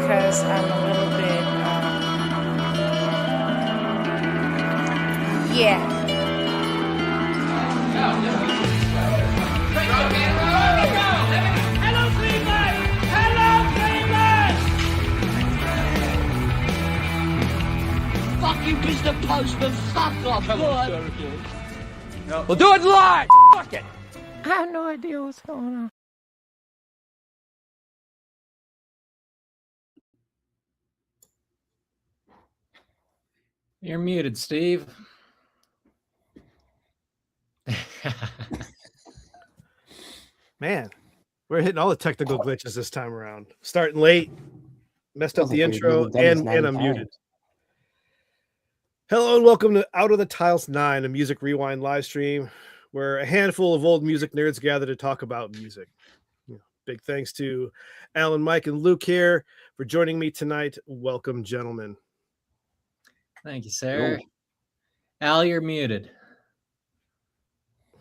because I'm a little bit, yeah. Hello, Cleveland! Hello, Cleveland! Fuck you, Mr. Postman. Fuck off, good. No. We'll do it live. Fuck it. I have no idea what's going on. You're muted, Steve. Man, we're hitting all the technical glitches this time around. Starting late, messed up the intro, and I'm muted. Hello and welcome to Out of the Tiles 9, a music rewind live stream where a handful of old music nerds gather to talk about music. Big thanks to Alan, Mike, and Luke here for joining me tonight. Welcome, gentlemen. Thank you, sir. Al, you're muted.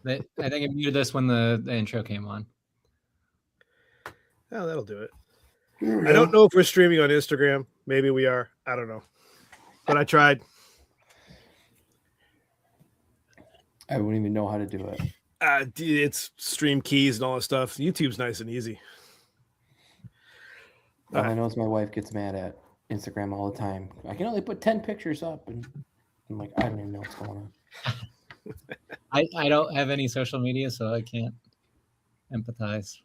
I think I muted this when the intro came on. Oh, that'll do it. I don't know if we're streaming on Instagram. Maybe we are. I don't know. But I tried. I wouldn't even know how to do it. It's stream keys and all that stuff. YouTube's nice and easy. All I know is my wife gets mad at Instagram all the time. I can only put 10 pictures up, and I'm like, I don't even know what's going on. I don't have any social media, so I can't empathize.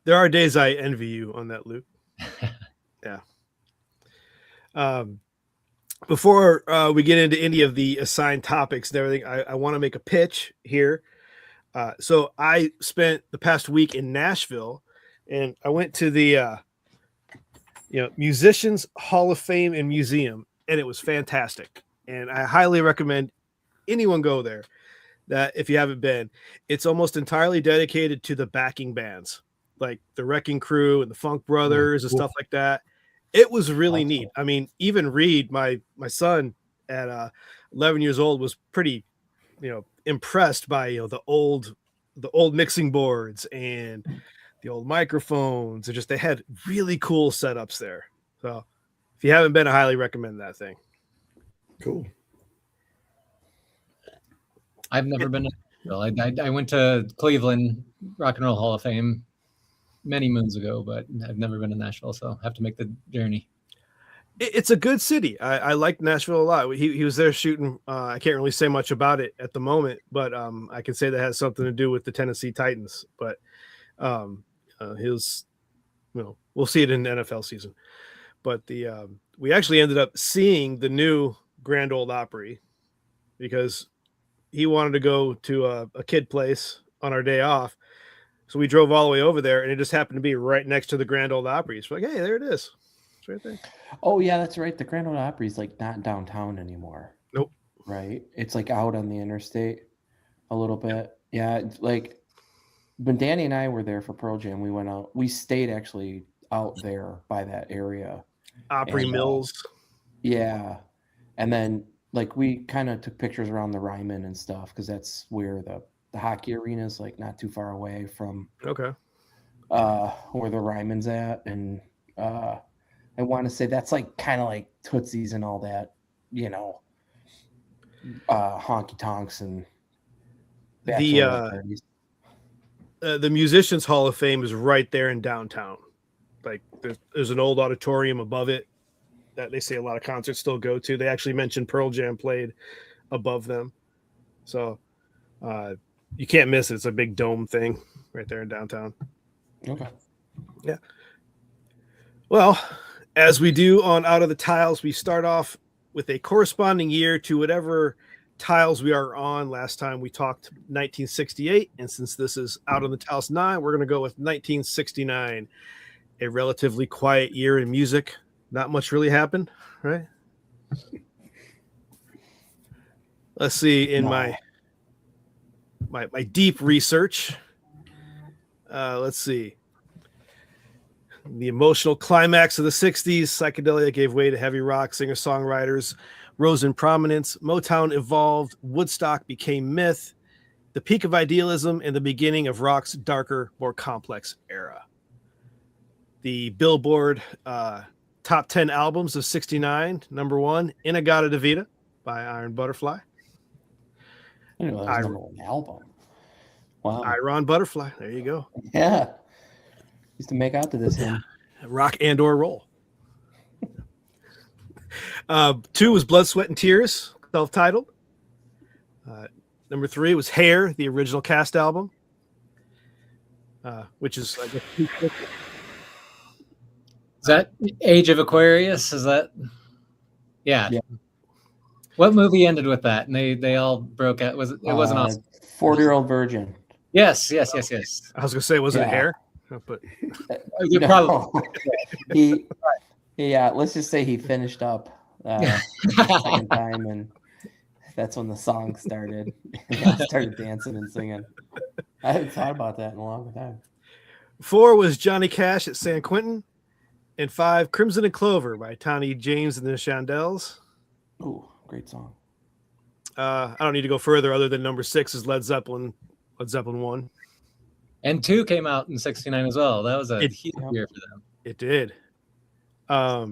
There are days I envy you on that, Luke. Yeah. Before we get into any of the assigned topics and everything, I want to make a pitch here. So I spent the past week in Nashville, and I went to the Musicians Hall of Fame and Museum, and it was fantastic. And I highly recommend anyone go there. That if you haven't been, it's almost entirely dedicated to the backing bands, like the Wrecking Crew and the Funk Brothers and stuff like that. It was really neat. I mean, even Reed, my son at 11 years old, was pretty, impressed by the old mixing boards and the old microphones. And just they had really cool setups there. So if you haven't been, I highly recommend that thing. Cool. I've never been to Nashville. I went to Cleveland Rock and Roll Hall of Fame many moons ago, but I've never been to Nashville, so I have to make the journey. It's a good city. I like Nashville a lot. He was there shooting. I can't really say much about it at the moment, but I can say that has something to do with the Tennessee Titans. But we'll see it in the NFL season. But we actually ended up seeing the new Grand Ole Opry because he wanted to go to a kid place on our day off. So we drove all the way over there, and it just happened to be right next to the Grand Ole Opry. So we're like, hey, there it is. It's right there. Oh, yeah, that's right. The Grand Ole Opry is like not downtown anymore. Nope. Right? It's like out on the interstate a little bit. Yeah, like when Danny and I were there for Pearl Jam, we went out. We stayed actually out there by that area. Opry Mills. Yeah. And then like we kind of took pictures around the Ryman and stuff because that's where the hockey arena is like not too far away from where the Ryman's at. And I want to say that's like kind of like Tootsie's and all that, honky tonks and the Musicians Hall of Fame is right there in downtown. Like there's an old auditorium above it that they say a lot of concerts still go to. They actually mentioned Pearl Jam played above them. So you can't miss it. It's a big dome thing right there in downtown. Okay. Yeah. Well, as we do on Out of the Tiles, we start off with a corresponding year to whatever tiles we are on. Last time we talked 1968, and since this is Out of the Tiles 9, we're going to go with 1969, a relatively quiet year in music. Not much really happened, right? Let's see in my deep research. Let's see. The emotional climax of the 60s, psychedelia gave way to heavy rock. Singer-songwriters rose in prominence. Motown evolved. Woodstock became myth. The peak of idealism and the beginning of rock's darker, more complex era. the Billboard top 10 albums of '69. Number 1, In-A-Gadda-Da-Vida by Iron Butterfly. I didn't know that was number 1 album. Wow. Iron Butterfly. There you go. Yeah. Used to make out to this hymn. Rock and or roll. 2 was Blood, Sweat, and Tears, self-titled. Number 3 was Hair, the original Cast album, which is, I guess, is that Age of Aquarius? Is that? Yeah. What movie ended with that? And they all broke out. It wasn't awesome. 40-Year-Old Virgin. Yes. I was gonna say, was it Hair? But no. Probably. Let's just say he finished up the second time, and that's when the song started. I started dancing and singing. I haven't thought about that in a long time. 4 was Johnny Cash at San Quentin, and 5, Crimson and Clover by Tony James and the Shondells. Ooh, great song. I don't need to go further other than number 6 is Led Zeppelin 1. And 2 came out in '69 as well. That was a huge year for them. It did. I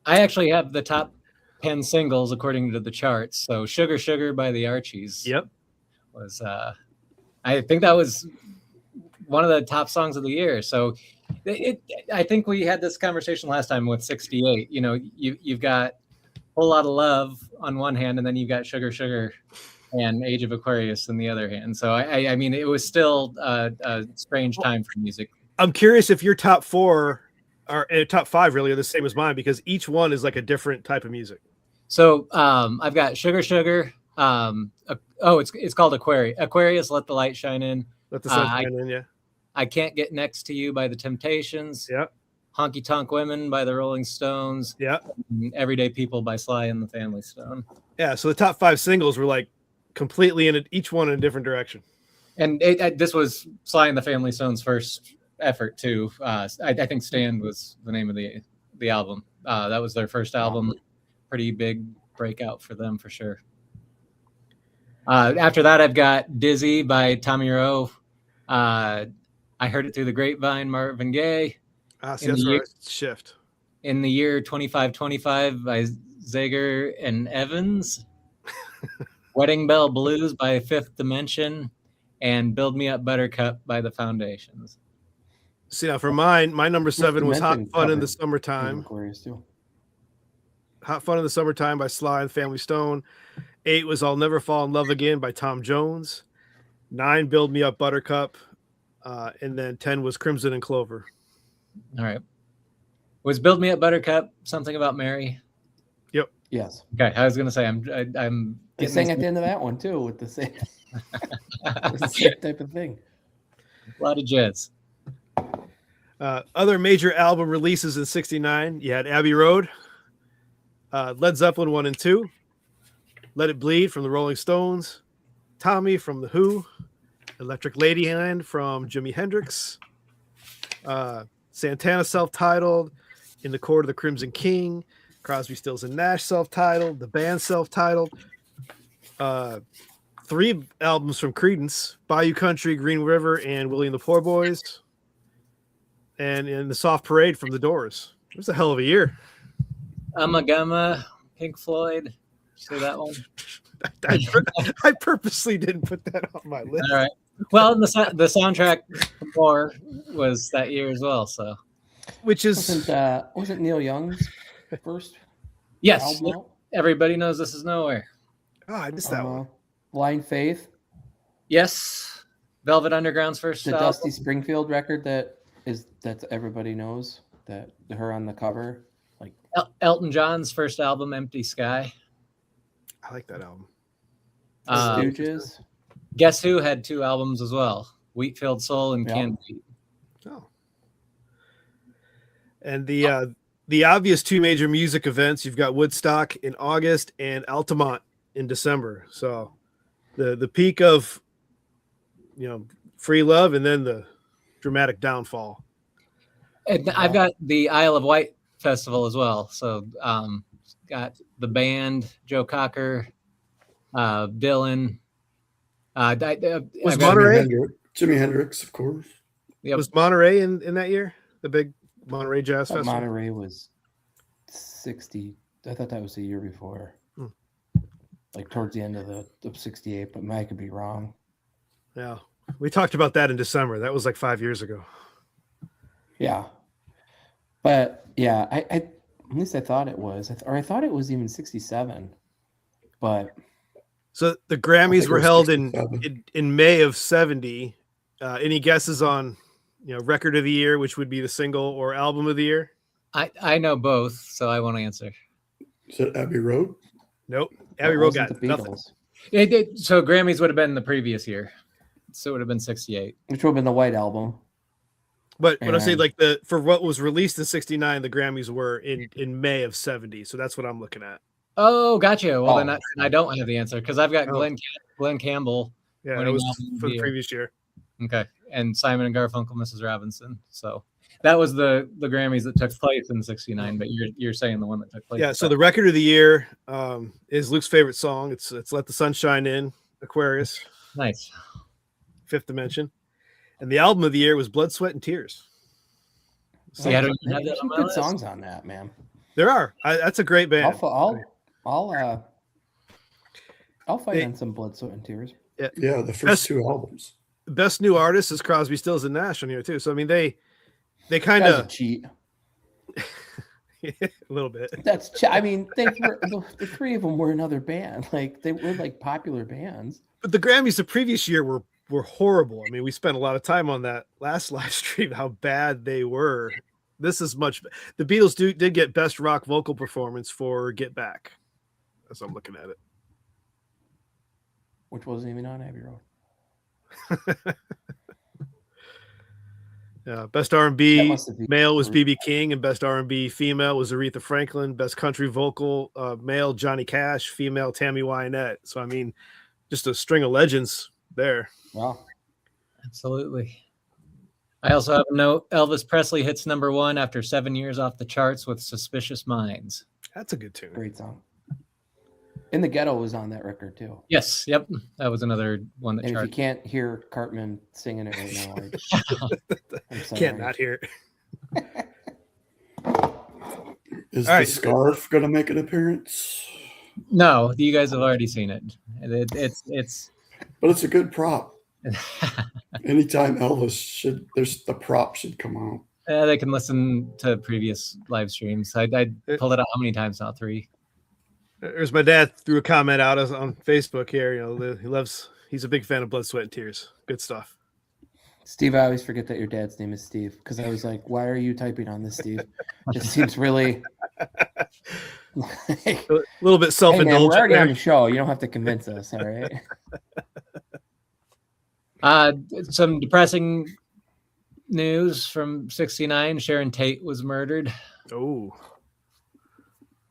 actually have the top 10 singles according to the charts. So Sugar Sugar by the Archies. Yep. Was I think that was one of the top songs of the year. So I think we had this conversation last time with 68. You know, you've got a whole lot of love on one hand, and then you've got Sugar Sugar and Age of Aquarius on the other hand. So I mean, it was still a strange time for music. I'm curious if your top 4 or top 5 really are the same as mine, because each one is like a different type of music. So I've got Sugar Sugar. It's called Aquarius. Let the Light Shine In. Let the sun shine in. Yeah. I Can't Get Next to You by the Temptations. Yeah. Honky Tonk Women by the Rolling Stones. Yeah. Everyday People by Sly and the Family Stone. Yeah. So the top 5 singles were like completely each one in a different direction. And this was Sly and the Family Stone's first effort too. I think Stand was the name of the album. That was their first album. Pretty big breakout for them for sure. After that, I've got Dizzy by Tommy Rowe. I Heard It Through the Grapevine, Marvin Gaye. See, that's right. Shift. In the Year 2525 by Zager and Evans. Wedding Bell Blues by Fifth Dimension, and Build Me Up Buttercup by the Foundations. See, now for my number 7 was Hot Fun in the Summertime. Hot Fun in the Summertime by Sly and Family Stone. 8 was I'll Never Fall in Love Again by Tom Jones. 9, Build Me Up Buttercup. And then 10 was Crimson and Clover. All right. Was Build Me Up Buttercup something about Mary? Yep. Yes. Okay. I was going to say, I'm They sang at the end of that one too with the same, the same type of thing. A lot of jazz. Other major album releases in '69. You had Abbey Road, Led Zeppelin 1 and 2, Let It Bleed from the Rolling Stones, Tommy from The Who, Electric Ladyland from Jimi Hendrix, Santana self-titled, In the Court of the Crimson King, Crosby, Stills and Nash self-titled, the band self-titled, 3 albums from Creedence, Bayou Country, Green River, and Willie and the Poor Boys, and in the Soft Parade from the Doors. It was a hell of a year. Gumma, Pink Floyd. See that one? I purposely didn't put that on my list. All right. Well, the soundtrack for was that year as well. So, which is wasn't Neil Young's first? Yes. Everybody Knows This Is Nowhere. Oh, I missed that one. Blind Faith. Yes. Velvet Underground's first the album. Dusty Springfield record that everybody knows, that her on the cover. Like Elton John's first album, Empty Sky. I like that album. Stooges. Guess Who had 2 albums as well, Wheatfield Soul and Canned Wheat. Oh. And the obvious 2 major music events, you've got Woodstock in August and Altamont in December. So the peak of, free love, and then the dramatic downfall. And I've got the Isle of Wight Festival as well. So got the band, Joe Cocker, Dylan. Was Monterey? Jimi Hendrix, of course. Yep. Was Monterey in that year? The big Monterey Jazz Festival. Monterey was 60. I thought that was the year before. Like towards the end of 68, but I could be wrong. Yeah. We talked about that in December. That was like 5 years ago. Yeah. But yeah, I at least I thought it was, or I thought it was even 67. But so the Grammys were held in May of 70. Any guesses on, record of the year, which would be the single, or album of the year? I know both, so I won't answer. Is it Abbey Road? Nope. Abbey Road got nothing. It did. So Grammys would have been the previous year. So it would have been 68. Which would have been the White Album. But when I say like for what was released in 69, the Grammys were in May of 70. So that's what I'm looking at. Oh, gotcha. Well, then I don't have the answer because I've got Glenn Campbell. Yeah, it was for the previous year. Okay. And Simon and Garfunkel, Mrs. Robinson. So that was the Grammys that took place in 69, but you're saying the one that took place. Yeah, so the record of the year is Luke's favorite song. It's Let the Sun Shine In, Aquarius. Nice. Fifth Dimension. And the album of the year was Blood, Sweat, and Tears. So yeah, there's some good songs on that, man. There are. That's a great band. I'll fight on some Blood, Sweat, and Tears. Yeah, the first two albums. Best new artist is Crosby, Stills, and Nash on here too. So I mean, they kind of cheat. A little bit. I mean, the three of them were another band. Like they were like popular bands. But the Grammys the previous year were horrible. I mean, we spent a lot of time on that last live stream, how bad they were. This is much. The Beatles did get best rock vocal performance for Get Back, as I'm looking at it, which wasn't even on Abbey Road. Yeah, best R&B male was B.B. King, and best R&B female was Aretha Franklin. Best country vocal male Johnny Cash, female Tammy Wynette. So I mean, just a string of legends there. Wow, absolutely. I also have a note. Elvis Presley hits #1 after 7 years off the charts with Suspicious Minds. That's a good tune. Great song. In the Ghetto was on that record too. Yes, yep. That was another one that. And if you can't hear Cartman singing it right now, can't not hear it. Is the scarf going to make an appearance? No, you guys have already seen it. It's. But it's a good prop. Anytime Elvis the prop should come out. They can listen to previous live streams. I pulled it out how many times now? 3. There's my dad threw a comment out on Facebook here. He's a big fan of Blood, Sweat, and Tears. Good stuff. Steve, I always forget that your dad's name is Steve because I was like, why are you typing on this, Steve? It seems really a little bit self-indulgent. Hey man, we're already on the show. You don't have to convince us, all right? Some depressing news from 69. Sharon Tate was murdered. Oh.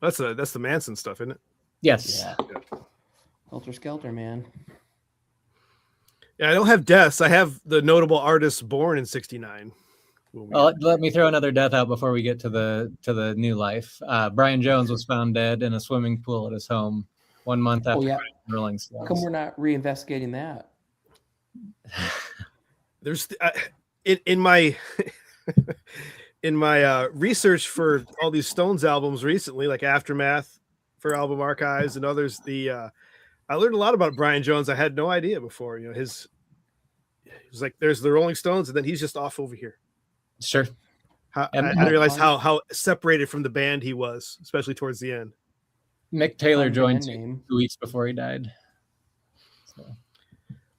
That's the Manson stuff, isn't it? Yes. Yeah. Helter Skelter, man. Yeah, I don't have deaths. I have the notable artists born in 69. Well, let me throw another death out before we get to the new life. Brian Jones was found dead in a swimming pool at his home 1 month after Rolling Stones. How come we're not reinvestigating that? There's in my in my research for all these Stones albums recently, like Aftermath for Album Archives and others, I learned a lot about Brian Jones. I had no idea before. He was like, there's the Rolling Stones, and then he's just off over here. Sure. I didn't realize how separated from the band he was, especially towards the end. Mick Taylor joined 2 weeks before he died. So.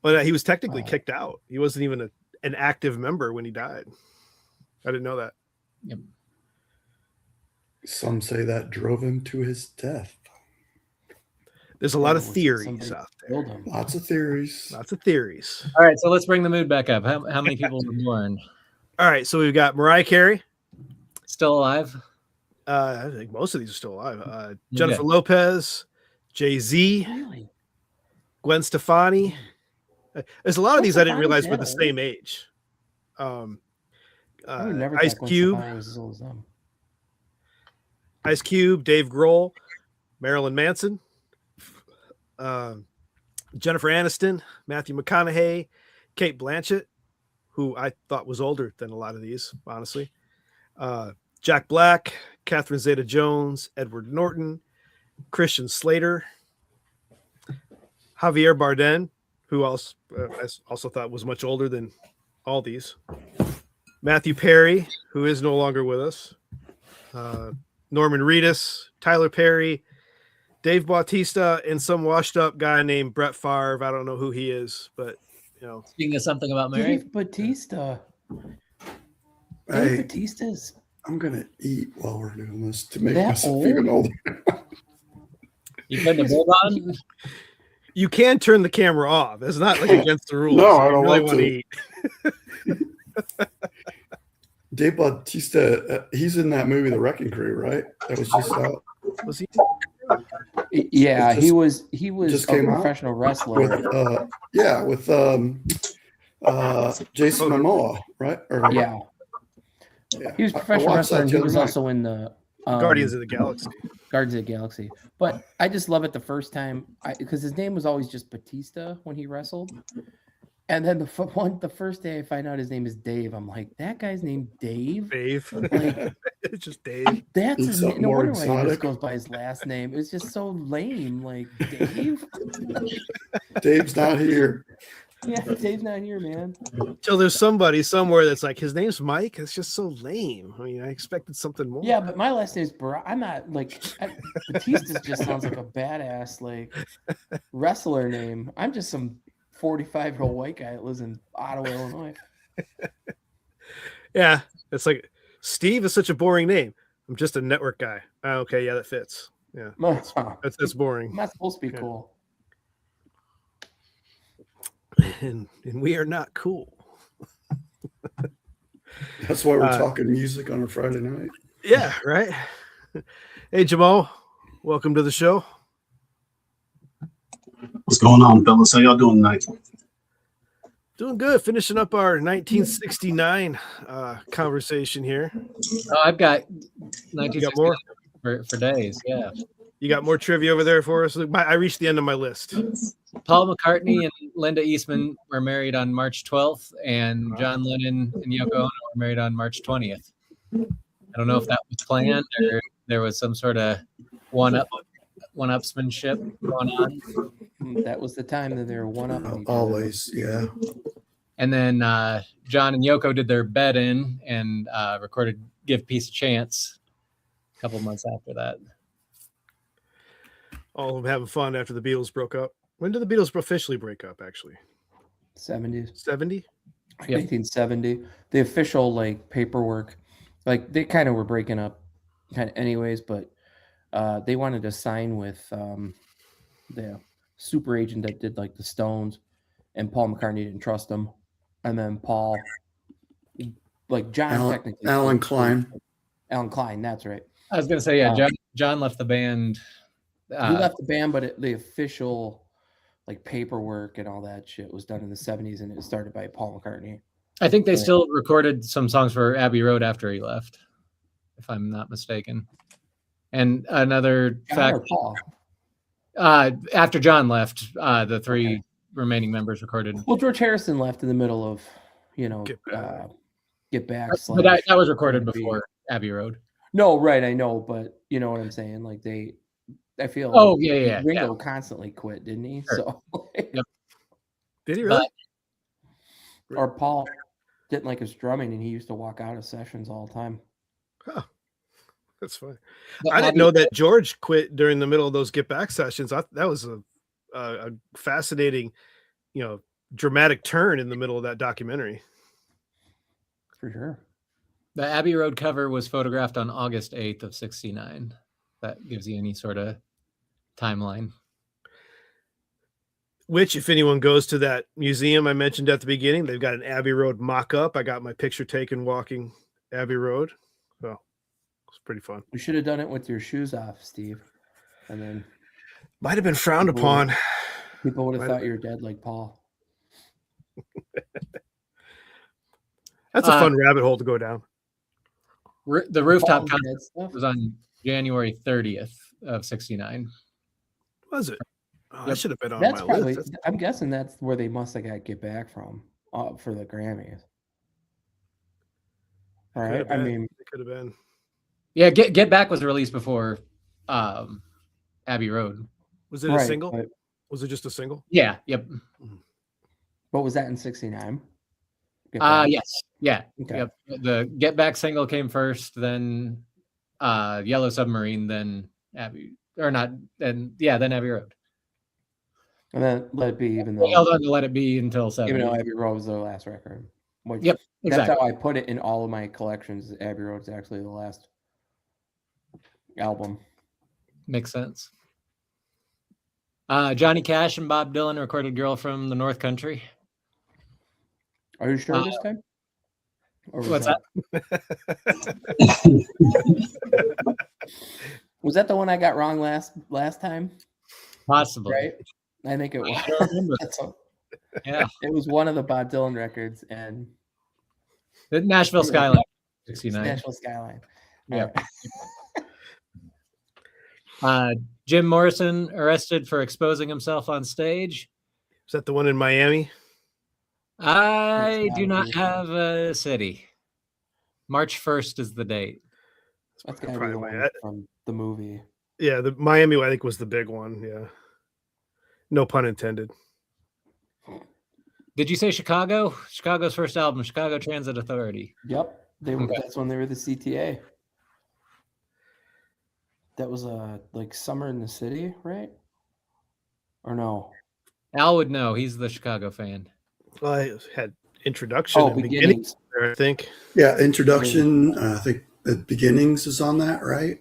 But he was technically kicked out. He wasn't even an active member when he died. I didn't know that. Yep. Some say that drove him to his death. There's a lot of theories out there. Lots of theories. Lots of theories. All right, so let's bring the mood back up. How many people were born? All right, so we've got Mariah Carey. Still alive? I think most of these are still alive. Jennifer Lopez, Jay-Z, really? Gwen Stefani. There's a lot of these I didn't realize were the same age. Ice Cube, Ice Cube, Dave Grohl, Marilyn Manson, Jennifer Aniston, Matthew McConaughey, Kate Blanchett, who I thought was older than a lot of these, honestly. Jack Black, Catherine Zeta-Jones, Edward Norton, Christian Slater, Javier Bardem, who I also thought was much older than all these. Matthew Perry, who is no longer with us. Norman Reedus, Tyler Perry, Dave Bautista, and some washed-up guy named Brett Favre. I don't know who he is, but Speaking of something about Mary, Dave Bautista. Hey, Dave Bautista's. I'm gonna eat while we're doing this to make That myself old? even older. you put the board on. you can turn the camera off. It's not like against the rules. No, I If you don't really want to. eat. Dave Bautista, he's in that movie, The Wrecking Crew, right? That was just out. Was he? Yeah, It he was a just came out professional wrestler. With Jason Momoa, right? Or, Yeah. yeah. He was a I professional watched wrestler, that and the he other was night. also in the Guardians of the Galaxy. Guardians of the Galaxy. But I just love it the first time because his name was always just Batista when he wrestled. And then the first day I find out his name is Dave, I'm like, that guy's named Dave? Dave. Like, It's just Dave. that's Need his name. something No more wonder why he just exotic. goes by his last name. It's just so lame. Like, Dave? Dave's not here. Yeah, Dave's not here, man. Till there's somebody somewhere that's like, his name's Mike. It's just so lame. I mean, I expected something more. Yeah, but my last name's I'm not like Batista just sounds like a badass like wrestler name. I'm just some 45-year-old white guy that lives in Ottawa, Illinois. Yeah, it's like Steve is such a boring name. I'm just a network guy. Okay, yeah, that fits. Yeah, that's boring. I'm not supposed to be cool. And we are not cool. That's why we're talking music on a Friday night. Yeah, right. Hey, Jamal, welcome to the show. What's going on, fellas? How y'all doing tonight? Doing good. Finishing up our 1969 conversation here. Oh, I've got You got more? for days. Yeah, You got more trivia over there for us? I reached the end of my list. Paul McCartney and Linda Eastman were married on March 12th, and John Lennon and Yoko Ono were married on March 20th. I don't know if that was planned or there was some sort of one-upsmanship going on. That was the time that they were one up. Always, yeah. And then John and Yoko did their bed in and recorded "Give Peace a Chance" a couple months after that. All of them having fun after the Beatles broke up. When did the Beatles officially break up, actually? 70s. 70? Yep. 1970. The official like paperwork, like they kind of were breaking up kind of anyways, but they wanted to sign with the super agent that did like the Stones, and Paul McCartney didn't trust him. And then Paul, like John, technically. Alan Klein. Alan Klein, that's right. I was going to say, yeah, John left the band. He left the band, but the official like paperwork and all that shit was done in the 70s, and it was started by Paul McCartney. I think they still recorded some songs for Abbey Road after he left, if I'm not mistaken. And another fact, Paul. After John left, the three remaining members recorded. Well, George Harrison left in the middle of, Get Back. But that was recorded before Abbey Road. No, right, I know, but you know what I'm saying? Like I feel. Oh, like yeah. Ringo constantly quit, didn't he? Sure. So. Yep. Did he really? Or Paul didn't like his drumming, and he used to walk out of sessions all the time. Huh. That's fine. I didn't know that George quit during the middle of those Get Back sessions. That was a fascinating, dramatic turn in the middle of that documentary. For sure. The Abbey Road cover was photographed on August 8th of 1969. That gives you any sort of timeline. Which, if anyone goes to that museum I mentioned at the beginning, they've got an Abbey Road mock-up. I got my picture taken walking Abbey Road. So it's pretty fun. You should have done it with your shoes off, Steve. And then Might have been frowned upon. People would have thought you were dead like Paul. That's a fun rabbit hole to go down. The rooftop concert was on January 30th of 1969. Was it? Oh, Yep. That should have been on That's my probably. list. I'm guessing that's where they must have got Get Back from for the Grammys. right? I mean, it could have been. Yeah, Get Back was released before Abbey Road. Was it a single? But... Was it just a single? Yeah. Yep. What was that in '69? Yes. Yeah. Okay. Yep. The Get Back single came first, then Yellow Submarine, then Abbey then Abbey Road. And then Let It Be, even though they held on to Let It Be until 70. Even though Abbey Road was their last record. Yep. Exactly. That's how I put it in all of my collections. Abbey Road's actually the last album. Makes sense. Johnny Cash and Bob Dylan recorded "Girl from the North Country." Are you sure this time? Or what's that? Was that the one I got wrong last time? Possibly. Right? I think it was. I don't remember. Yeah. It was one of the Bob Dylan records, and the Nashville Skyline. 69. Nashville Skyline. Yeah. Jim Morrison arrested for exposing himself on stage. Is that the one in Miami? I do not have a city. March 1st is the date. That's gotta be the one from the movie. Yeah, the Miami I think was the big one. Yeah. No pun intended. Did you say Chicago? Chicago's first album, Chicago Transit Authority. Yep. That's when they were the CTA. That was like Summer in the City, right? Or no? Al would know. He's the Chicago fan. Well, I had Introduction. Oh, Beginnings. There, I think. Yeah, Introduction. I think the Beginnings is on that, right?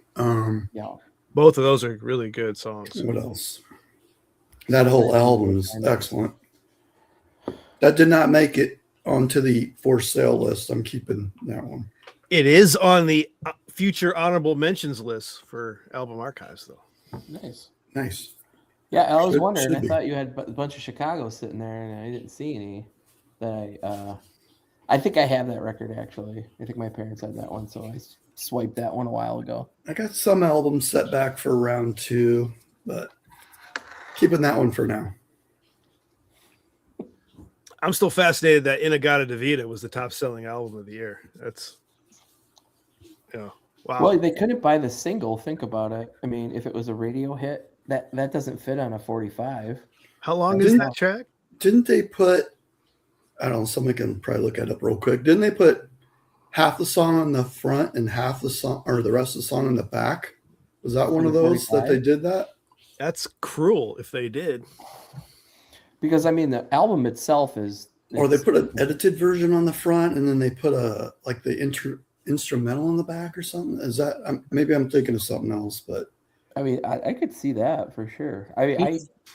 Yeah. Both of those are really good songs. What else? That whole album is excellent. That did not make it onto the for sale list. I'm keeping that one. It is on the future honorable mentions list for album archives, though. Nice. Yeah, I was wondering. I thought you had a bunch of Chicago sitting there, and I didn't see any. I think I have that record, actually. I think my parents had that one, so I swiped that one a while ago. I got some albums set back for round 2, but keeping that one for now. I'm still fascinated that Inagata Davida was the top selling album of the year. That's, wow. Well, they couldn't buy the single. Think about it. I mean, if it was a radio hit, that doesn't fit on a 45. How long is that track? Didn't they put, I don't know, somebody can probably look it up real quick. Didn't they put half the song on the front and half the song, or the rest of the song on the back? Was that one of those 45? That they did that? That's cruel if they did. Because, I mean, the album itself is... Or they put an edited version on the front, and then they put the instrumental in the back or something. Is that... maybe I'm thinking of something else, but... I mean, I could see that for sure.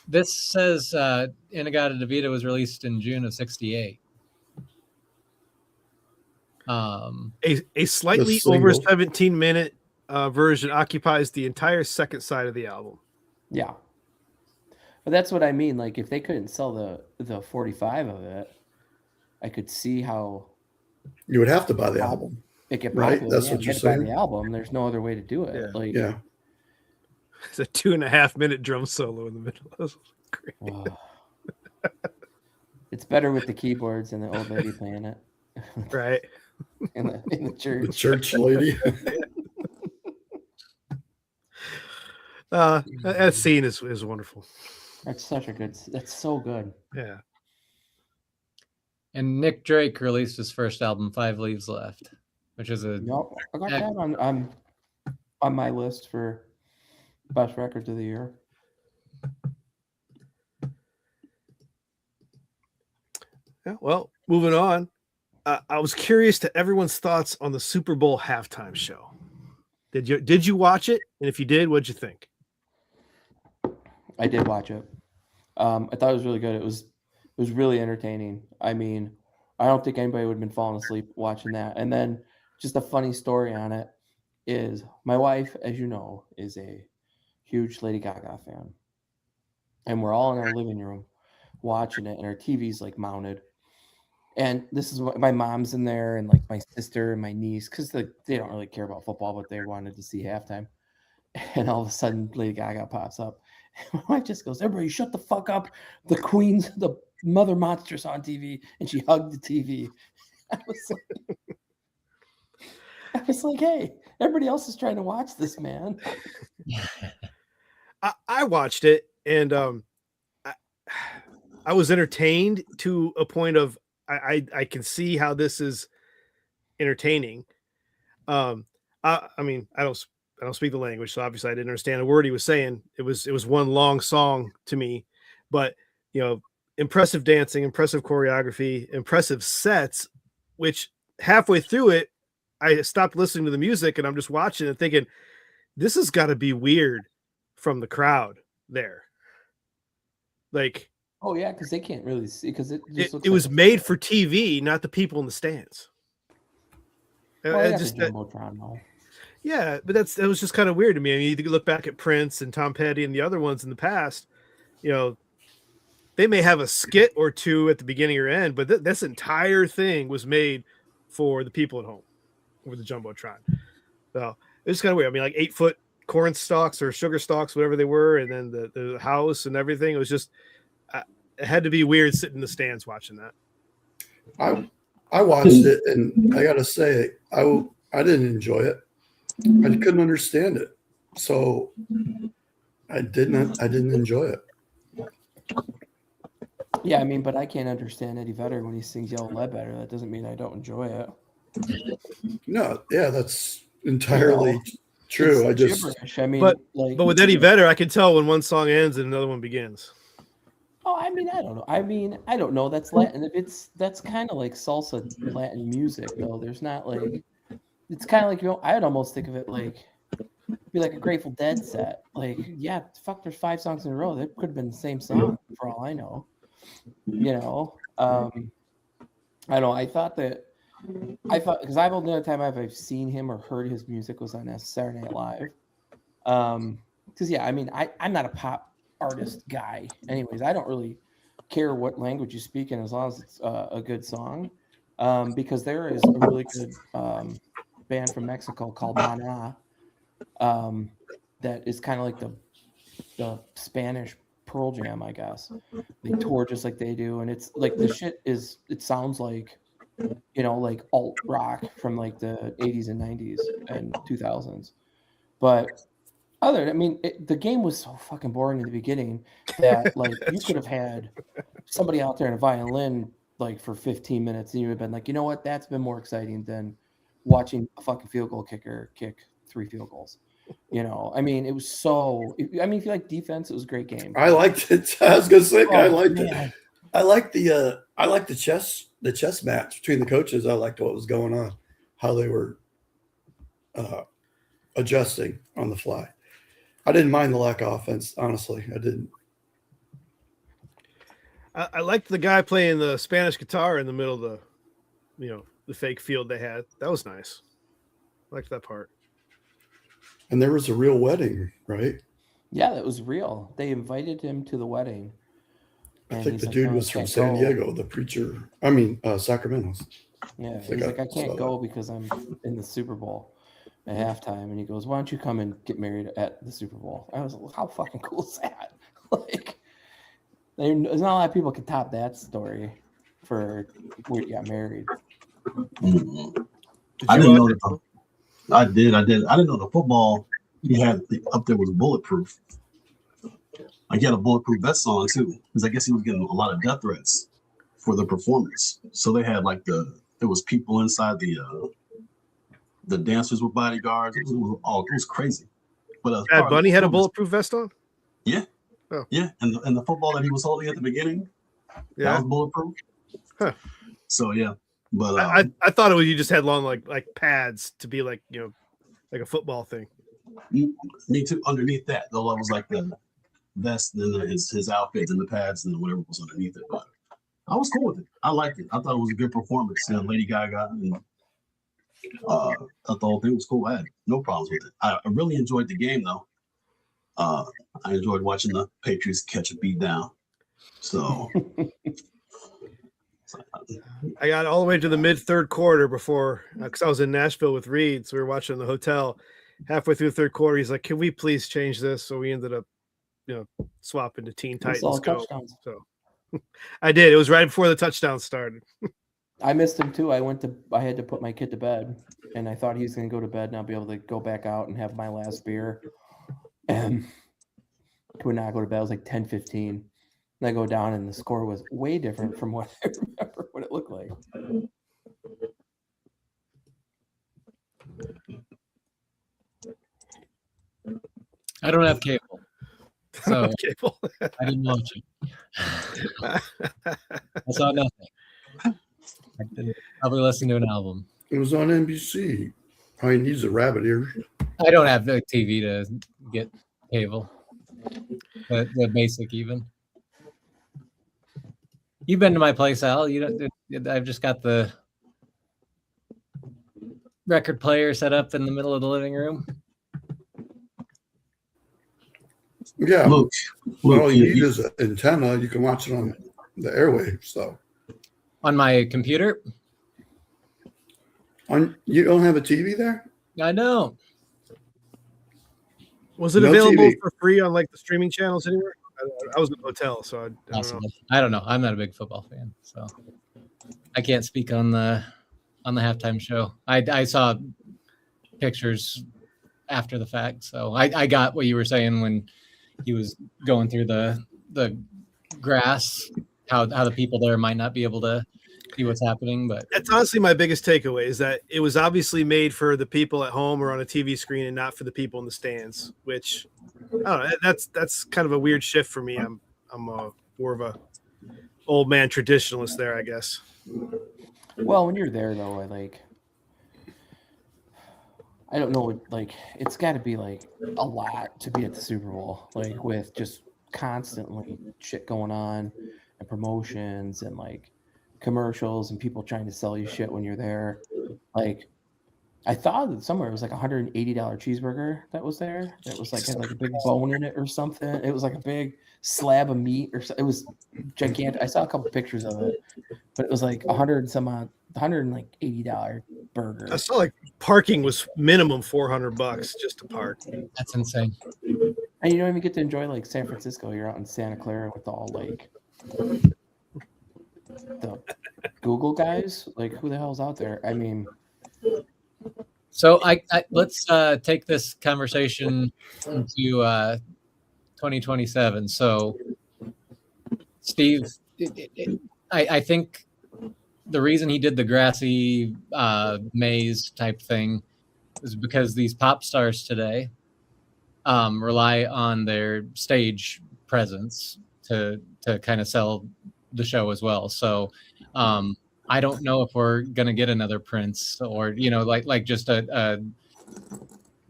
This says Inagata Davida was released in June of 1968. A slightly over 17-minute version occupies the entire second side of the album. Yeah. But that's what I mean. Like, if they couldn't sell the 45 of it, I could see how you would have to buy the album. It get right. popular. That's what you're saying. Buy the album. There's no other way to do it. Yeah. It's a 2.5-minute drum solo in the middle. That's great. Oh. It's better with the keyboards and the old lady playing it. Right. in the church. The church lady. That scene is wonderful. That's so good. Yeah. And Nick Drake released his first album, 5 Leaves Left, which is I got that on my list for best records of the year. Yeah, well, moving on. I was curious to everyone's thoughts on the Super Bowl halftime show. Did you watch it? And if you did, what'd you think? I did watch it. I thought it was really good. It was really entertaining. I mean, I don't think anybody would have been falling asleep watching that. And then just a funny story on it is my wife, as you know, is a huge Lady Gaga fan. And we're all in our living room watching it, and our TV's like mounted. And this is what my mom's in there, and like my sister and my niece, because they don't really care about football, but they wanted to see halftime. And all of a sudden, Lady Gaga pops up. And my wife just goes, "Everybody shut the fuck up. The mother monster's on TV." And she hugged the TV. I was like, I was like, hey, everybody else is trying to watch this, man. I watched it, and I was entertained to a point of I can see how this is entertaining. I mean, I don't speak the language, so obviously I didn't understand a word he was saying. It was one long song to me, but impressive dancing, impressive choreography, impressive sets, which halfway through it, I stopped listening to the music and I'm just watching and thinking, this has got to be weird from the crowd there. Like, oh yeah, because they can't really see, because it was made for TV, not the people in the stands. Well, just the Jumbotron, though. Yeah, but that was just kind of weird to me. I mean, you look back at Prince and Tom Petty and the other ones in the past, they may have a skit or two at the beginning or end, but this entire thing was made for the people at home with the Jumbotron. So it's kind of weird. I mean, like 8-foot corn stalks or sugar stalks, whatever they were, and then the house and everything. It was just, it had to be weird sitting in the stands watching that. I watched it, and I got to say, I didn't enjoy it. I couldn't understand it, so I didn't enjoy it. Yeah, I mean, but I can't understand Eddie Vedder when he sings Yellow Ledbetter. That doesn't mean I don't enjoy it. No, yeah, that's entirely true. I just gibberish. I mean, but with Eddie Vedder, I can tell when one song ends and another one begins. Oh, I mean, I don't know. I mean, I don't know. That's Latin. That's kind of like salsa Latin music, though. There's not like, it's kind of like, I'd almost think of it like, be like a Grateful Dead set. Like, yeah, fuck, there's 5 songs in a row. That could have been the same song for all I know. I don't know. I thought, because I've only other time I've seen him or heard his music was on Saturday Night Live. Because yeah, I mean, I'm not a pop artist guy. Anyways, I don't really care what language you speak in as long as it's a good song. Because there is a really good band from Mexico called Mana. That is kind of like the Spanish Pearl Jam, I guess. They tour just like they do, and it's like the shit is. It sounds like, like alt rock from like the 80s and 90s and 2000s. But the game was so fucking boring in the beginning that like you could have had somebody out there in a violin like for 15 minutes, and you would have been like, you know what, that's been more exciting than watching a fucking field goal kicker kick 3 field goals. I mean, it was so. If you like defense, it was a great game. I liked it. I was gonna say, I liked it. I liked the chess match between the coaches. I liked what was going on, how they were adjusting on the fly. I didn't mind the lack of offense, honestly. I didn't. I liked the guy playing the Spanish guitar in the middle of the fake field they had. That was nice. I liked that part. And there was a real wedding, right? Yeah, that was real. They invited him to the wedding. I think the dude was from San Diego, the preacher. I mean, Sacramento. Yeah, he's like, I can't go because I'm in the Super Bowl at halftime. And he goes, why don't you come and get married at the Super Bowl? I was like, how fucking cool is that? Like, there's not a lot of people can top that story for when you got married. I didn't know that. I did. I didn't know the football he had up there was bulletproof. He had a bulletproof vest on too, because I guess he was getting a lot of death threats for the performance. So they had there was people inside the dancers were bodyguards. It was crazy. But Bad Bunny had a bulletproof vest on. Yeah. Oh. Yeah, and the football that he was holding at the beginning, that was bulletproof. Huh. So yeah. But I thought it was you just had long like pads to be like like a football thing. Me too. Underneath that, though, I was like the vest and then his outfits and the pads and whatever was underneath it. But I was cool with it. I liked it. I thought it was a good performance. Lady Gaga and I thought the whole thing was cool. I had no problems with it. I really enjoyed the game though. I enjoyed watching the Patriots catch a beat down. So. I got all the way to the mid-third quarter before, because I was in Nashville with Reed, so we were watching in the hotel. Halfway through the third quarter, he's like, "Can we please change this?" So we ended up, swapping to Teen Titans Go. So I did. It was right before the touchdown started. I missed him too. I had to put my kid to bed. and I thought he was going to go to bed and I'll be able to go back out and have my last beer. And could not go to bed. It was like 10:15. And I go down and the score was way different from what I remember what it looked like. I don't have cable. So Cable. I didn't watch it. I saw nothing. I did probably listen to an album. It was on NBC. All he needs a rabbit ear. I don't have the TV to get cable. The basic even. You've been to my place, Al. I've just got the record player set up in the middle of the living room. Yeah. Luke, All you need is an antenna. You can watch it on the airwaves. So On my computer? You don't have a TV there? I don't. Was it No available TV. for free on like the streaming channels anywhere? I was in a hotel, so I don't know. Possibly. I don't know. I'm not a big football fan, so I can't speak on the halftime show. I saw pictures after the fact, so I got what you were saying when he was going through the grass, how the people there might not be able to see what's happening. But That's honestly my biggest takeaway is that it was obviously made for the people at home or on a TV screen and not for the people in the stands, which I don't know. That's kind of a weird shift for me. I'm more of a old man traditionalist there, I guess. Well, when you're there though, I don't know, like it's got to be like a lot to be at the Super Bowl, like with just constantly shit going on and promotions and like commercials and people trying to sell you shit when you're there. Like I thought that somewhere it was like $180 cheeseburger that was there. That was like had like a big bone in it or something. It was like a big slab of meat or it was gigantic. I saw a couple pictures of it, but it was like $180 burger. I saw like parking was minimum $400 just to park. that's insane. And you don't even get to enjoy like San Francisco. You're out in Santa Clara with all like the Google guys. Like who the hell's out there? I mean, So I let's take this conversation into 2027. So Steve, I think the reason he did the grassy maze type thing is because these pop stars today rely on their stage presence to kind of sell the show as well. So I don't know if we're gonna get another Prince or like just a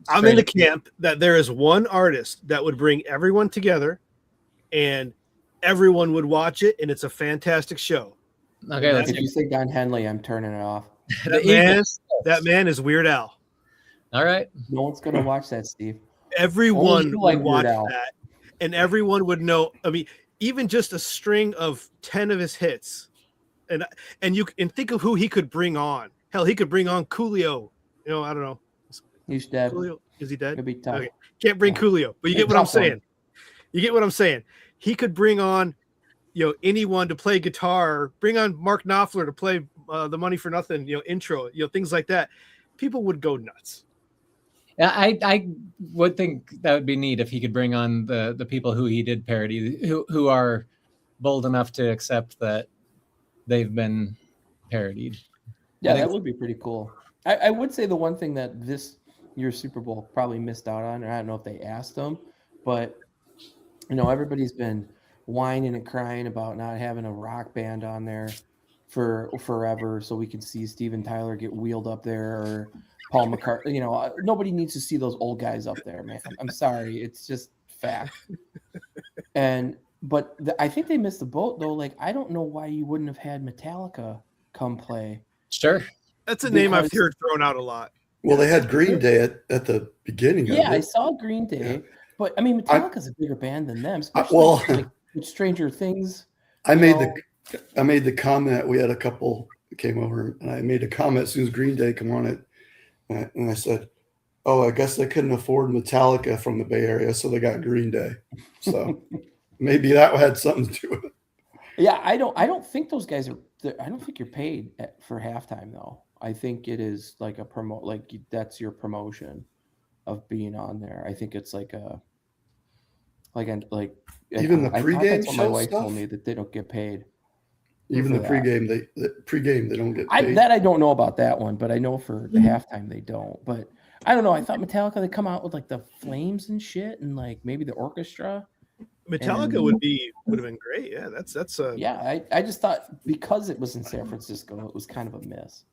I'm in the camp that there is one artist that would bring everyone together and everyone would watch it and it's a fantastic show. Okay, let's if you say Don Henley, I'm turning it off. That man is Weird Al. All right. No one's gonna watch that, Steve. Everyone like would watch Weird Al. that, and everyone would know. I mean, even just a string of 10 of his hits, and think of who he could bring on. Hell, he could bring on Coolio. I don't know. He's dead. Coolio, is he dead? It'd be tough. Okay. Can't bring Coolio, but you get what I'm saying. You get what I'm saying. He could bring on, anyone to play guitar. Bring on Mark Knopfler to play the Money for Nothing, intro, things like that. People would go nuts. Yeah, I would think that would be neat if he could bring on the people who he did parody, who are bold enough to accept that they've been parodied. Yeah, that would be pretty cool. I would say the one thing that this year's Super Bowl probably missed out on, and I don't know if they asked them, but everybody's been whining and crying about not having a rock band on there for forever, so we can see Steven Tyler get wheeled up there or Paul McCartney. Nobody needs to see those old guys up there, man. I'm sorry, it's just fact. But I think they missed the boat though. Like I don't know why you wouldn't have had Metallica come play. Sure, that's a name I've heard thrown out a lot. Well, they had Green Day at the beginning. Yeah, I saw Green Day, but I mean Metallica's a bigger band than them. Like Stranger Things. I made the comment. We had a couple that came over, and I made a comment as soon as Green Day come on it, and I said, "Oh, I guess they couldn't afford Metallica from the Bay Area, so they got Green Day." So maybe that had something to do with it. Yeah, I don't think those guys are. I don't think you're paid for halftime though. I think it is like a that's your promotion of being on there. I think it's like even the I thought pregame that's what my show wife stuff. told me, that they don't get paid. Even the pregame, they don't get paid. I don't know about that one, but I know for the halftime they don't. But I don't know. I thought Metallica, they come out with like the flames and shit, and like maybe the orchestra. Metallica would have been great. Yeah, that's yeah. I just thought because it was in San Francisco, it was kind of a miss.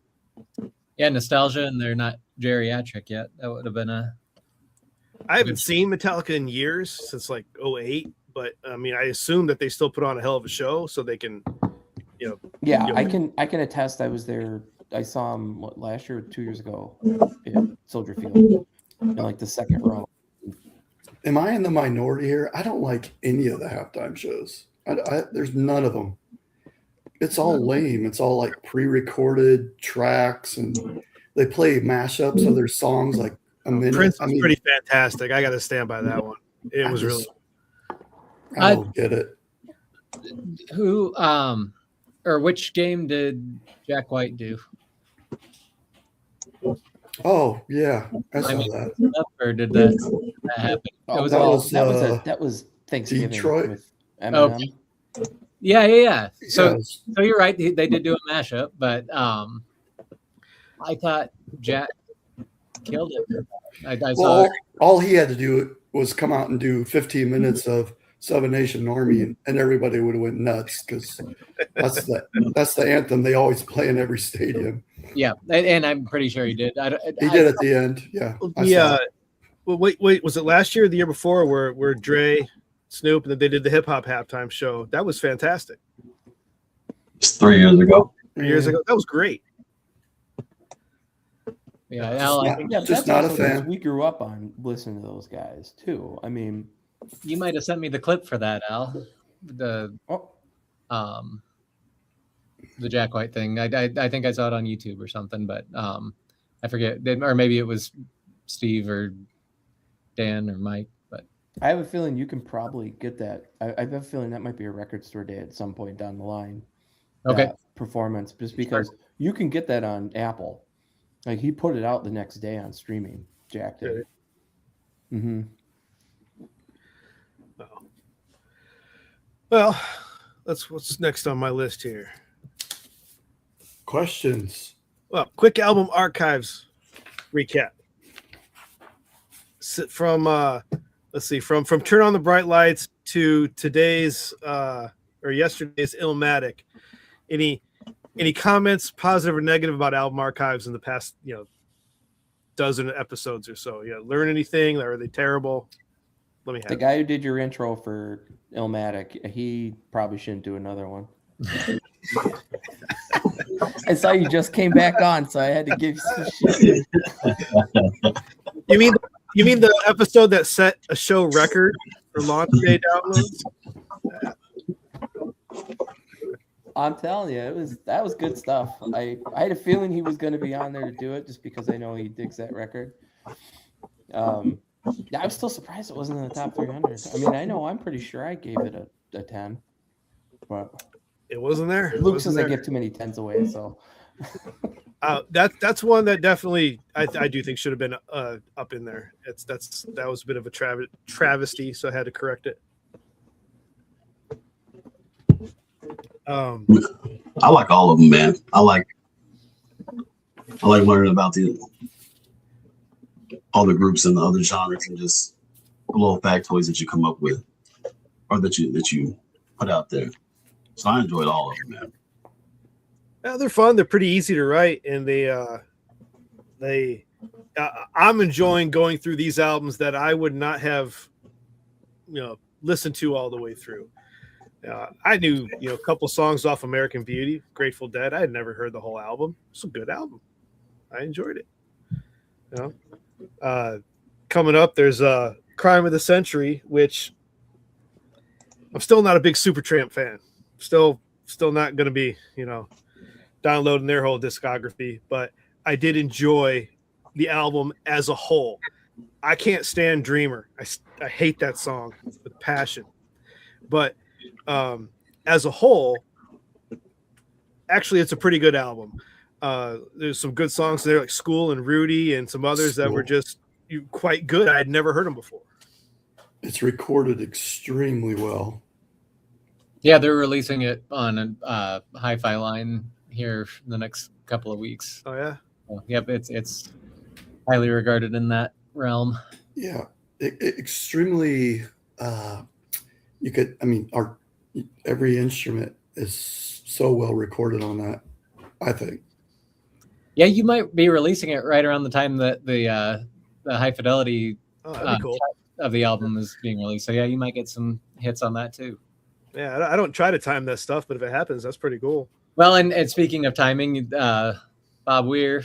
Yeah, nostalgia, and they're not geriatric yet. That would have been I haven't seen Metallica in years, since like 2008, but I mean, I assume that they still put on a hell of a show, so they can, Yeah, I can attest. I was there. I saw him last year, 2 years ago, at Soldier Field, in like the second row. Am I in the minority here? I don't like any of the halftime shows. There's none of them. It's all lame. It's all like pre-recorded tracks, and they play mashups of their songs like a minute. Prince was pretty fantastic. I got to stand by that one. It was really. I don't get it. Who or which game did Jack White do? Oh yeah, I saw that. Or did that happen? That was Thanksgiving. Detroit. With Eminem. Oh. Yeah. So you're right. They did do a mashup, but I thought Jack killed it. I saw all he had to do was come out and do 15 minutes of Seven Nation Army, and everybody would have went nuts, because that's the anthem they always play in every stadium. Yeah, and I'm pretty sure he did. He did at the end. Yeah. Well, wait, was it last year or the year before where Dre, Snoop, and then they did the hip hop halftime show? That was fantastic. It's 3 years ago. 3 years ago, that was great. Yeah, just not a fan. We grew up on listening to those guys too. I mean, you might have sent me the clip for that, Al. The Jack White thing. I think I saw it on YouTube or something, but I forget. Or maybe it was Steve or Dan or Mike. But I have a feeling you can probably get that. I have a feeling that might be a record store day at some point down the line. Okay. Performance, just because you can get that on Apple. Like, he put it out the next day on streaming. Jack did. Mm-hmm. Well, what's next on my list here. Questions. Well, quick album archives recap. From let's see, from Turn on the Bright Lights to today's or yesterday's Illmatic. Any comments, positive or negative, about album archives in the past, dozen episodes or so? Learn anything? Or are they terrible? Let me have the guy who did your intro for Illmatic. He probably shouldn't do another one. I saw you just came back on, so I had to give you some shit. You mean the episode that set a show record for launch day downloads? I'm telling you, that was good stuff. I had a feeling he was going to be on there to do it, just because I know he digs that record. Yeah, I'm still surprised it wasn't in the top 300. I mean, I know I'm pretty sure I gave it a 10, but it wasn't there. Luke says I give too many 10s away, so that's one that definitely I do think should have been up in there. That was a bit of a travesty, so I had to correct it. I like all of them, man. I like learning about all the groups and the other genres, and just the little factoids that you come up with, or that you put out there. So I enjoyed all of them, man. Yeah, they're fun. They're pretty easy to write, and I'm enjoying going through these albums that I would not have, listened to all the way through. I knew, a couple songs off American Beauty, Grateful Dead. I had never heard the whole album. It's a good album. I enjoyed it. Coming up, there's Crime of the Century, which I'm still not a big Supertramp fan. Still not going to be, downloading their whole discography, but I did enjoy the album as a whole. I can't stand Dreamer. I hate that song with passion. But as a whole, actually, it's a pretty good album. There's some good songs there, like School and Rudy, and some others that were just quite good. I had never heard them before. It's recorded extremely well. Yeah, they're releasing it on a hi-fi line here in the next couple of weeks. Oh yeah. So, yep, it's highly regarded in that realm. Yeah, extremely. You could, I mean, every instrument is so well recorded on that, I think. Yeah, you might be releasing it right around the time that the high fidelity cool. of the album is being released. So yeah, you might get some hits on that too. Yeah, I don't try to time that stuff, but if it happens, that's pretty cool. Well, and speaking of timing, Bob Weir,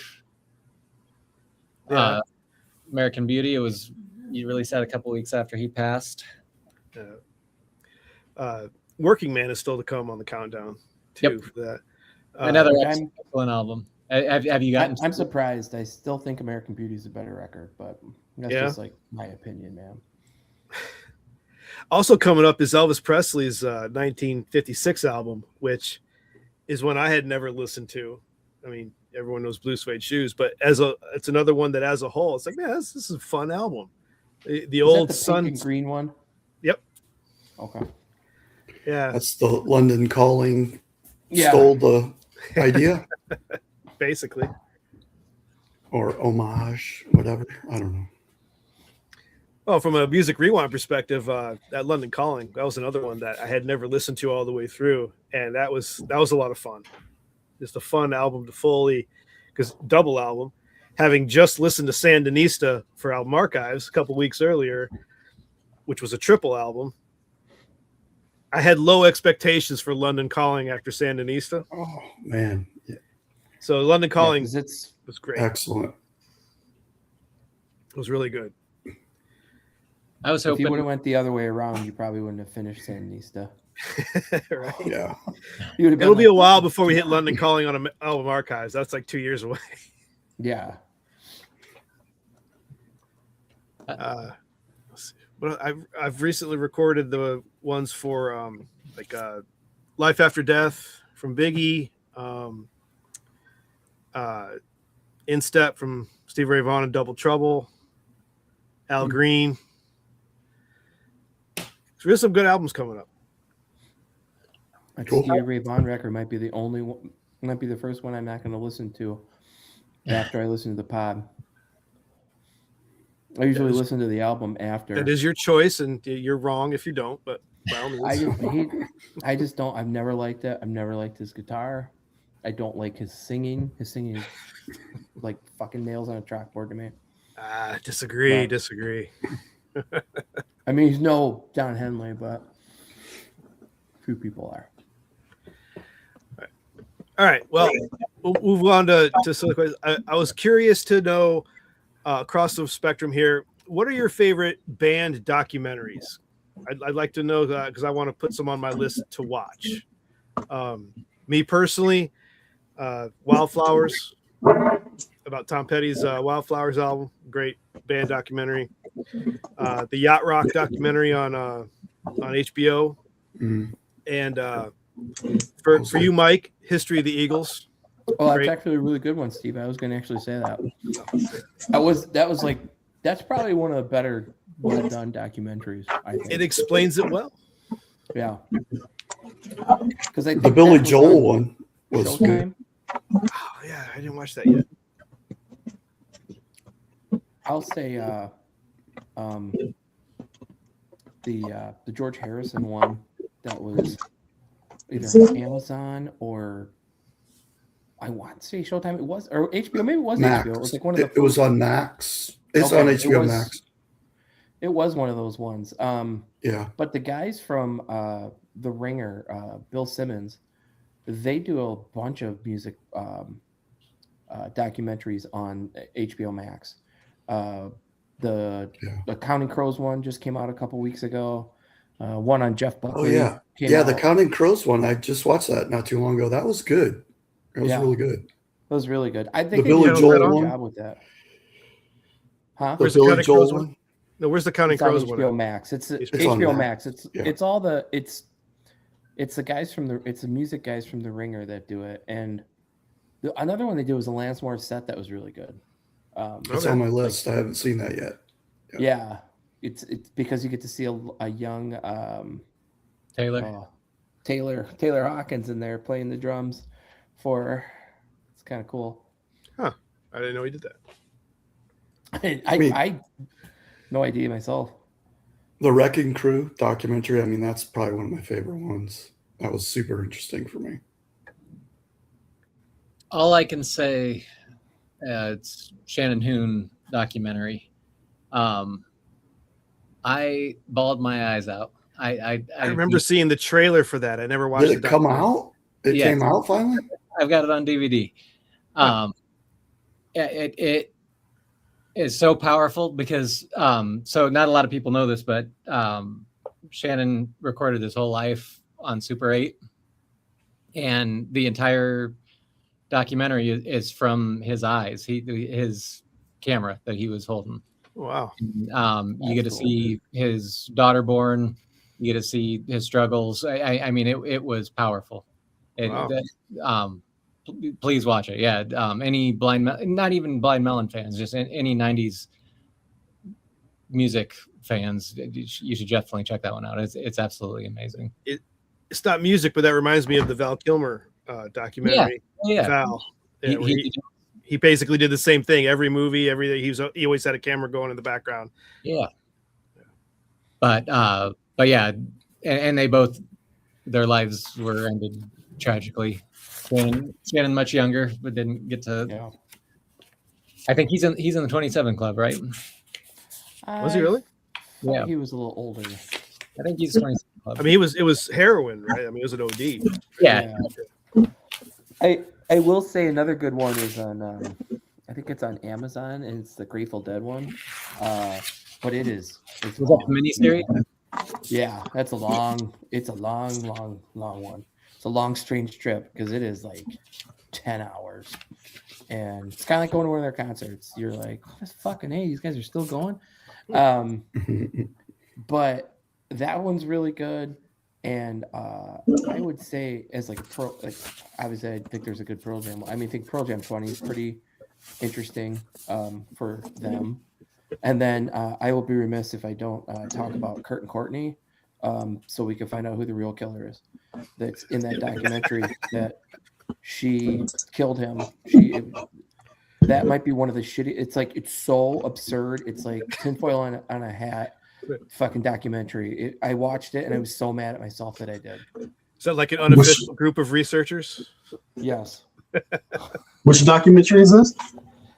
American Beauty, you released that a couple weeks after he passed. Working Man is still to come on the countdown too. For that. Another excellent album. Have you gotten? I'm surprised. I still think American Beauty is a better record, but that's just like my opinion, man. Also coming up is Elvis Presley's 1956 album, which is one I had never listened to. I mean, everyone knows Blue Suede Shoes, but it's another one that as a whole, it's like, man, this is a fun album. The old Sun pink and green one. Yep. Okay. Yeah. That's the London Calling. Stole the idea. Basically. Or homage, whatever. I don't know. Well, from a Music Rewind perspective, that London Calling, that was another one that I had never listened to all the way through, and that was a lot of fun. Just a fun album to fully, because double album, having just listened to Sandinista for Album Archives a couple weeks earlier, which was a triple album. I had low expectations for London Calling after Sandinista. Oh man, yeah. So London Calling was great. Excellent. It was really good. I was hoping if you would have went the other way around, you probably wouldn't have finished Sandinista. Right? Yeah. It'll be a while before we hit London Calling on Album Archives. That's like 2 years away. Yeah. Let's see. But I've recently recorded the ones for Life After Death from Biggie, In Step from Stevie Ray Vaughan and Double Trouble, Al Green. So there's some good albums coming up. Cool. Stevie Ray Vaughan record might be the only one, might be the first one I'm not going to listen to after I listen to the pod. I usually listen to the album after. That is your choice, and you're wrong if you don't, but by all means. I just don't. I've never liked it. I've never liked his guitar. I don't like his singing. His singing is like fucking nails on a chalkboard to me. Disagree. I mean, he's no John Henley, but few people are. All right. Well, we'll move on to some of the questions. I was curious to know, across the spectrum here, what are your favorite band documentaries? I'd like to know that because I want to put some on my list to watch. Me personally, Wildflowers, about Tom Petty's Wildflowers album, great band documentary. The Yacht Rock documentary on HBO, and for you, Mike, History of the Eagles. Oh, that's actually a really good one, Steve. I was going to actually say that. That's probably one of the better well done documentaries. I think it explains it well. Yeah, because the Billy Joel one was good. Oh yeah, I didn't watch that yet. I'll say the George Harrison one that was either Amazon or I want to say Showtime. It was or HBO. Maybe it was Max. HBO. It was like one of the. It was on Max. It's on HBO Max. It was one of those ones. Yeah. But the guys from The Ringer, Bill Simmons, they do a bunch of music documentaries on HBO Max. The Counting Crows one just came out a couple weeks ago. One on Jeff Buckley. Oh yeah, the Counting Crows one. I just watched that not too long ago. That was good. It was really good. It was really good. I think the Billy Joel one. Job with that. Huh? The Billy Joel one. No, where's the Counting Crows one? HBO Max. It's HBO Max. It's all the it's the guys from the music guys from The Ringer that do it, and Another one they did was a Lansmore set that was really good. It's on my list. I haven't seen that yet. Yeah, it's because you get to see a young Taylor Hawkins in there playing the drums for. It's kind of cool. Huh? I didn't know he did that. I no idea myself. The Wrecking Crew documentary. I mean, that's probably one of my favorite ones. That was super interesting for me. All I can say, it's Shannon Hoon documentary. I bawled my eyes out. I remember seeing the trailer for that. I never watched it. Did it come out? It came out finally? I've got it on DVD. It is so powerful because so not a lot of people know this, but Shannon recorded his whole life on Super 8, and the entire documentary is from his eyes. His camera that he was holding. Wow. You get to see his daughter born. You get to see his struggles. I mean, it was powerful. Please watch it. Yeah. Any not even Blind Melon fans, just any 90s music fans, you should definitely check that one out. It's absolutely amazing. It's not music, but that reminds me of the Val Kilmer documentary. Yeah. Val. He basically did the same thing. Every movie, everything. He always had a camera going in the background. Yeah. But yeah, and they both, their lives were ended tragically. Shannon much younger, but didn't get to. Yeah. I think he's in the 27 club, right? Was he really? Yeah, he was a little older. I think he's 27 club. I mean, it was heroin, right? I mean, it was an OD. Yeah. I will say another good one is on. I think it's on Amazon, and it's the Grateful Dead one. But it's that the miniseries? Yeah, that's a long. It's a long one. It's a long, strange trip because it is like 10 hours, and it's kind of like going to one of their concerts. You're like, oh, this fucking these guys are still going. But that one's really good, and I would say as like a pro, like obviously I think there's a good Pearl Jam. I mean, I think Pearl Jam 20 is pretty interesting for them. And then I will be remiss if I don't talk about Kurt and Courtney, so we can find out who the real killer is. That's in that documentary that she killed him. That might be one of the shitty. It's like it's so absurd. It's like tinfoil on a hat, fucking documentary. I watched it and I was so mad at myself that I did. Is that like an unofficial group of researchers? Yes. Which documentary is this?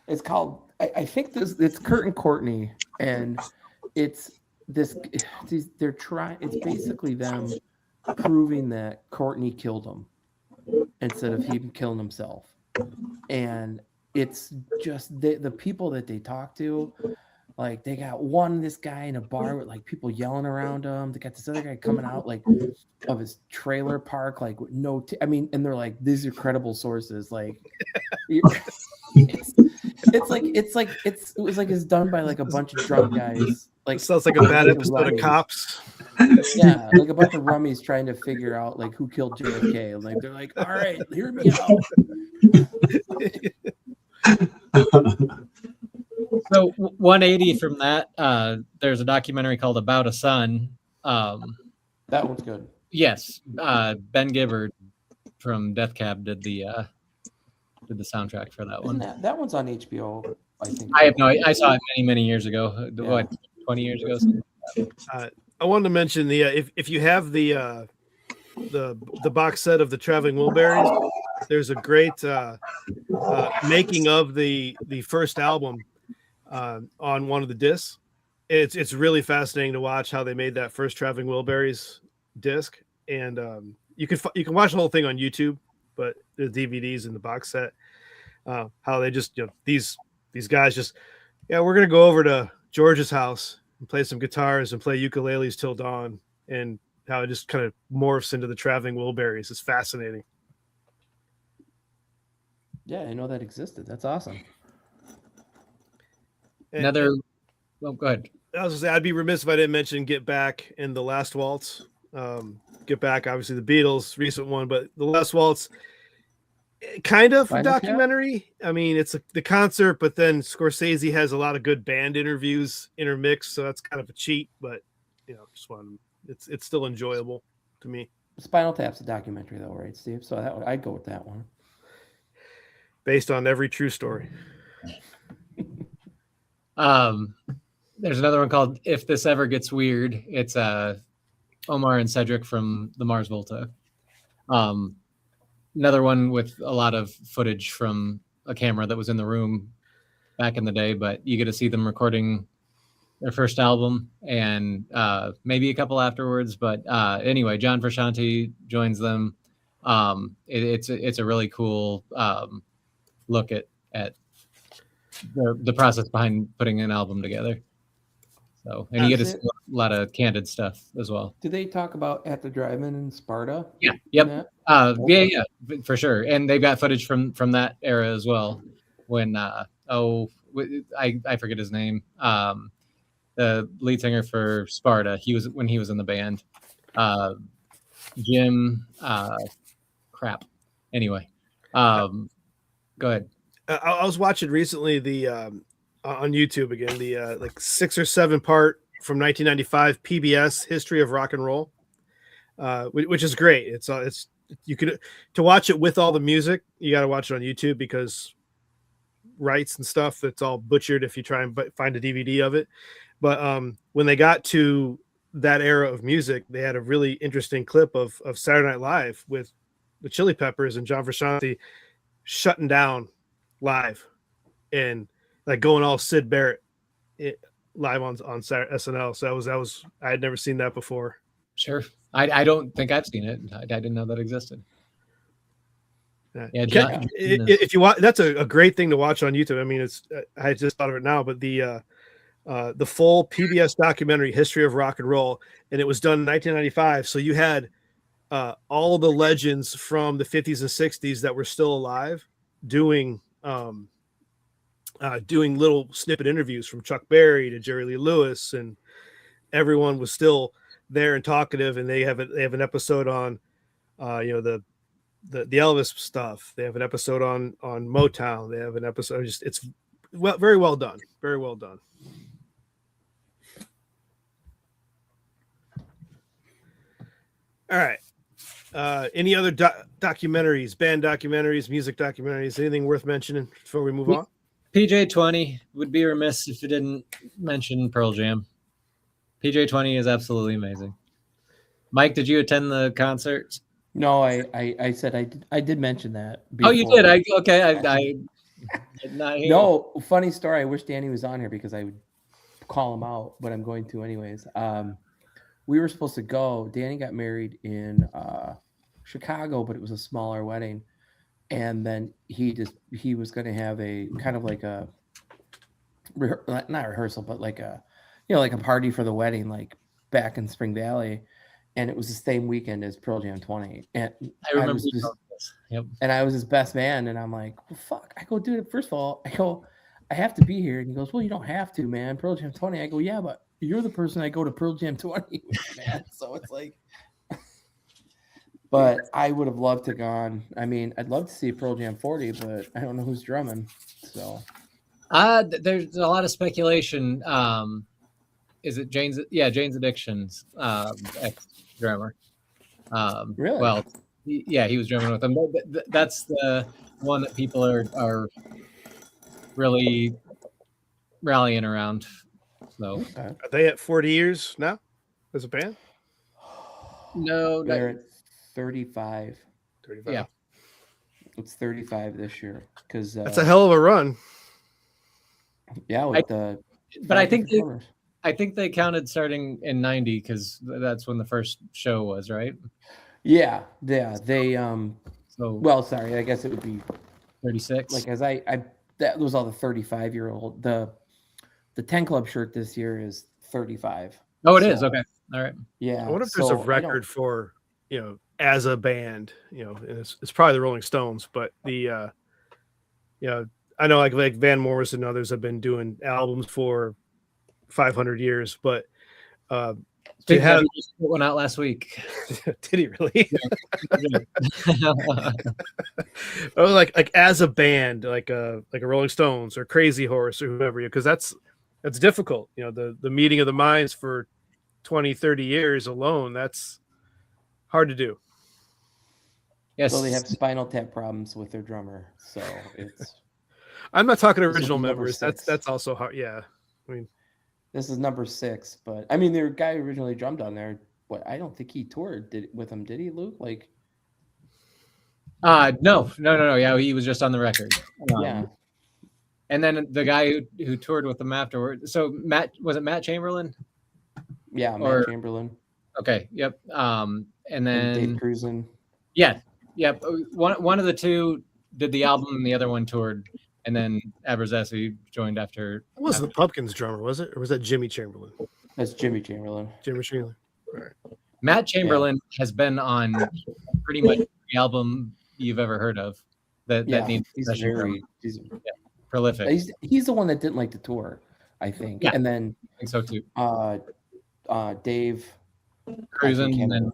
It's called. I think it's Kurt and Courtney, and it's this. They're trying. It's basically them proving that Courtney killed him instead of him killing himself, and it's just the people that they talk to. Like they got this guy in a bar with like people yelling around him. They got this other guy coming out like of his trailer park, like with no. And they're like, these are credible sources. Like, it was like it's done by like a bunch of drunk guys. Like it sounds like a bad episode of Cops. Yeah, like a bunch of rummies trying to figure out like who killed JFK. Like they're like, all right, hear me out. So 180 from that, there's a documentary called About a Son. That one's good. Yes, Ben Gibbard from Death Cab did the soundtrack for that one. That one's on HBO, I think. I saw it many years ago. Yeah. What, 20 years ago? I wanted to mention the if you have the box set of the Traveling Wilburys, there's a great making of the first album on one of the discs. It's really fascinating to watch how they made that first Traveling Wilburys disc, and you can watch the whole thing on YouTube, but the DVDs and the box set, how they just these guys just we're gonna go over to George's house and play some guitars and play ukuleles till dawn, and how it just kind of morphs into the Traveling Wilburys. It's fascinating. Yeah, I know that existed. That's awesome. Go ahead. I was gonna say I'd be remiss if I didn't mention Get Back and The Last Waltz. Get Back, obviously the Beatles, recent one, but The Last Waltz, kind of a Spinal Tap? documentary. I mean, it's the concert, but then Scorsese has a lot of good band interviews intermixed, so that's kind of a cheat. But just one. It's still enjoyable to me. Spinal Tap's a documentary, though, right, Steve? So I'd go with that one. Based on every true story. There's another one called "If This Ever Gets Weird." It's Omar and Cedric from the Mars Volta. Another one with a lot of footage from a camera that was in the room back in the day, but you get to see them recording their first album and maybe a couple afterwards. But anyway, John Frusciante joins them. It's a really cool look at the process behind putting an album together. So, and you get to see a lot of candid stuff as well. Do they talk about At the Drive-In in Sparta? Yeah. Yep. Yeah, for sure. And they've got footage from that era as well. When I forget his name. The lead singer for Sparta. When he was in the band. Jim. Crap. Anyway, go ahead. I was watching recently on YouTube again, the like 6 or 7 part from 1995 PBS History of Rock and Roll, which is great. It's you could to watch it with all the music. You got to watch it on YouTube because rights and stuff that's all butchered if you try and find a DVD of it. But when they got to that era of music, they had a really interesting clip of Saturday Night Live with the Chili Peppers and John Frusciante shutting down live and like going all Sid Barrett live on SNL. So that was I had never seen that before. Sure. I don't think I've seen it. I didn't know that existed. Yeah, if you watch, that's a great thing to watch on YouTube. I mean, I just thought of it now, but the full PBS documentary History of Rock and Roll, and it was done in 1995. So you had all the legends from the 50s and 60s that were still alive doing little snippet interviews from Chuck Berry to Jerry Lee Lewis, and everyone was still there and talkative. And they have an episode on the Elvis stuff. They have an episode on Motown. They have an episode. It's very well done. Very well done. All right. Any other documentaries, band documentaries, music documentaries, anything worth mentioning before we move on? PJ20 would be remiss if you didn't mention Pearl Jam. PJ20 is absolutely amazing. Mike, did you attend the concert? No, I said I did mention that before. Oh, you did? I did not hear. No, funny story. I wish Danny was on here because I would call him out, but I'm going to anyways. We were supposed to go. Danny got married in Chicago, but it was a smaller wedding. And then he was going to have a kind of like a not rehearsal, but like a like a party for the wedding, like back in Spring Valley. And it was the same weekend as Pearl Jam 20. And I remember this. Yep. And I was his best man. And I'm like, well, fuck. I go, dude, first of all, I have to be here. And he goes, well, you don't have to, man. Pearl Jam 20. I go, yeah, but you're the person I go to Pearl Jam 20 with, man. So it's like, but I would have loved to gone. I mean, I'd love to see Pearl Jam 40, but I don't know who's drumming. So there's a lot of speculation. Is it Jane's? Yeah, Jane's Addiction's ex-drummer. Really? Well, he was drumming with them. That's the one that people are really rallying around. So, are they at 40 years now as a band? No, they're at 35. 35. Yeah, it's 35 this year because that's a hell of a run. Yeah, but I think they counted starting in 90 because that's when the first show was, right? Yeah. They So well, sorry, I guess it would be 36. Like as that was all the 35-year-old. The 10 Club shirt this year is 35. Oh, it is. Okay. All right. Yeah. I wonder if there's a record for, as a band, and it's probably the Rolling Stones, but I know like Van Morrison and others have been doing albums for 500 years, but Do you have he just put one out last week? Did he really? Oh, like as a band, like a Rolling Stones or Crazy Horse or whoever, because that's difficult. You know, the meeting of the minds for 20, 30 years alone, that's hard to do. Yes. So they have Spinal Tap problems with their drummer. So it's. I'm not talking original members. That's also hard. Yeah, I mean, this is number 6, but I mean, the guy originally drummed on there. What, I don't think he toured with him, did he, Luke? Like, no. Yeah, he was just on the record. Yeah. And then the guy who toured with them afterward. So was it Matt Chamberlain? Yeah, Matt Chamberlain. Okay. Yep. And then Dave Cruzen. Yeah. Yep. One of the two did the album, and the other one toured. And then Abrazesi joined after. It wasn't the Pumpkins drummer, was it? Or was that Jimmy Chamberlain? That's Jimmy Chamberlain. Jimmy Chamberlain. All right. Matt Chamberlain has been on pretty much every album you've ever heard of. That needs he's prolific. He's the one that didn't like the tour, I think. Yeah, and then I think so too. Dave Cruzen and then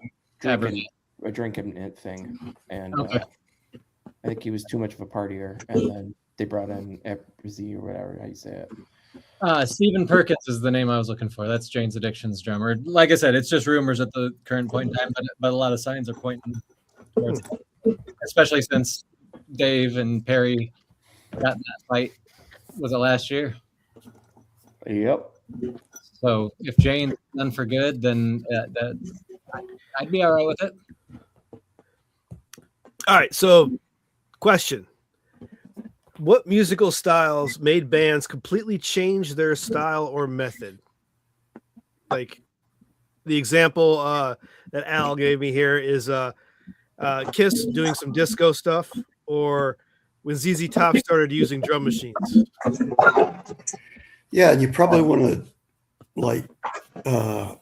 drinking thing, and I think he was too much of a partier, and then they brought in Z or whatever how you say it. Stephen Perkins is the name I was looking for. That's Jane's Addiction's drummer. Like I said, it's just rumors at the current point in time, but a lot of signs are pointing towards it, especially since Dave and Perry got in that fight. Was it last year? Yep. So if Jane's done for good, then I'd be all right with it. All right. So, question. What musical styles made bands completely change their style or method? Like the example that Al gave me here is Kiss doing some disco stuff, or when ZZ Top started using drum machines. Yeah, and you probably want to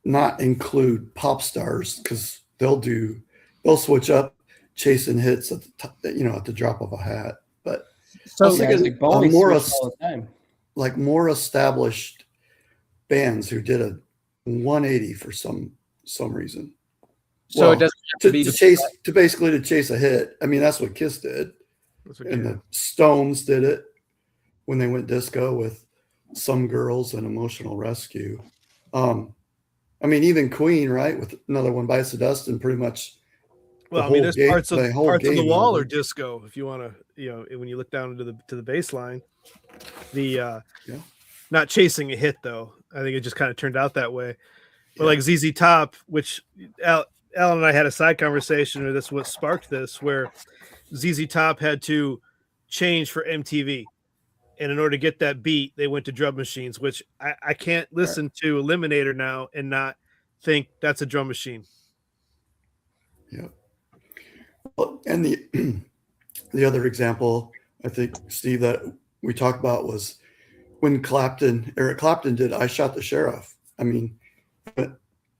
not include pop stars because they'll switch up chasing hits at the drop of a hat. But so I was thinking more established bands who did a 180 for some reason. So it doesn't have to be to basically chase a hit. I mean, that's what Kiss did, and the Stones did it when they went disco with Some Girls and Emotional Rescue. I mean, even Queen, right, with Another One Bites the Dust, and pretty much. Well, I mean, there's parts of the wall are disco. If you want to, when you look down into the bass line, not chasing a hit though. I think it just kind of turned out that way. But like ZZ Top, which Alan and I had a side conversation, or that's what sparked this, where ZZ Top had to change for MTV, and in order to get that beat, they went to drum machines. Which I can't listen to Eliminator now and not think that's a drum machine. Yeah. Well, and the other example, I think, Steve, that we talked about was when Eric Clapton did I Shot the Sheriff. I mean,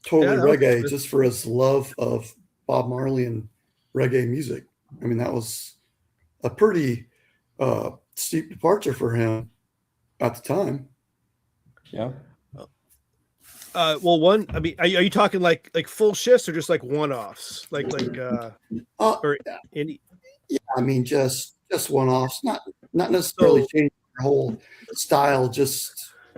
totally reggae, just for his love of Bob Marley and reggae music. I mean, that was a pretty steep departure for him at the time. Yeah. Well, are you talking like full shifts or just like one-offs? Or any? Yeah, I mean, just one-offs, not necessarily changing your whole style,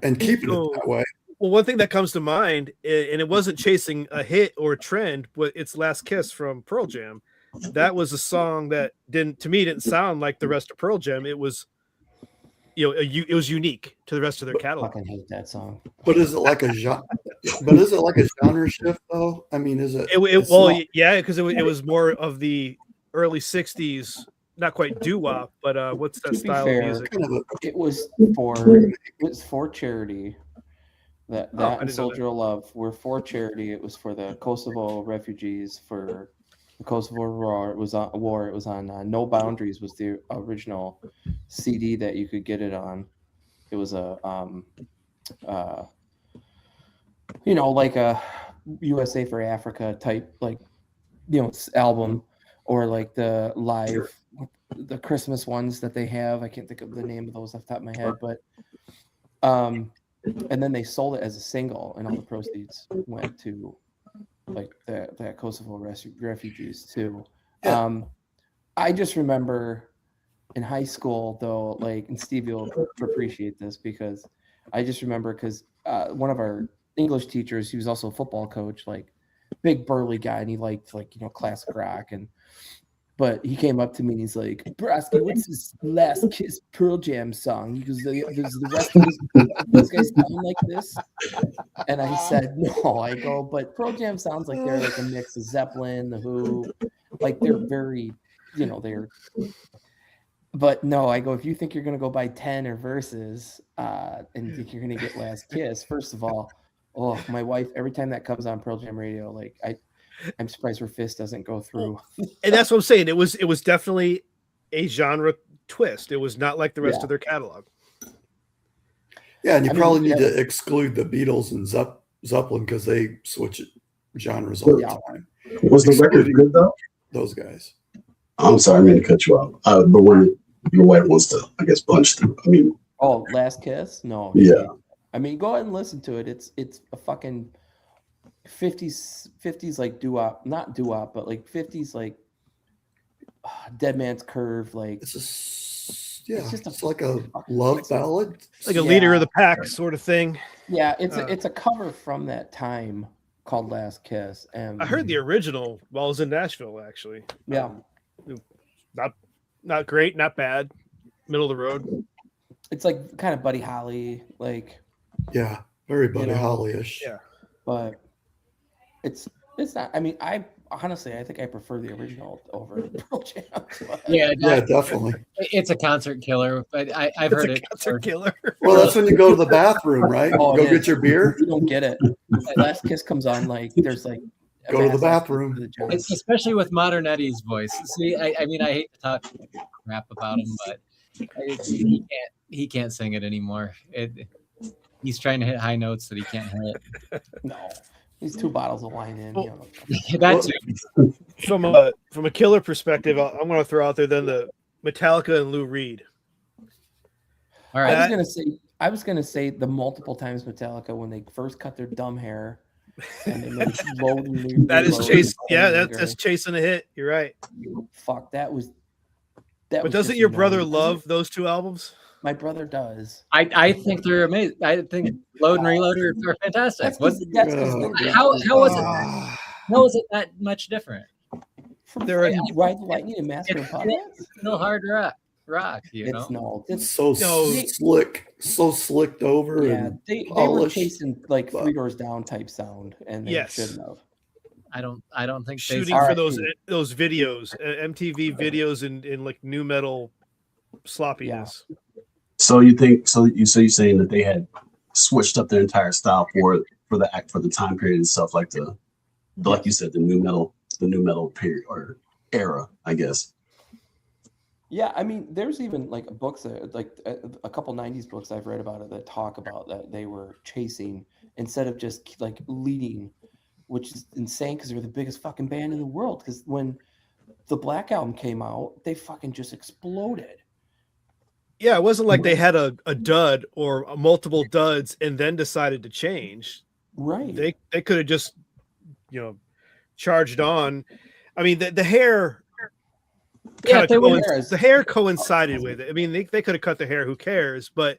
and keeping it that way. Well, one thing that comes to mind, and it wasn't chasing a hit or a trend, but it's Last Kiss from Pearl Jam. That was a song that didn't sound like the rest of Pearl Jam. It was, it was unique to the rest of their catalog. I fucking hate that song. But is it like a genre? But is it like a genre shift though? I mean, is it? Yeah, because it was more of the early '60s, not quite doo-wop, but what's that style of music? It was for charity. That and Soldier of Love were for charity. It was for the Kosovo refugees, for the Kosovo War. It was on No Boundaries was the original CD that you could get it on. It was a like a USA for Africa type, album, or like the live, the Christmas ones that they have. I can't think of the name of those off the top of my head, but and then they sold it as a single, and all the proceeds went to like the Kosovo refugees too. Yeah. I just remember in high school though, like, and Steve, you'll appreciate this because I just remember because one of our English teachers, he was also a football coach, like big burly guy, and he liked like, you know, classic rock. But he came up to me and he's like, Brasky, what's this Last Kiss Pearl Jam song? He goes, does the rest of those guys sound like this? And I said, no. I go, but Pearl Jam sounds like they're like a mix of Zeppelin, The Who, like they're very, you know, but no, I go, if you think you're going to go buy 10 or Verses and think you're going to get Last Kiss, first of all, oh, my wife, every time that comes on Pearl Jam radio, like I'm surprised her fist doesn't go through. And that's what I'm saying. It was definitely a genre twist. It was not like the rest of their catalog. Yeah, and you probably need to exclude the Beatles and Zeppelin because they switch genres all the time. Was the record good though? Those guys. I'm sorry, I mean to cut you off. But when your wife wants to, I guess, punch through. I mean, oh, Last Kiss? No. Yeah. I mean, go ahead and listen to it. It's a fucking 50s like doo-wop, not doo-wop, but like 50s like Dead Man's Curve. Like it's just like a love ballad, like a leader of the pack sort of thing. Yeah, it's a cover from that time called Last Kiss. And I heard the original while I was in Nashville, actually. Yeah. Not great, not bad, middle of the road. It's like kind of Buddy Holly, like very Buddy Holly-ish. Yeah, but it's not. I mean, I think I prefer the original over Pearl Jam. Yeah, definitely. It's a concert killer, but I've heard it. Concert killer. Well, that's when you go to the bathroom, right? Go get your beer. You don't get it. Last Kiss comes on, like there's like go to the bathroom. Especially with Modern Eddie's voice. See, I mean, I hate to talk crap about him, but he can't sing it anymore. He's trying to hit high notes that he can't hit. No, he's 2 bottles of wine in. Well, That's from a killer perspective. I'm going to throw out there then the Metallica and Lou Reed. All right. I was gonna say the multiple times Metallica when they first cut their dumb hair. And then that is chase. Yeah, that's chasing a hit. You're right. Fuck, that was. But doesn't your brother love those 2 albums? My brother does. I think they're amazing. I think Load and Reload are fantastic. How was it that much different? They're Ride the Lightning and Master of Puppets. No hard rock. It's so slicked over. Yeah, and they were chasing like 3 Doors Down type sound, and they shouldn't have. I don't think shooting for those videos, MTV videos in like new metal sloppiness. Yeah. So you think you're saying that they had switched up their entire style for the time period and stuff, like like you said, the new metal period or era, I guess. Yeah, I mean, there's even like books like a couple 90s books I've read about it that talk about that they were chasing instead of just like leading, which is insane because they're the biggest fucking band in the world. Because when the Black Album came out, they fucking just exploded. Yeah, it wasn't like they had a dud or multiple duds and then decided to change. Right. They could have just, charged on. I mean, the hair. The hair coincided with it. I mean, they could have cut the hair. Who cares? But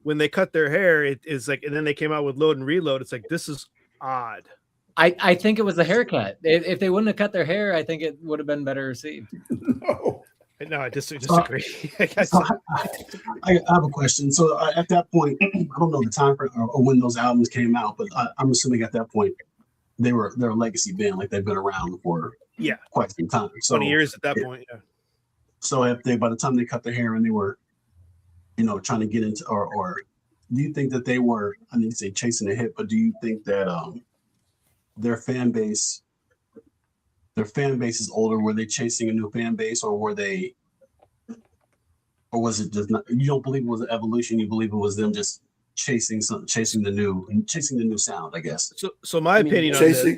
when they cut their hair, it is like, and then they came out with Load and Reload. It's like, this is odd. I think it was the haircut. If they wouldn't have cut their hair, I think it would have been better received. No, I disagree. I have a question. So at that point, I don't know the time frame or when those albums came out, but I'm assuming at that point they're a legacy band, like they've been around for quite some time. So 20 years at that point. Yeah. So if by the time they cut their hair and they were, trying to get into, or do you think that they were, I need to say chasing a hit, but do you think that their fan base is older? Were they chasing a new fan base, or was it just not? You don't believe it was an evolution. You believe it was them just chasing the new sound, I guess. So my opinion,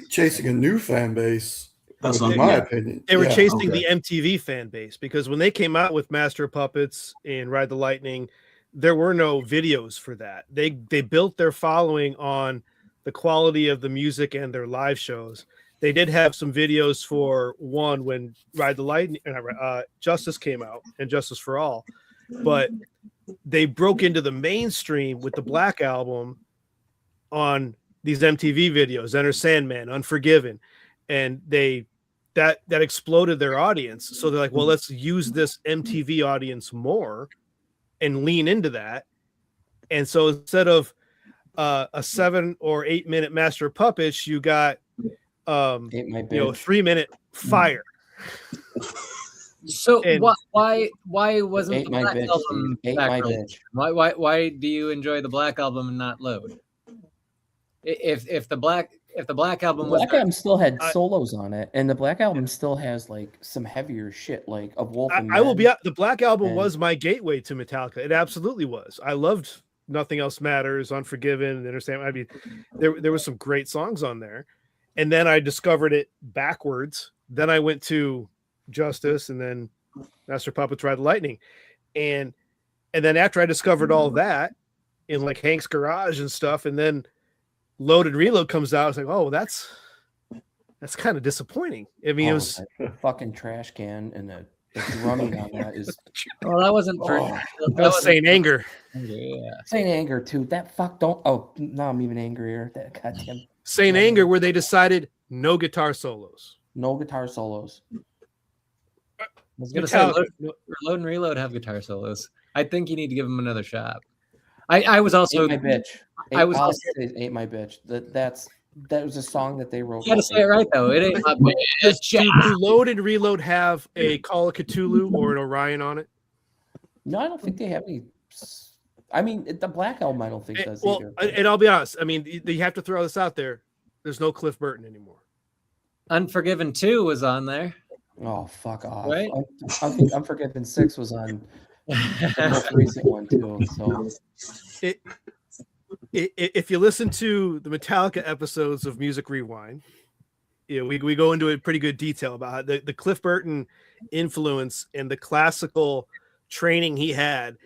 chasing a new fan base. That's my opinion. They were chasing the MTV fan base because when they came out with Master of Puppets and Ride the Lightning, there were no videos for that. They built their following on the quality of the music and their live shows. They did have some videos for one when Ride the Lightning, Justice came out and Justice for All, but they broke into the mainstream with the Black Album on these MTV videos, Enter Sandman, Unforgiven, and that exploded their audience. So they're like, well, let's use this MTV audience more and lean into that. And so instead of a 7 or 8 minute Master of Puppets, you got 3-minute Fire. So why wasn't the Black Album back? Why do you enjoy the Black Album and not Load? If the Black Album was, Black Album still had solos on it, and the Black Album still has like some heavier shit, like a Wolf. I will be. The Black Album was my gateway to Metallica. It absolutely was. I loved Nothing Else Matters, Unforgiven, Understand. I mean, there was some great songs on there, and then I discovered it backwards. Then I went to Justice, and then Master of Puppets, Ride the Lightning, and then after I discovered all that in like Hank's Garage and stuff, and then Load and Reload comes out, I was like, oh, that's kind of disappointing. I mean, it was a fucking trash can, and the drumming on that is. Well, that wasn't for that was Saint Anger. Yeah, Saint Anger too. That fuck don't. Oh, now I'm even angrier. That goddamn Saint Anger, where they decided no guitar solos. No guitar solos. I was gonna say Load and Reload have guitar solos. I think you need to give them another shot. I was also Ain't My Bitch. Ain't My Bitch. That was a song that they wrote. You gotta say it right though. It ain't my bitch. Do Load and Reload have a Call of Cthulhu or an Orion on it? No, I don't think they have any. I mean, the Black Album, I don't think does either. And I'll be honest. I mean, you have to throw this out there. There's no Cliff Burton anymore. Unforgiven 2 was on there. Oh, fuck off. Right? Unforgiven 6 was on the most recent one too. So if you listen to the Metallica episodes of Music Rewind, we go into a pretty good detail about the Cliff Burton influence and the classical training he had.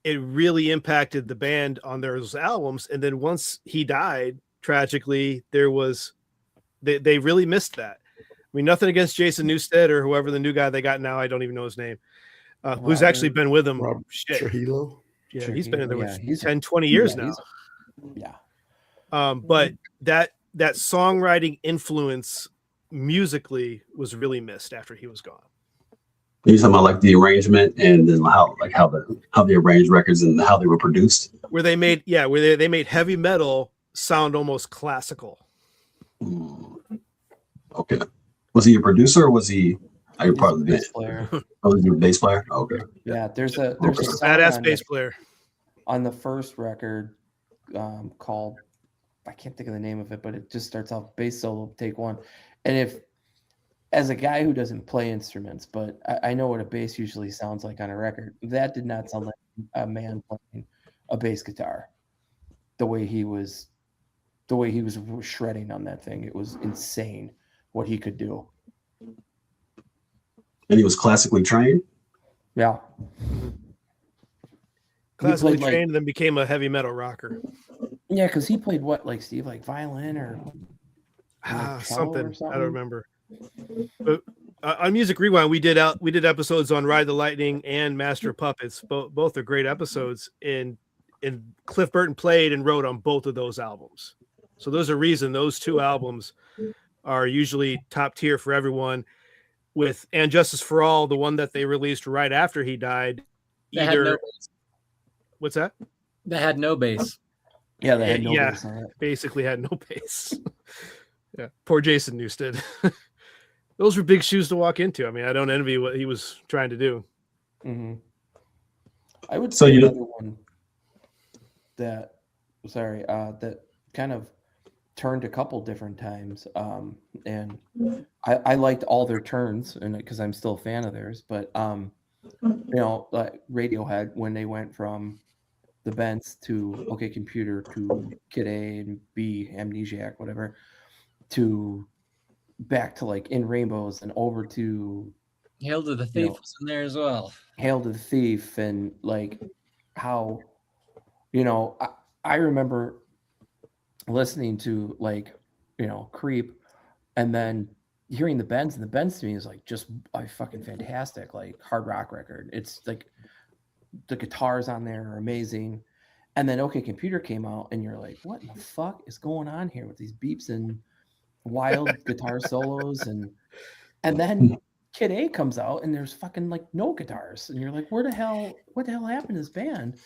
It really impacted the band on those albums. And then once he died, tragically, they really missed that. I mean, nothing against Jason Newsted or whoever the new guy they got now. I don't even know his name. Who's actually been with them. Trujillo. Yeah, he's been in there with 10, 20 years now. Yeah. But that songwriting influence musically was really missed after he was gone. You're talking about like the arrangement and then how they arranged records and how they were produced. Where they made they made heavy metal sound almost classical. Okay. Was he a producer or was he part of the bass player? Oh, was he a bass player? Okay. Yeah, there's a badass bass player on the first record called, I can't think of the name of it, but it just starts off bass solo, take one. And if, as a guy who doesn't play instruments, but I know what a bass usually sounds like on a record, that did not sound like a man playing a bass guitar. The way he was shredding on that thing, it was insane what he could do. And he was classically trained? Yeah. Classically trained and then became a heavy metal rocker. Yeah, because he played what, like Steve, like violin or something. I don't remember. But on Music Rewind, we did episodes on Ride the Lightning and Master of Puppets. Both are great episodes. And Cliff Burton played and wrote on both of those albums. So there's a reason those two albums are usually top tier for everyone. With And Justice for All, the one that they released right after he died, what's that? They had no bass. Yeah, they had no bass on it. Basically had no bass. Yeah, poor Jason Newsted. Those were big shoes to walk into. I mean, I don't envy what he was trying to do. Mm-hmm. I would say another one that kind of turned a couple different times, and I liked all their turns, and because I'm still a fan of theirs. But like Radiohead, when they went from the Bents to OK Computer to Kid A and B, Amnesiac, whatever, to back to like In Rainbows and over to Hail to the Thief was in there as well. Hail to the Thief, and like how, I remember listening to like, Creep, and then hearing the Bends, and the Bends to me is like just a fucking fantastic like hard rock record. It's like the guitars on there are amazing. And then OK Computer came out, and you're like, what in the fuck is going on here with these beeps and wild guitar solos? And then Kid A comes out, and there's fucking like no guitars, and you're like, what the hell happened to this band?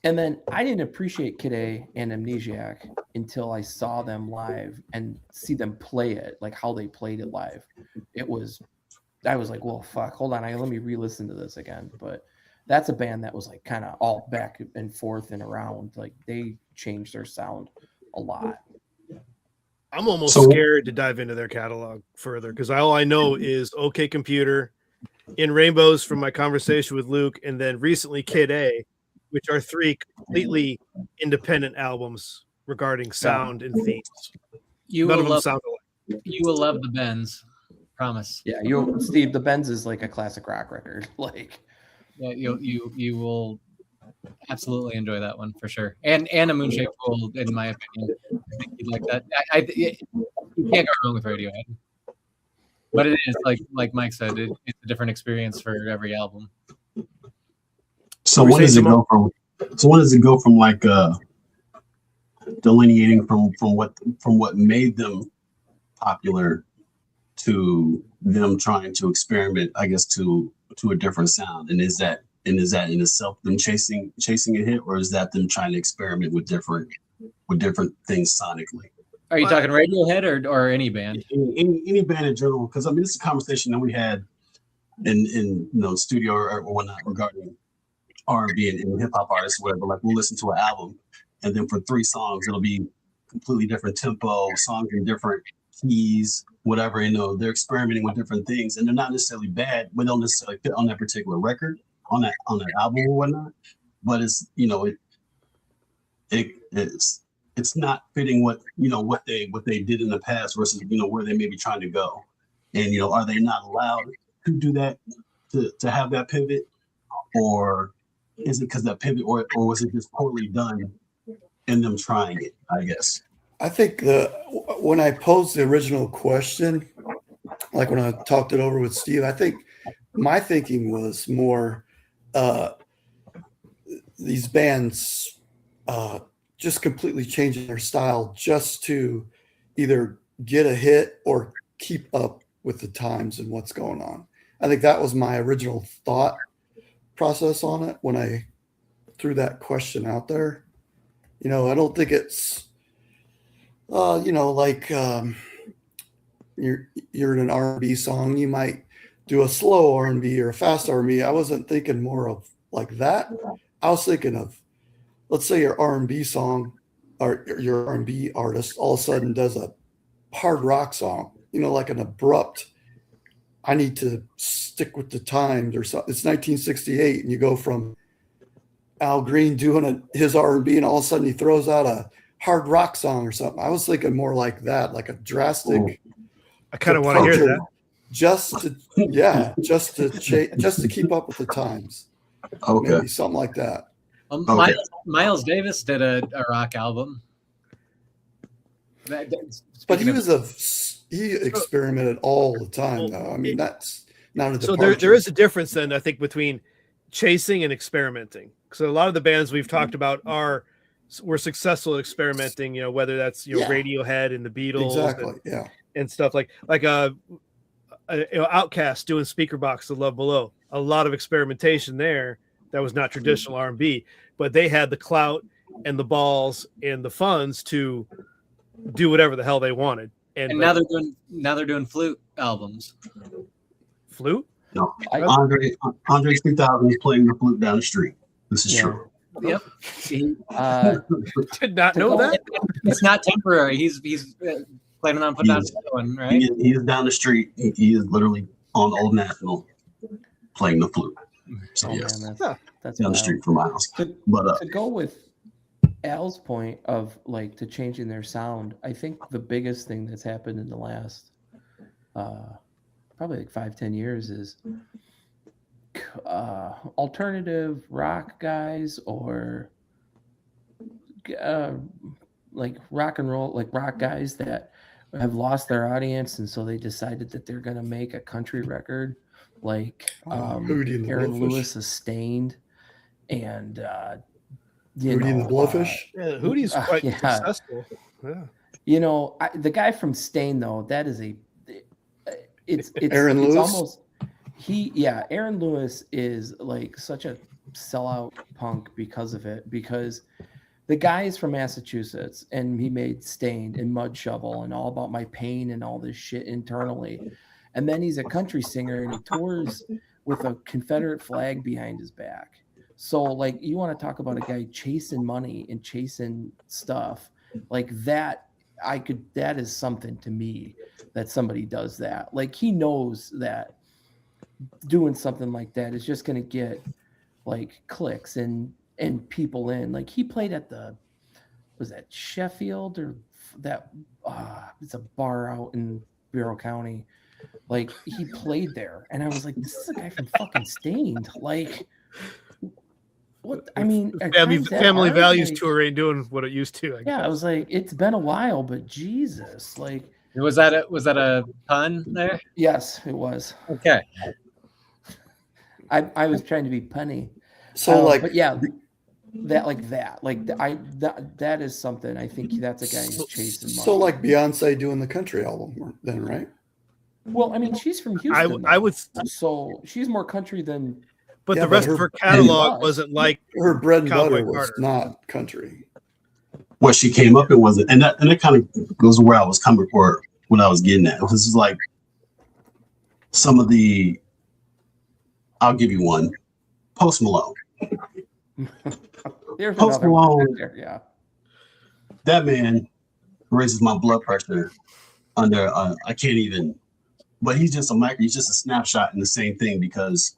And then I didn't appreciate Kid A and Amnesiac until I saw them live and see them play it, like how they played it live. I was like, well, fuck, hold on, let me re-listen to this again. But that's a band that was like kind of all back and forth and around. Like they changed their sound a lot. I'm almost scared to dive into their catalog further because all I know is OK Computer, In Rainbows from my conversation with Luke, and then recently Kid A, which are 3 completely independent albums regarding sound and themes. None of them sound alike. You will love the Bends, promise. Yeah, Steve, the Bends is like a classic rock record. Like, yeah, you will absolutely enjoy that one for sure. And a Moonshaped Pool, in my opinion, I think you'd like that. You can't go wrong with Radiohead. But it is like Mike said, it's a different experience for every album. So when does it go from? So when does it go from like delineating from what made them popular to them trying to experiment, I guess, to a different sound? And is that in itself them chasing a hit, or is that them trying to experiment with different things sonically? Are you talking Radiohead or any band? Any band in general? Because I mean, it's a conversation that we had in studio or whatnot regarding R&B and hip hop artists, or whatever. Like we'll listen to an album, and then for 3 songs, it'll be completely different tempo, songs in different keys, whatever. They're experimenting with different things, and they're not necessarily bad, but they don't necessarily fit on that particular record, on that album or whatnot. But it's it's not fitting what they did in the past versus where they may be trying to go. And are they not allowed to do that, to have that pivot, or is it because that pivot, or was it just poorly done in them trying it, I guess? I think when I posed the original question, like when I talked it over with Steve, I think my thinking was more these bands just completely changing their style just to either get a hit or keep up with the times and what's going on. I think that was my original thought process on it when I threw that question out there. I don't think it's like you're in an R&B song, you might do a slow R&B or a fast R&B. I wasn't thinking more of like that. I was thinking of, let's say your R&B song or your R&B artist all of a sudden does a hard rock song, like an abrupt, I need to stick with the times or something. It's 1968 and you go from Al Green doing his R&B and all of a sudden he throws out a hard rock song or something. I was thinking more like that, like a drastic. I kind of want to hear that. Just to keep up with the times. Okay. Maybe something like that. Miles Davis did a rock album. But he experimented all the time, though. I mean, that's not a so departure. there is a difference then, I think, between chasing and experimenting. So a lot of the bands we've talked about were successful at experimenting, whether that's Radiohead and the Beatles, exactly, and stuff like Outkast doing Speaker Box to Love Below. A lot of experimentation there that was not traditional R&B, but they had the clout and the balls and the funds to do whatever the hell they wanted. And now they're doing flute albums. Flute? No, Andre 3000 is playing the flute down the street. This is true. Yep. Did not know that. It's not temporary. He's planning on putting out another one, right? He is down the street. He is literally on Old National playing the flute. So yes, man, that's down the street from my house. To go with Al's point of like to changing their sound, I think the biggest thing that's happened in the last probably like 5-10 years is alternative rock guys or like rock and roll, like rock guys that have lost their audience, and so they decided that they're going to make a country record, like Aaron Lewis is Stained, and Hootie and the Blowfish. Yeah, Hootie's quite successful. Yeah. You know, the guy from Stain, though, that is it's Aaron Lewis. Almost Aaron Lewis is like such a sellout punk because of it, because the guy is from Massachusetts and he made Stained and Mud Shovel and All About My Pain and all this shit internally, and then he's a country singer and he tours with a Confederate flag behind his back. So like, you want to talk about a guy chasing money and chasing stuff like that. That is something to me, that somebody does that. Like, he knows that doing something like that is just going to get like clicks and people in. Like, he played at was that Sheffield or that it's a bar out in Bureau County. Like, he played there and I was like, this is a guy from fucking Stained. Like, what? I mean, Family Values tour ain't doing what it used to. I was like, it's been a while, but Jesus, like, was that a pun there? Yes, it was. Okay. I was trying to be punny. So but yeah, that is something. I think that's a guy who's chasing money. So like Beyonce doing the country album then, right? Well, I mean, she's from Houston. I would. So she's more country than. But the rest of her catalog wasn't like her bread and Cowboy butter was Carter. not country. What she came up, it wasn't, and that kind of goes where I was coming for what I was getting at. This is like some of the. I'll give you one. Post Malone. Post Malone. Yeah. That man raises my blood pressure under. I can't even. But he's just he's just a snapshot in the same thing, because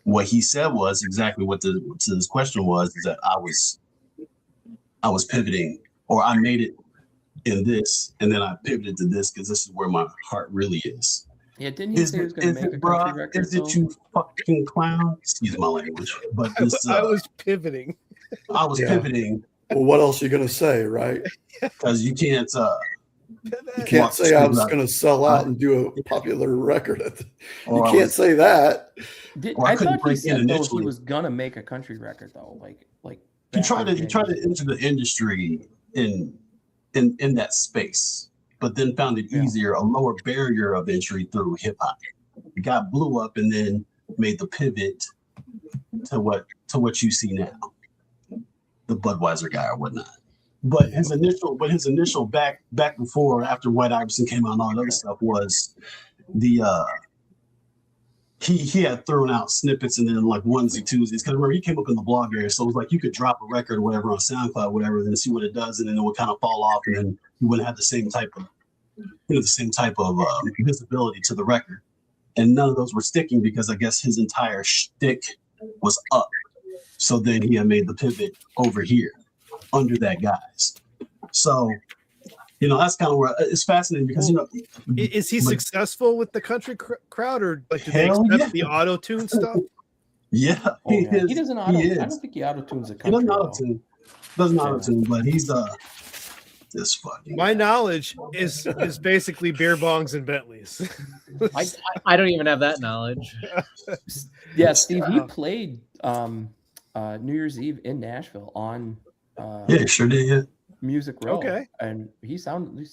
what he said was exactly what his question was, is that I was pivoting, or I made it in this, and then I pivoted to this because this is where my heart really is. Yeah, didn't he say he was going to make a country record? Is it, you fucking clown? Excuse my language, but this, I was pivoting. I was pivoting. Well, what else are you going to say, right? Because you can't. You can't say I was going to sell out and do a popular record. You can't say that. I thought he said though he was going to make a country record though, like he tried to enter the industry in that space, but then found it easier, a lower barrier of entry through hip hop. It got blew up and then made the pivot to what you see now, the Budweiser guy or whatnot. But his initial back before, after White Iverson came out and all that other stuff, was the he had thrown out snippets and then like onesie twosies. Because remember, he came up in the blog area, so it was like you could drop a record or whatever on SoundCloud, or whatever, and then see what it does, and then it would kind of fall off, and then you wouldn't have the same type of visibility to the record. And none of those were sticking because I guess his entire shtick was up. So then he had made the pivot over here under that guise. So, that's kind of where it's fascinating because, is he successful with the country crowd, or like do they accept the auto-tune stuff? Yeah. He doesn't auto. I don't think he auto-tunes a country. He doesn't auto-tune, but he's this fucking. My knowledge is basically beer bongs and Bentleys. I don't even have that knowledge. Yeah, Steve, he played New Year's Eve in Nashville on. Yeah, sure did. Yeah. Music Row. Okay. And he sounded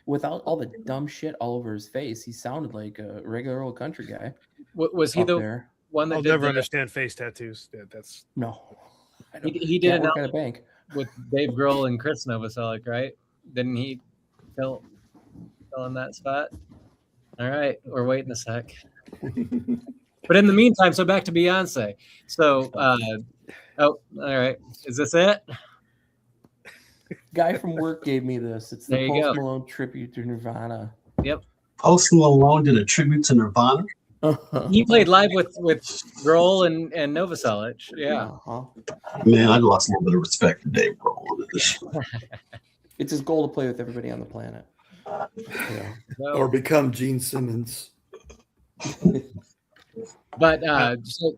without all the dumb shit all over his face. He sounded like a regular old country guy. Was he the one that I'll never understand face tattoos? That's no. He did it at a bank with Dave Grohl and Chris Novoselic, right? Didn't he fill in that spot? All right, we're waiting a sec. But in the meantime, so back to Beyonce. So, all right, is this it? Guy from work gave me this. It's the Post Malone tribute to Nirvana. Yep. Post Malone did a tribute to Nirvana. He played live with Grohl and Novoselic. Yeah. Man, I lost a little bit of respect for Dave Grohl. It's his goal to play with everybody on the planet. Or become Gene Simmons. But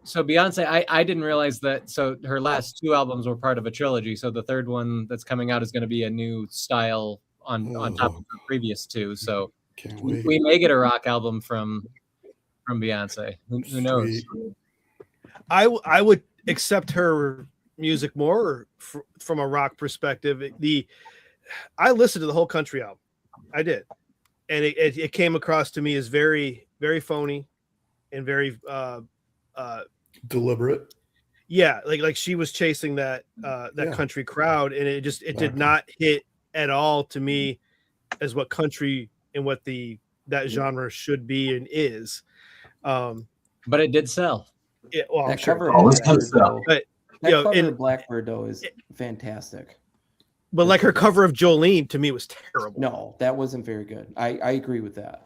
so Beyonce, I didn't realize that. So her last 2 albums were part of a trilogy. So the third one that's coming out is going to be a new style on top of the previous 2. So we may get a rock album from Beyonce. Who knows? I would accept her music more from a rock perspective. I listened to the whole country album. I did, and it came across to me as very, very phony and very deliberate. Yeah, like she was chasing that country crowd, and it did not hit at all to me as what country and what that genre should be and is. But it did sell. Yeah, well, that cover of Blackbird though is fantastic. But like her cover of Jolene to me was terrible. No, that wasn't very good. I agree with that.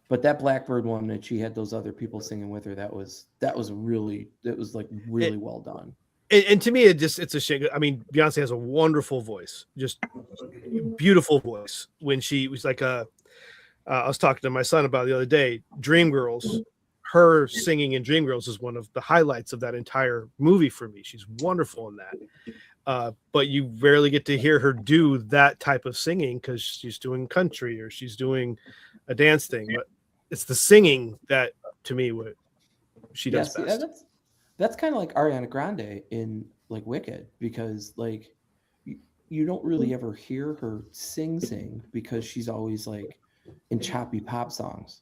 But that Blackbird one that she had those other people singing with her, that was really well done. And to me, it's a shame. I mean, Beyonce has a wonderful voice, just beautiful voice. When she was like I was talking to my son about the other day, Dreamgirls. Her singing in Dreamgirls is one of the highlights of that entire movie for me. She's wonderful in that. But you rarely get to hear her do that type of singing because she's doing country or she's doing a dance thing. But it's the singing that, to me, what she does best. That's kind of like Ariana Grande in like Wicked, because like you don't really ever hear her sing because she's always like in choppy pop songs.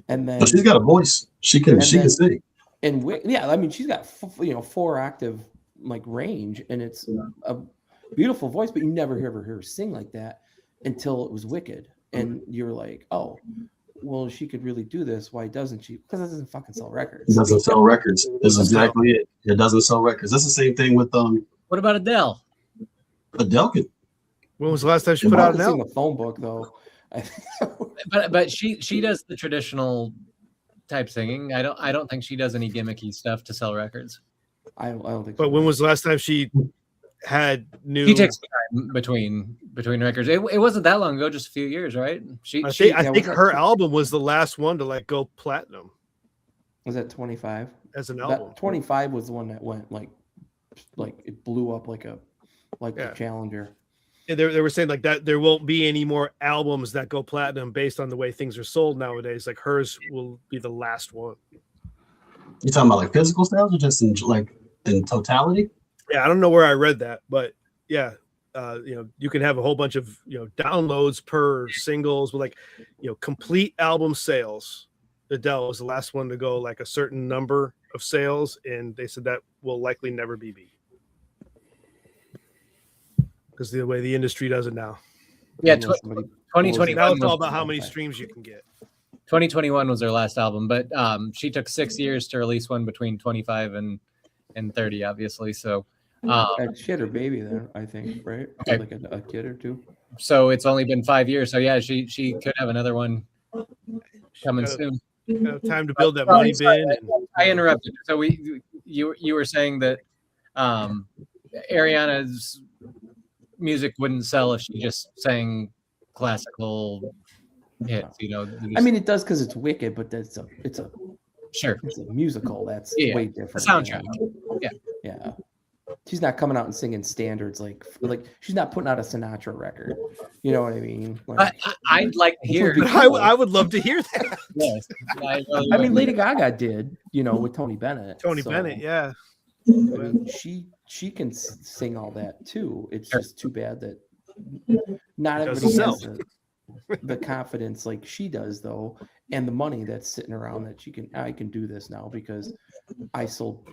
And then she's got a voice. She can sing. And yeah, I mean, she's got 4 octave like range, and it's a beautiful voice. But you never hear her sing like that until it was Wicked, and you're like, oh, well, she could really do this. Why doesn't she? Because it doesn't fucking sell records. It doesn't sell records. That's exactly it. It doesn't sell records. That's the same thing with What about Adele? Adele could. When was the last time she put out an album? The phone book though. but she does the traditional type singing. I don't think she does any gimmicky stuff to sell records. I don't think. But when was the last time she had new? She takes time between records. It wasn't that long ago, just a few years, right? I think her album was the last one to like go platinum. Was that 25? As an album, 25 was the one that went like it blew up like the Challenger. They were saying like that there won't be any more albums that go platinum based on the way things are sold nowadays. Like hers will be the last one. You talking about like physical sales or just in totality? Yeah, I don't know where I read that, but yeah, you can have a whole bunch of downloads per singles, but like complete album sales. Adele was the last one to go like a certain number of sales, and they said that will likely never be beat. Because the way the industry does it now. Yeah, 2021. Now it's all about how many streams you can get. 2021 was her last album, but she took 6 years to release one between 25 and 30, obviously. So she had her baby there, I think, right? Okay. Like a kid or two. So it's only been 5 years. So yeah, she could have another one coming soon. Time to build that money bin. I interrupted. So you were saying that Ariana's music wouldn't sell if she just sang classical hits, I mean, it does because it's Wicked, but it's a sure, it's a musical. That's way different. The soundtrack. Yeah. She's not coming out and singing standards like she's not putting out a Sinatra record. You know what I mean? Like, I'd like to hear. I would love to hear that. Yes, I mean, Lady Gaga did, with Tony Bennett. Bennett, yeah. I mean, she can sing all that too. It's just too bad that not everybody has the confidence like she does, though, and the money that's sitting around that I can do this now because I sold.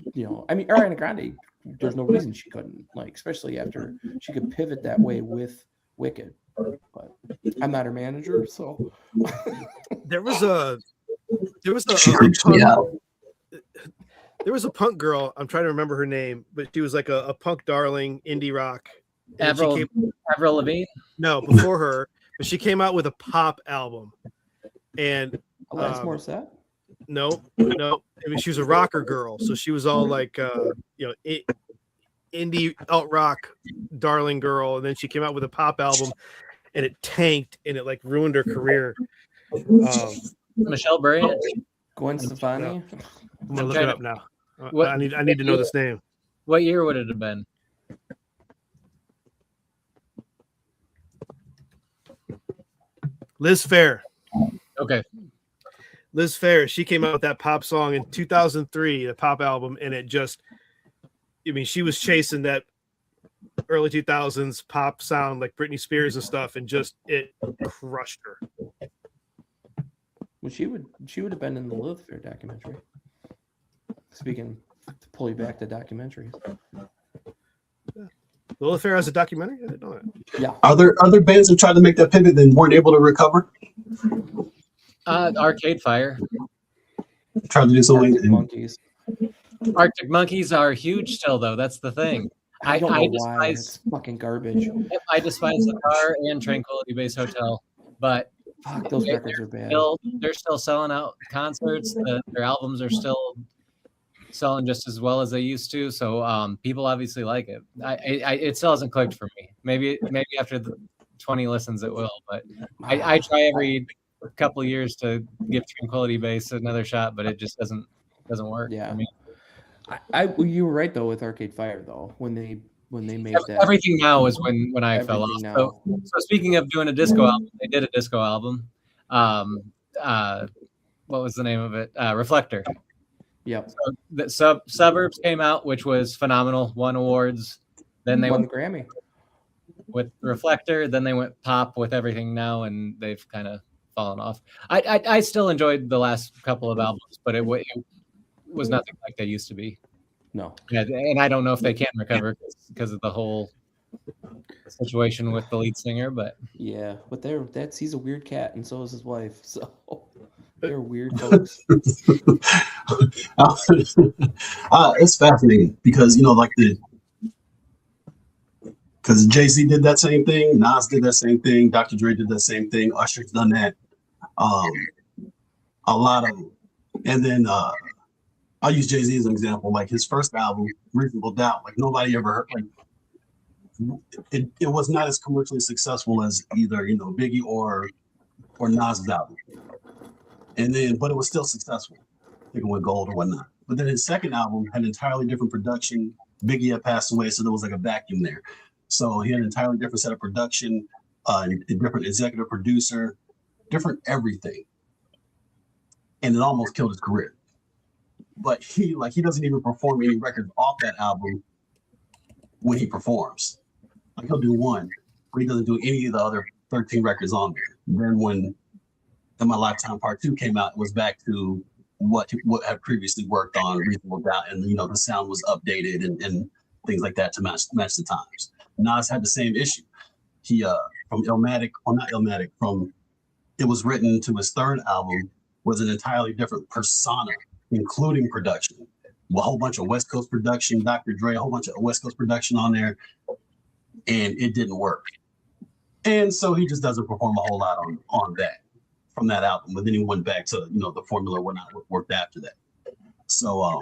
I mean, Ariana Grande. There's no reason she couldn't, especially after she could pivot that way with Wicked. But I'm not her manager, so there was a punk girl. I'm trying to remember her name, but she was like a punk darling, indie rock. Avril Lavigne? No, before her, but she came out with a pop album. And Alanis Morissette? No. I mean, she was a rocker girl, so she was all like, indie alt rock darling girl. And then she came out with a pop album, and it tanked, and it like ruined her career. Michelle Bryant. Gwen Stefani. I'm gonna look it up now. What, I need to know this name. What year would it have been? Liz Phair. Okay. Liz Phair. She came out with that pop song in 2003, the pop album, and it just, I mean, she was chasing that early 2000s pop sound like Britney Spears and stuff, and just it crushed her. Well, she would have been in the Liz Phair documentary. Speaking to pull you back to documentaries. Liz Phair has a documentary? I didn't know that. Yeah. Are there other bands that tried to make that pivot and weren't able to recover? Arcade Fire. Tried to do something. Arctic Monkeys. Arctic Monkeys are huge still, though. That's the thing. I don't know why. despise It's fucking garbage. I despise the Car and Tranquility Base Hotel, but Fuck, those records are bad. they're still selling out concerts. Their albums are still selling just as well as they used to. So people obviously like it. It still hasn't clicked for me. Maybe after the 20 listens it will. But I try every couple of years to give Tranquility Base another shot, but it just doesn't work. Yeah. For me. You were right though with Arcade Fire though when they made that. Everything Now is when I fell off. Now. So speaking of doing a disco album, they did a disco album. What was the name of it? Reflector. Yep. So the Suburbs came out, which was phenomenal. Won awards. Then they won went the Grammy with Reflector. Then they went pop with Everything Now, and they've kind of fallen off. I still enjoyed the last couple of albums, but it was nothing like they used to be. No. Yeah, and I don't know if they can recover because of the whole situation with the lead singer, but yeah, but he's a weird cat, and so is his wife. So they're weird folks. It's fascinating because because Jay-Z did that same thing, Nas did that same thing, Dr. Dre did that same thing, Usher's done that. A lot of them, and then I'll use Jay-Z as an example. Like his first album, Reasonable Doubt, like nobody ever heard. Like it was not as commercially successful as either Biggie or Nas's album. And then, but it was still successful. I think it went gold or whatnot. But then his second album had entirely different production. Biggie had passed away, so there was like a vacuum there. So he had an entirely different set of production, a different executive producer, different everything, and it almost killed his career. But he doesn't even perform any records off that album when he performs. Like he'll do one, but he doesn't do any of the other 13 records on there. Then when My Lifetime Part 2 came out, it was back to what had previously worked on Reasonable Doubt, and the sound was updated and things like that to match the times. Nas had the same issue. He from Illmatic, or not Illmatic, from It Was Written to his third album was an entirely different persona, including production. A whole bunch of West Coast production, Dr. Dre, a whole bunch of West Coast production on there, and it didn't work. And so he just doesn't perform a whole lot on that from that album. But then he went back to the formula whatnot worked after that. So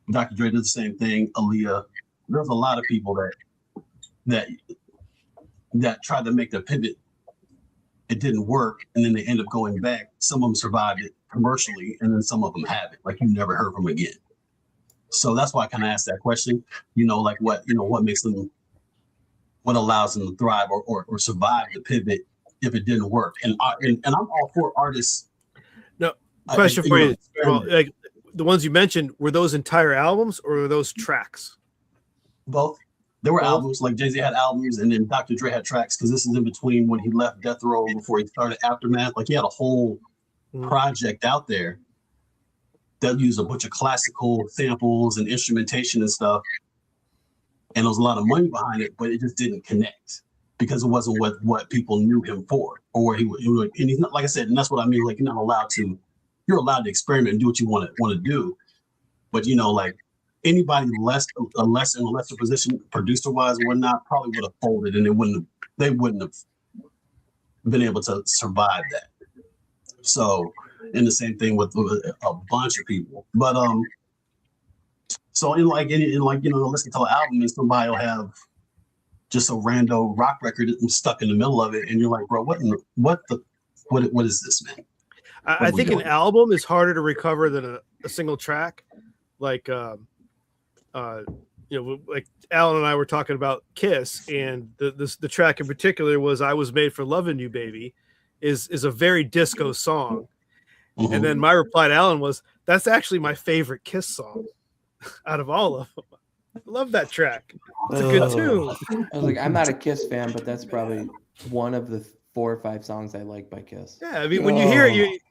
Dr. Dre did the same thing. Aaliyah. There's a lot of people that tried to make the pivot. It didn't work, and then they end up going back. Some of them survived it commercially, and then some of them haven't. Like you never heard from them again. So that's why I kind of asked that question. Like what makes them, what allows them to thrive or survive the pivot if it didn't work. And I'm all for artists. No question for you. Well, like the ones you mentioned, were those entire albums or were those tracks? Both. There were albums, like Jay-Z had albums, and then Dr. Dre had tracks, because this is in between when he left Death Row before he started Aftermath. Like he had a whole project out there that used a bunch of classical samples and instrumentation and stuff. And there was a lot of money behind it, but it just didn't connect because it wasn't what people knew him for, or where he would. And he's not, like I said, and that's what I mean. Like you're allowed to experiment and do what you want to do, but like anybody a lesser position, producer wise or whatnot, probably would have folded, and they wouldn't have been able to survive that. So, and the same thing with a bunch of people. But so listen to an album, and somebody will have just a rando rock record stuck in the middle of it, and you're like, bro, what is this, man? I think an album is harder to recover than a single track. Like, like Alan and I were talking about Kiss, and the track in particular was "I Was Made for Loving You, Baby," is a very disco song. Mm-hmm. And then my reply to Alan was, "That's actually my favorite Kiss song out of all of them. I love that track. It's a good tune." I was like, I'm not a Kiss fan, but that's probably one of the 4 or 5 songs I like by Kiss. Yeah, I mean, when you hear it,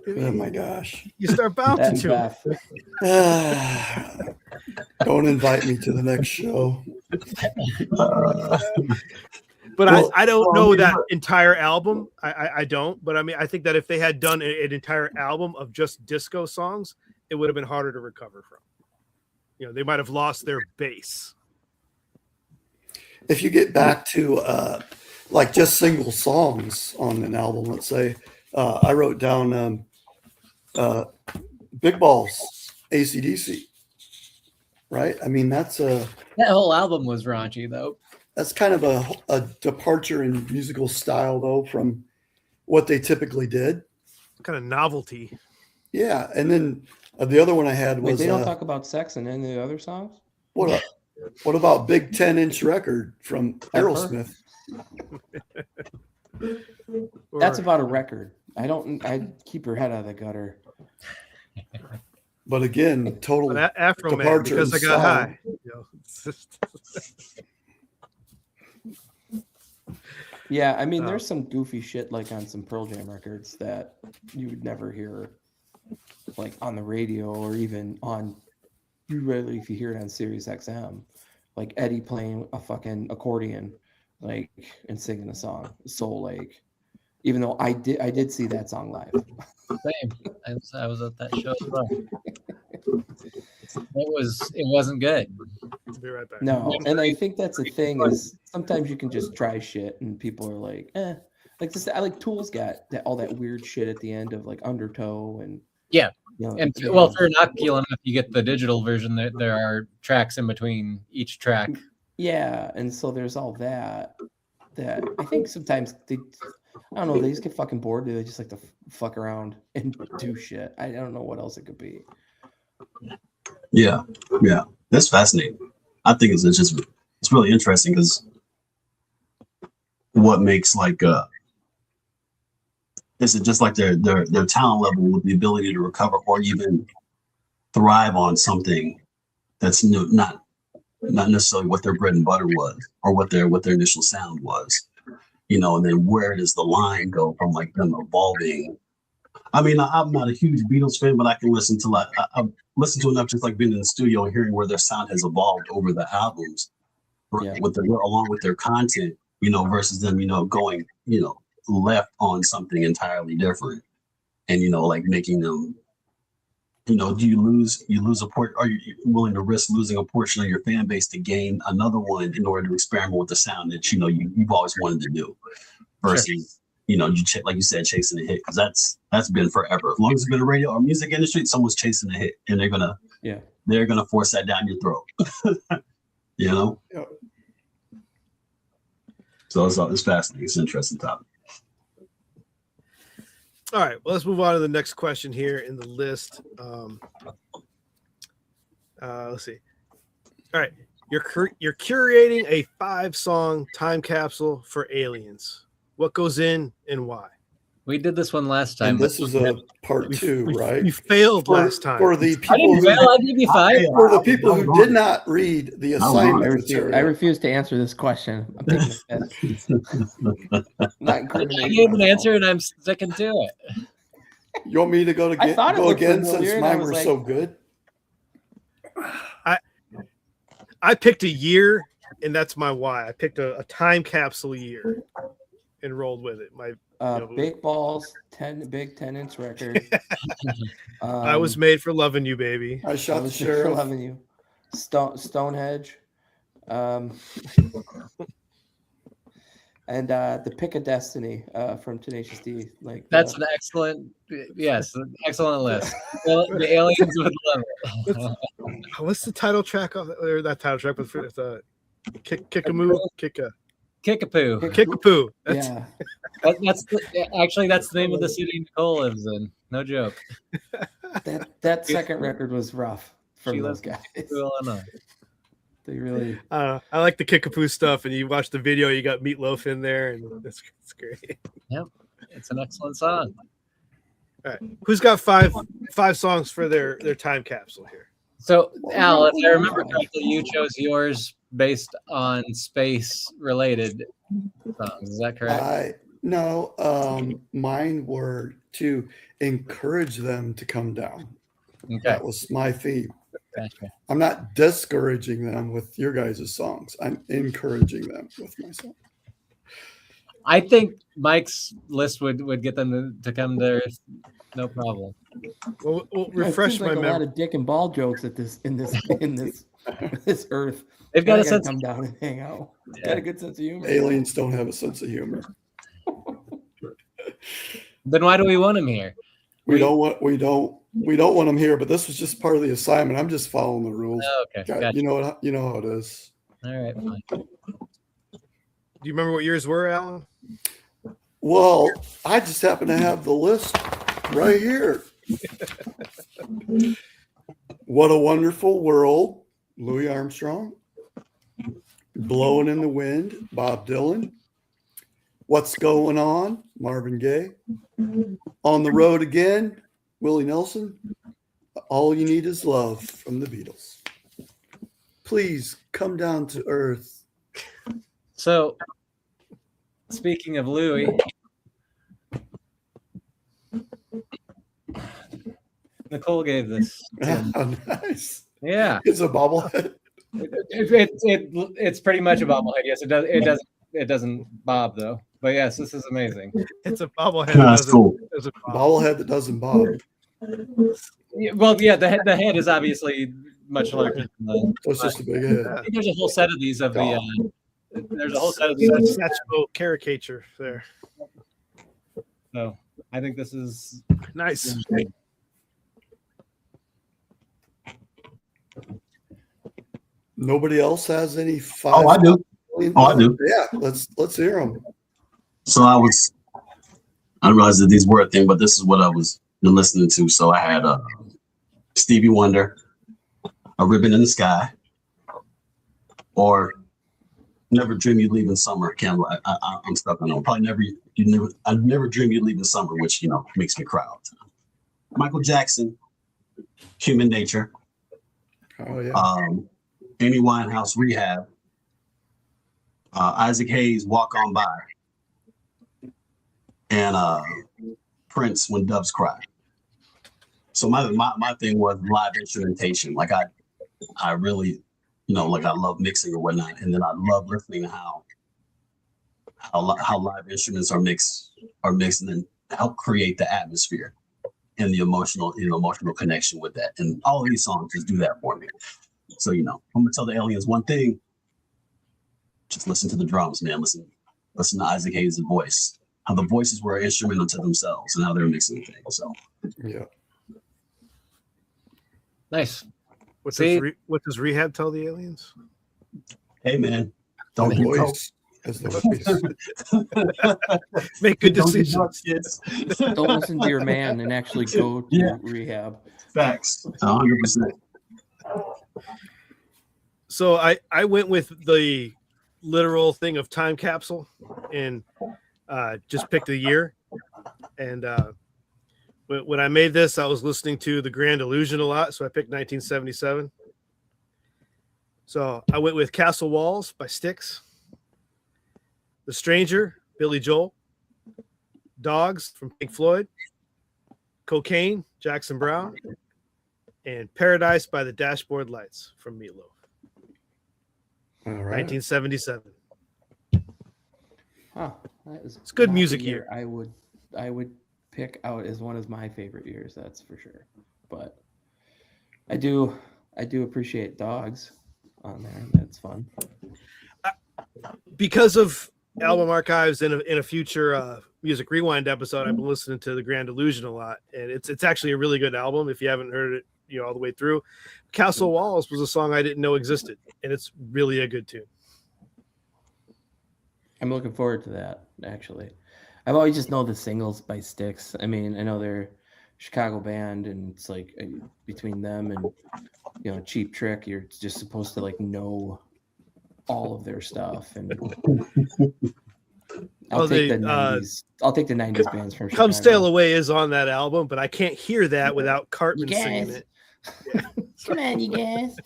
oh my gosh, you start bouncing to it. Don't invite me to the next show. But I don't know that entire album. I don't. But I mean, I think that if they had done an entire album of just disco songs, it would have been harder to recover from. You know, they might have lost their base. If you get back to like just single songs on an album, let's say, I wrote down Big Balls, AC/DC. Right? I mean, that whole album was raunchy, though. That's kind of a departure in musical style, though, from what they typically did. Kind of novelty. Yeah, and then the other one I had was... Wait, they don't talk about sex in any of the other songs? What about Big 10-inch Record from Aerosmith? That's about a record. I keep your head out of the gutter. But again, total Afro Man, because I got high. Yeah, I mean, there's some goofy shit like on some Pearl Jam records that you would never hear, like on the radio or even on. You rarely, if you hear it on Sirius XM, like Eddie playing a fucking accordion, like and singing a song, Soul Lake. Even though I did see that song live. Same. I was at that show as well. It wasn't good. Be right back. No, and I think that's the thing is sometimes you can just try shit and people are like, like this. I like Tool's got all that weird shit at the end of like Undertow and yeah. You know, and well, if you're not peeling enough, you get the digital version. There are tracks in between each track. Yeah, and so there's all that I think sometimes I don't know, they just get fucking bored. They just like to fuck around and do shit. I don't know what else it could be. Yeah, that's fascinating. I think it's really interesting because what makes like is it just like their talent level with the ability to recover or even thrive on something that's not necessarily what their bread and butter was or what their initial sound was, you know, and then where does the line go from like them evolving? I mean, I'm not a huge Beatles fan, but I can listen to I've listened to enough just like being in the studio and hearing where their sound has evolved over the albums, along with their content, you know, versus them, you know, going, you know, left on something entirely different, and you know, like making them, you know, do you lose a port? Are you willing to risk losing a portion of your fan base to gain another one in order to experiment with the sound that you know you've always wanted to do, versus sure. You know, like you said, chasing a hit, because that's been forever. As long as it's been a radio or music industry, someone's chasing a hit, and they're gonna force that down your throat. You know. Yeah. So it's fascinating. It's an interesting topic. All right, well, let's move on to the next question here in the list. Let's see. All right, you're curating a 5-song time capsule for aliens. What goes in and why? We did this one last time. And this is a part 2, right? You failed last time. For the people I gave you 5. For the people who did not read the assignment I refuse to answer this question. I'm taking a I gave an answer and I'm sticking to it. You want me to go again since mine were so good? I picked a year, and that's my why. I picked a time capsule year and rolled with it. Big Balls, big 10-inch record. I Was Made for Loving You, Baby. I Shot the Sheriff. For Loving You. Stonehenge. And the Pick of Destiny from Tenacious D. Like that's an excellent list. The aliens with love. What's the title track of or that title track with Kick a Move? Kickapoo. Kickapoo. Yeah. That's the name of the city Nicole lives in. No joke. That second record was rough for those guys. Illinois. They really. I like the Kickapoo stuff, and you watch the video. You got Meatloaf in there, and it's great. Yep, it's an excellent song. All right, who's got five songs for their time capsule here? So, Al, if I remember correctly, you chose yours based on space-related songs. Is that correct? No, mine were to encourage them to come down. Okay. That was my theme. Gotcha. I'm not discouraging them with your guys' songs. I'm encouraging them with my song. I think Mike's list would get them to come there, no problem. We'll refresh my memory. A lot of dick and ball jokes at this in this earth. They've got a sense. Come down and hang out. Yeah. Got a good sense of humor. Aliens don't have a sense of humor. Then why do we want them here? We don't want them here. But this was just part of the assignment. I'm just following the rules. Oh, okay, God, gotcha. You know how it is. All right, fine. Do you remember what yours were, Alan? Well, I just happen to have the list right here. What a Wonderful World, Louis Armstrong. Blowing in the Wind, Bob Dylan. What's Going On, Marvin Gaye. On the Road Again, Willie Nelson. All You Need Is Love from the Beatles. Please come down to earth. So, speaking of Louis, Nicole gave this. Oh, nice. Yeah, it's a bobblehead. It's pretty much a bobblehead. Yes, it doesn't bob though. But yes, this is amazing. It's a bobblehead. That's cool. Bobblehead that doesn't bob. Well, yeah, the head is obviously much larger. It's just a big head. I think there's a whole set of these of the. There's a whole set of these. Satchel caricature there. So I think this is nice. Nobody else has any five. Oh, I do. I do. Yeah, let's hear them. So I realized that these were a thing, but this is what I was listening to. So I had Stevie Wonder, A Ribbon in the Sky, or Never Dream You'd Leave in Summer. I'm stuck on that. Probably I'd never dream you'd leave in summer, which makes me cry all the time. Michael Jackson, Human Nature. Oh yeah. Amy Winehouse, Rehab. Isaac Hayes, Walk On By. And Prince, When Doves Cry. So my thing was live instrumentation. Like I really, like I love mixing or whatnot, and then I love listening to how live instruments are mixed and then help create the atmosphere and the emotional connection with that. And all of these songs just do that for me. So I'm gonna tell the aliens one thing: just listen to the drums, man. Listen to Isaac Hayes' voice. How the voices were instrumental to themselves and how they're mixing things. So yeah, nice. What does Rehab tell the aliens? Hey man, don't do coke. Make good decisions. Don't listen to your man and actually go to rehab. Facts, 100%. So I went with the literal thing of time capsule and just picked a year. And when I made this, I was listening to The Grand Illusion a lot, so I picked 1977. So I went with Castle Walls by Styx, The Stranger, Billy Joel, Dogs from Pink Floyd, Cocaine, Jackson Browne, and Paradise by the Dashboard Lights from Meatloaf. All right. 1977. Huh, it's good music year. I would pick out as one of my favorite years, that's for sure. But I do appreciate Dogs on there. That's fun. Because of album archives in a future Music Rewind episode, I've been listening to The Grand Illusion a lot, and it's actually a really good album if you haven't heard it all the way through. Castle Walls was a song I didn't know existed, and it's really a good tune. I'm looking forward to that, actually. I've always just know the singles by Styx. I mean, I know they're a Chicago band, and it's like between them and, you know, Cheap Trick, you're just supposed to like know all of their stuff. And I'll take the 90s. I'll take the 90s bands from Chicago. Come Sail Away is on that album, but I can't hear that without Cartman singing it. Yeah. Come on, you guys.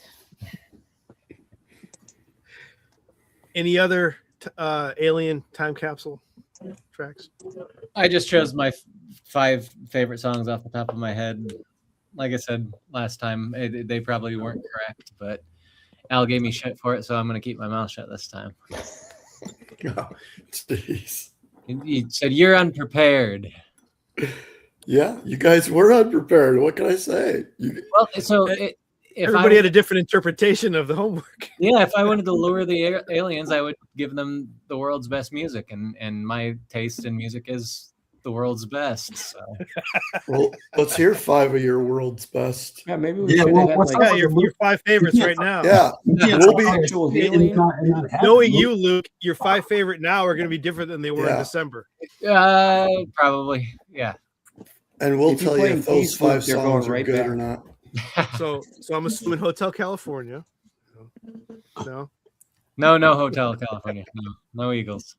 Any other Alien time capsule tracks? I just chose my 5 favorite songs off the top of my head. Like I said last time, they probably weren't correct, but Al gave me shit for it, so I'm going to keep my mouth shut this time. Oh, jeez. He said, "You're unprepared." Yeah, you guys were unprepared. What can I say? Well, so if everybody had a different interpretation of the homework. Yeah, if I wanted to lure the aliens, I would give them the world's best music, and my taste in music is the world's best. So. Well, let's hear 5 of your world's best. Yeah, maybe we your 5 favorites right now. Yeah, we'll be knowing you, Luke. Your 5 favorite now are going to be different than they were in December. Probably, yeah. And we'll tell you if those 5 songs are good or not. So I'm assuming Hotel California. No, Hotel California. No Eagles.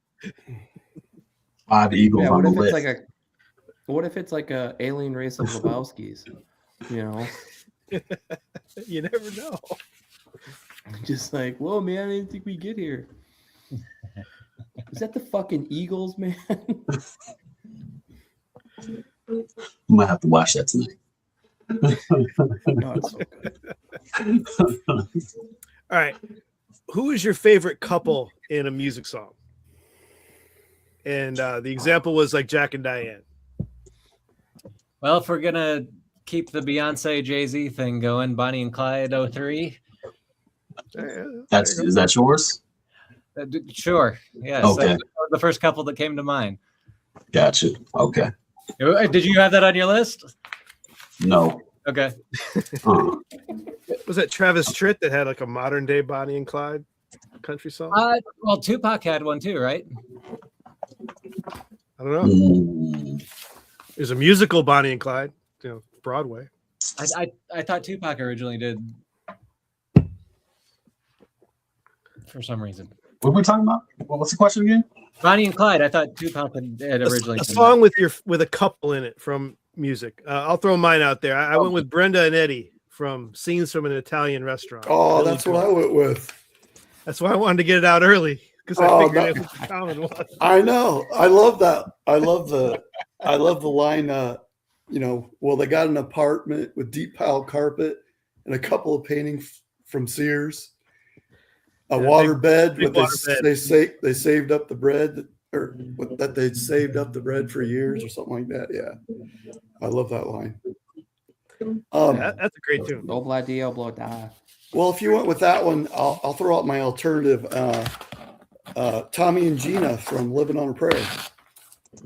5 Eagles on the list. What if it's like a alien race of Lebowski's? You know, you never know. Just like, whoa, man, I didn't think we'd get here. Is that the fucking Eagles, man? Might have to watch that tonight. No, it's so good. All right, who is your favorite couple in a music song? And the example was like Jack and Diane. Well, if we're gonna keep the Beyonce Jay-Z thing going, Bonnie and Clyde 03. Is that yours? Sure. Yes. Okay. That's the first couple that came to mind. Gotcha. Okay. Did you have that on your list? No. Okay. Was that Travis Tritt that had like a modern day Bonnie and Clyde country song? Well, Tupac had one too, right? I don't know. There's a musical Bonnie and Clyde, you know, Broadway. I thought Tupac originally did for some reason. What were we talking about? What's the question again? Bonnie and Clyde. I thought Tupac had originally a song with a couple in it from music. I'll throw mine out there. I went with Brenda and Eddie from Scenes from an Italian Restaurant. Oh, really that's cool. What I went with. That's why I wanted to get it out early because I figured it was a common one. I know. I love that. I love the line. Well, they got an apartment with deep pile carpet and a couple of paintings from Sears. A water bed, they saved up the bread, or that they'd saved up the bread for years, or something like that. Yeah, I love that line. That's a great tune. Obla. Well, if you went with that one, I'll throw out my alternative. Tommy and Gina from "Living on a Prayer."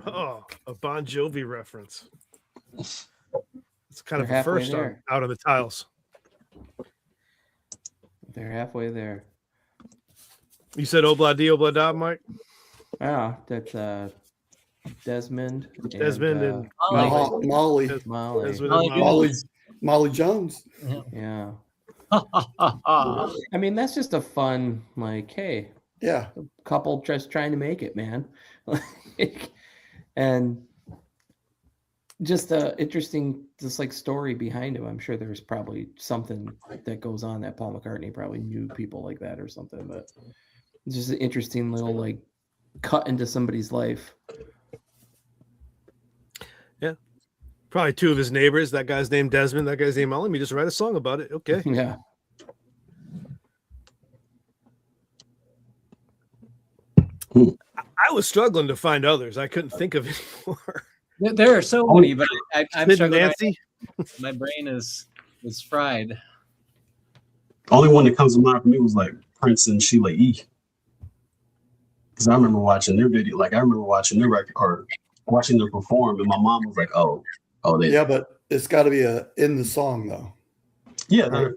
Oh, a Bon Jovi reference. It's kind of a first out on the tiles. They're halfway there. You said Obla Da, Mike? Yeah, that's Desmond. Desmond and Molly. Molly Jones. Yeah. I mean, that's just a fun, like, hey, yeah, a couple just trying to make it, man. And just a interesting, just like story behind him. I'm sure there's probably something that goes on that Paul McCartney probably knew people like that or something, but it's just an interesting little like cut into somebody's life. Yeah. Probably 2 of his neighbors. That guy's named Desmond. That guy's named Molly. Let me just write a song about it. Okay. Yeah. I was struggling to find others. I couldn't think of any more. There are so many, but I'm struggling. Nancy. My brain is fried. The only one that comes to mind for me was like Prince and Sheila E. Because I remember watching their video, like I remember watching their record or watching them perform, and my mom was like, "Oh, they." Yeah, but it's got to be in the song though. Yeah. Right?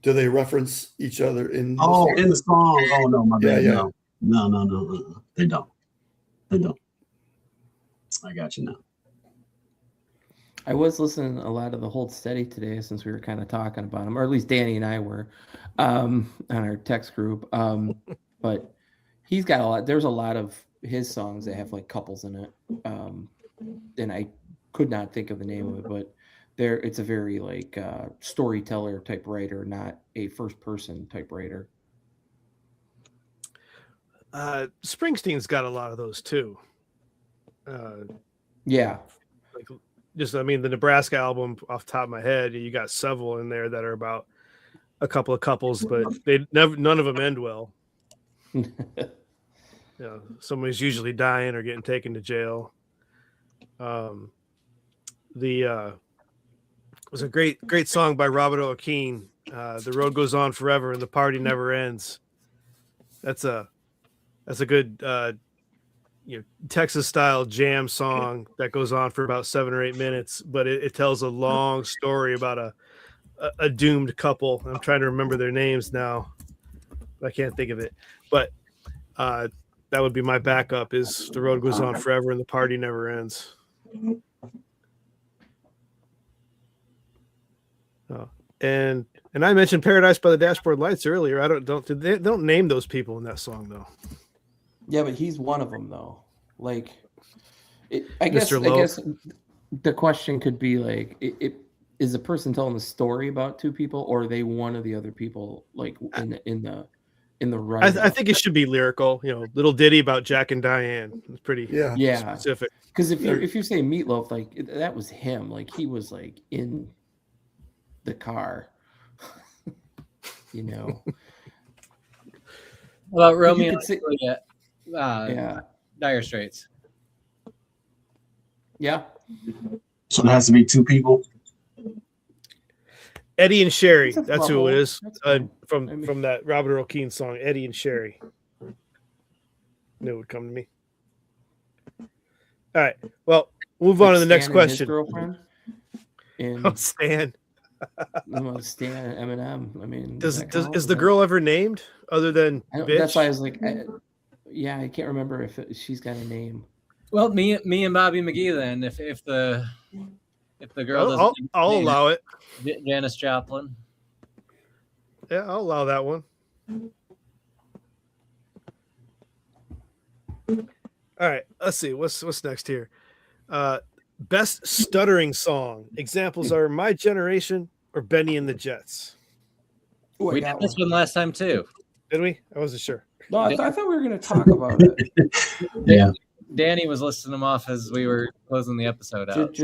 Do they reference each other in? In the song? Oh no, my bad. Yeah. No. No. They don't. I got you now. I was listening a lot of the Hold Steady today since we were kind of talking about him, or at least Danny and I were on our text group. But he's got a lot. There's a lot of his songs that have like couples in it. And I could not think of the name of it, but it's a very like storyteller type writer, not a first person type writer. Springsteen's got a lot of those too. Yeah. The Nebraska album off the top of my head, you got several in there that are about a couple of couples, but none of them end well. Somebody's usually dying or getting taken to jail. It was a great song by Robert O'Keefe. The road goes on forever and the party never ends. That's a good Texas style jam song that goes on for about 7 or 8 minutes, but it tells a long story about a doomed couple. I'm trying to remember their names now. I can't think of it, but that would be my backup is The Road Goes On Forever and the Party Never Ends. And I mentioned Paradise by the Dashboard Lights earlier. They don't name those people in that song though. Yeah, but he's one of them though. Like, I guess the question could be like, is the person telling the story about two people, or are they one of the other people? Like in the run. I think it should be lyrical. Little ditty about Jack and Diane. It's pretty specific. Because if you say Meatloaf, like that was him. Like he was like in the car. Well, Romeo and Juliet. Dire Straits. Yeah. So it has to be two people. Eddie and Sherry. That's who it is. From that Robert O'Keefe song, Eddie and Sherry. Knew it would come to me. All right. Well, move on to the next question. Girlfriend. Stan. Stan and Eminem. I mean, is the girl ever named other than bitch? That's why I was like, I can't remember if she's got a name. Well, me and Bobby McGee then. If the girl doesn't, I'll allow it. Janis Joplin. Yeah, I'll allow that one. All right, let's see what's next here. Best stuttering song. Examples are My Generation or Benny and the Jets. Ooh, we did this one last time too. Did we? I wasn't sure. No, I thought we were going to talk about it. Yeah. Danny was listing them off as we were closing the episode out.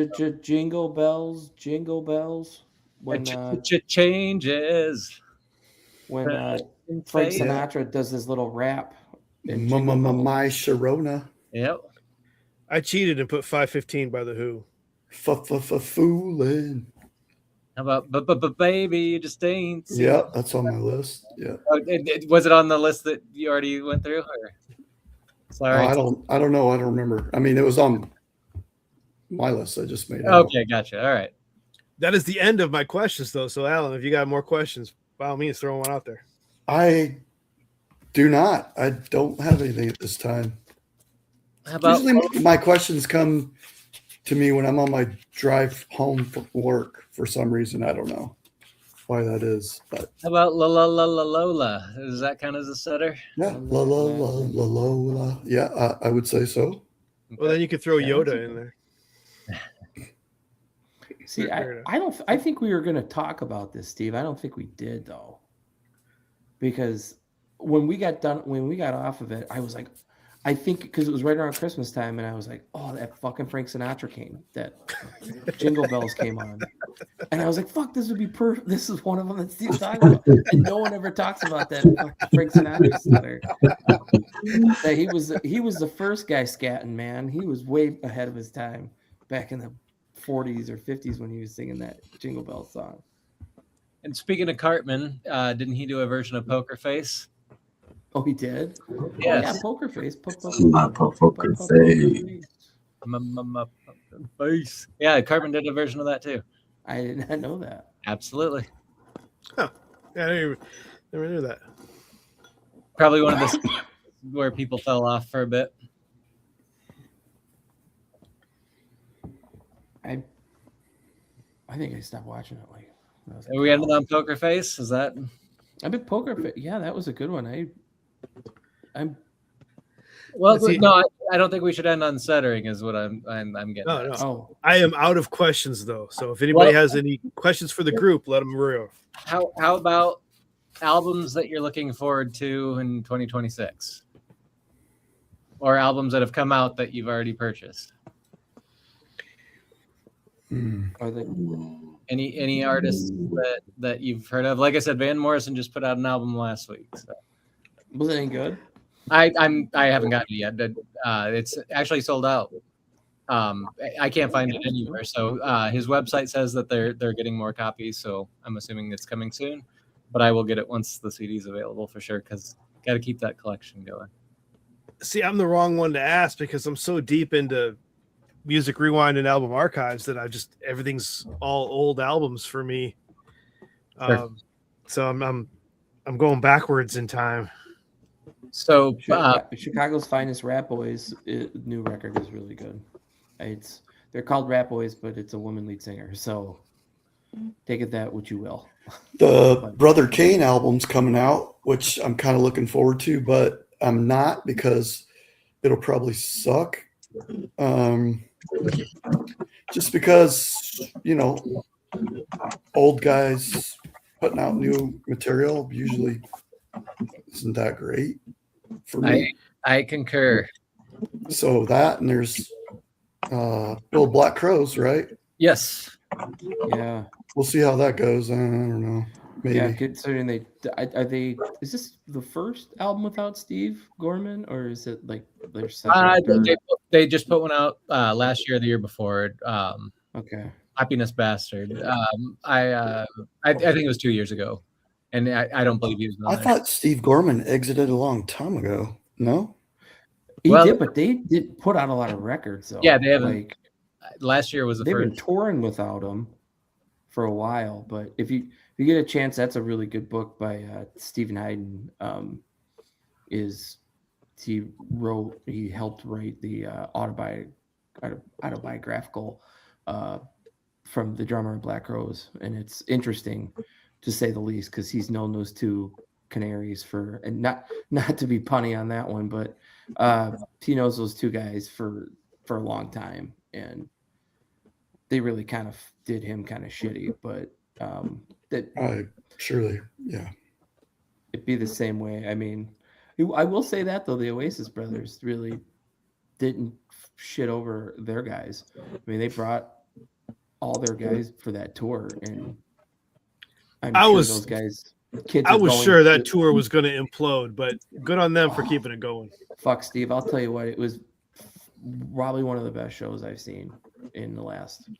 Jingle bells, jingle bells. When changes. When Frank Sinatra does his little rap. My Sharona. Yep. I cheated and put 515 by the Who. Fooling. How about baby, you just ain't. Yeah, that's on my list. Yeah. Was it on the list that you already went through? Or? Sorry. I don't know. I don't remember. I mean, it was on my list. I just made it. Okay, gotcha. All right. That is the end of my questions, though. So, Alan, if you got more questions, by all means, throw one out there. I do not. I don't have anything at this time. Usually my questions come to me when I'm on my drive home from work for some reason. I don't know why that is. But how about La La La La Lola? Does that count as a stutter? Yeah, La La La La Lola. Yeah, I would say so. Well, then you could throw Yoda in there. See, I think we were going to talk about this, Steve. I don't think we did though, because when we got off of it, I was like, I think because it was right around Christmas time, and I was like, oh, that fucking Frank Sinatra that Jingle Bells came on, and I was like, fuck, this would be perfect. This is one of them that Steve's talking about, and no one ever talks about that Frank Sinatra stutter. That he was the first guy scatting, man. He was way ahead of his time back in the 40s or 50s when he was singing that Jingle Bells song. And speaking of Cartman, didn't he do a version of Poker Face? Oh, he did? Yes. Oh, yeah, Poker Face. My poker face. My face. Yeah, Cartman did a version of that too. I did not know that. Absolutely. Oh, yeah, I never knew that. Probably one of the where people fell off for a bit. I think I stopped watching it. Like, Are we ended on Poker Face? Is that? I been Poker Face. Yeah, that was a good one. I'm. Well, no, I don't think we should end on Settering. Is what I'm getting. No, at. no. Oh, I am out of questions though. So if anybody has any questions for the group, let them know. How about albums that you're looking forward to in 2026, or albums that have come out that you've already purchased? are they? Any artists that you've heard of? Like I said, Van Morrison just put out an album last week. So. Was it any good? I haven't gotten it yet. It's actually sold out. I can't find it anywhere. So his website says that they're getting more copies. So I'm assuming it's coming soon. But I will get it once the CD's available for sure, because got to keep that collection going. See, I'm the wrong one to ask because I'm so deep into music rewind and album archives that everything's all old albums for me. Sure. So I'm going backwards in time. So Chicago's Finest Rap Boys new record is really good. They're called Rap Boys, but it's a woman lead singer. So take it that what you will. The Brother Kane album's coming out, which I'm kind of looking forward to, but I'm not because it'll probably suck. Just because, old guys putting out new material usually isn't that great for me. I concur. So that, and there's Bill Black Crows, right? Yes. Yeah. We'll see how that goes. I don't know. Maybe. Yeah, considering is this the first album without Steve Gorman, or is it like their second? They just put one out last year or the year before. Okay. Happiness Bastard. I think it was 2 years ago, and I don't believe he was. I thought Steve Gorman exited a long time ago. No, he did, but they did put out a lot of records. Though. Yeah, they haven't. Last year was the they've first. Been touring without him for a while, but if you get a chance, that's a really good book by Stephen Hayden. He helped write the autobiographical from the drummer of Black Crowes, and it's interesting to say the least because he's known those two canaries for, and not to be punny on that one, but he knows those two guys for a long time, and they really kind of did him kind of shitty, but surely, yeah, it'd be the same way. I mean, I will say that though, the Oasis brothers really didn't shit over their guys. I mean, they brought all their guys for that tour, and those guys, kids. I was sure that tour was going to implode, but good on them for keeping it going. Fuck, Steve, I'll tell you what, it was probably one of the best shows I've seen in the last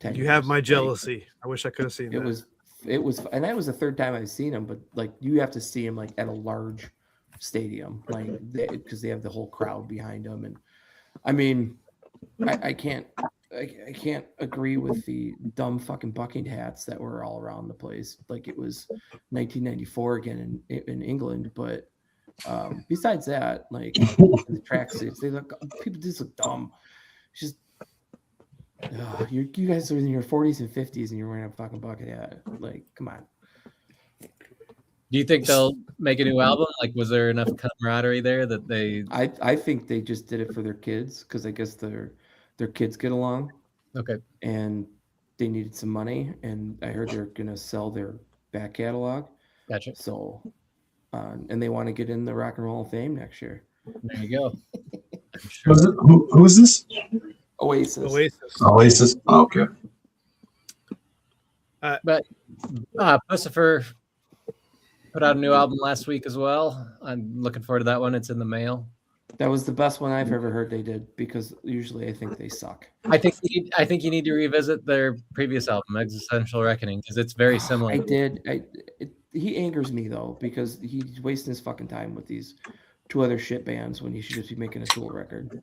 10 years. You have my jealousy. I wish I could have seen it. It was, and that was the third time I've seen him, but like you have to see him like at a large stadium, like because they have the whole crowd behind them, and I mean, I can't agree with the dumb fucking bucking hats that were all around the place. Like it was 1994 again in England, but besides that, like the tracksuits, people just look dumb. It's just you guys are in your 40s and 50s and you're wearing a fucking bucket hat. Like, come on. Do you think they'll make a new album? Like, was there enough camaraderie there that they? I think they just did it for their kids because I guess their kids get along. Okay. And they needed some money, and I heard they're gonna sell their back catalog. Gotcha. So, and they want to get in the Rock and Roll of Fame next year. There you go. Sure. Who is this? Oasis. Oh, okay. But Pussifer put out a new album last week as well. I'm looking forward to that one. It's in the mail. That was the best one I've ever heard they did, because usually I think they suck. I think you need to revisit their previous album, Existential Reckoning, because it's very similar. I did. He angers me though, because he's wasting his fucking time with these two other shit bands when he should just be making a Tool record.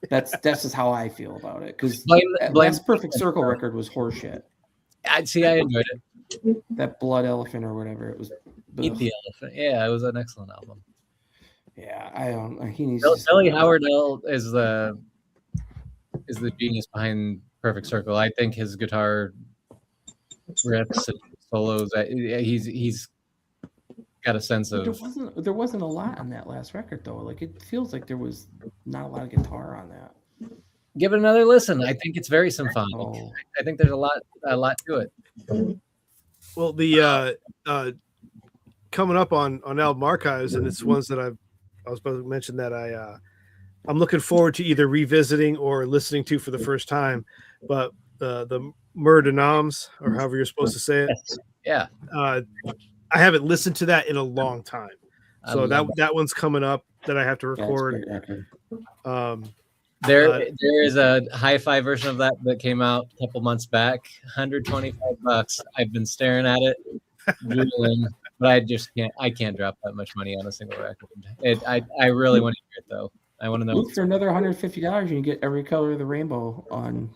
That's just how I feel about it. Because last Perfect Circle record was horseshit. I enjoyed it. That Blood Elephant or whatever it was. Eat the Elephant. Yeah, it was an excellent album. Yeah, I don't. He needs. Billy Howard is the genius behind Perfect Circle. I think his guitar riffs and solos. He's got a sense of. There wasn't a lot on that last record though. Like it feels like there was not a lot of guitar on that. Give it another listen. I think it's very symphonic. Oh. I think there's a lot to it. Well, the coming up on album archives, and it's ones that I was about to mention that I'm looking forward to either revisiting or listening to for the first time. But the Mur de Noms, or however you're supposed to say it, yeah. I haven't listened to that in a long time, so that one's coming up that I have to record. There is a hi-fi version of that came out a couple months back, $125. I've been staring at it, drooling, but I just can't. I can't drop that much money on a single record. I really want to hear it though. I want to know. Look for another $150, and you get every color of the rainbow on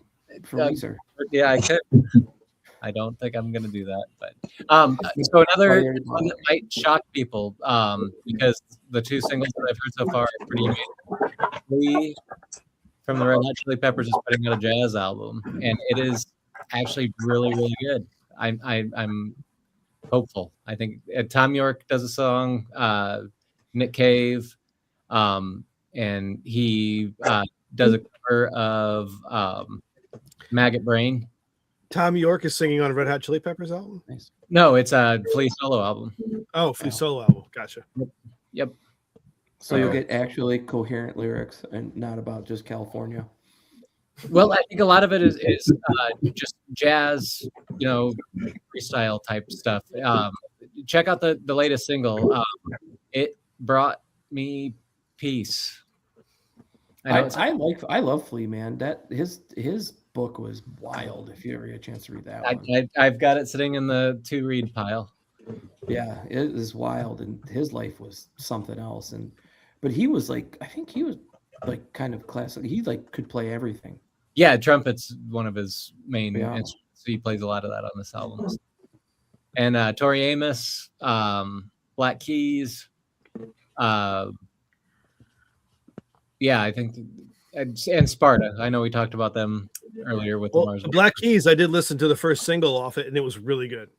for Weezer. Yeah, I could. I don't think I'm going to do that, but so another one that might shock people because the two singles that I've heard so far are pretty amazing. From the Red Hot Chili Peppers is putting out a jazz album, and it is actually really, really good. I'm hopeful. I think Tom York does a song, Nick Cave, and he does a cover of Maggot Brain. Tom York is singing on a Red Hot Chili Peppers album? Nice. No, it's a Flea solo album. Oh, Flea solo album. Gotcha. Yep. So you'll get actually coherent lyrics and not about just California. Well, I think a lot of it is just jazz, freestyle type stuff. Check out the latest single. It brought me peace. I love Flea, man. That his book was wild. If you ever get a chance to read that one, I've got it sitting in the to read pile. Yeah, it is wild, and his life was something else. But he was like, I think he was like kind of classic. He like could play everything. Yeah, trumpet's one of his main instruments. He plays a lot of that on this album. And Tori Amos, Black Keys, I think, and Sparta. I know we talked about them earlier with the Mars. Black Keys, I did listen to the first single off it, and it was really good.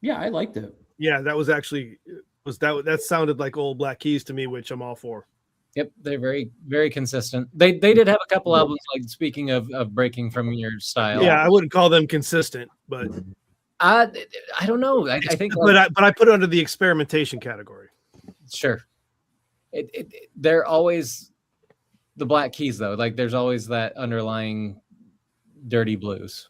Yeah, I liked it. Yeah, that was actually that sounded like old Black Keys to me, which I'm all for. Yep, they're very, very consistent. They did have a couple albums, like speaking of breaking from your style. Yeah, I wouldn't call them consistent, but I don't know. I think, but I put it under the experimentation category. Sure. They're always the Black Keys though. Like there's always that underlying dirty blues,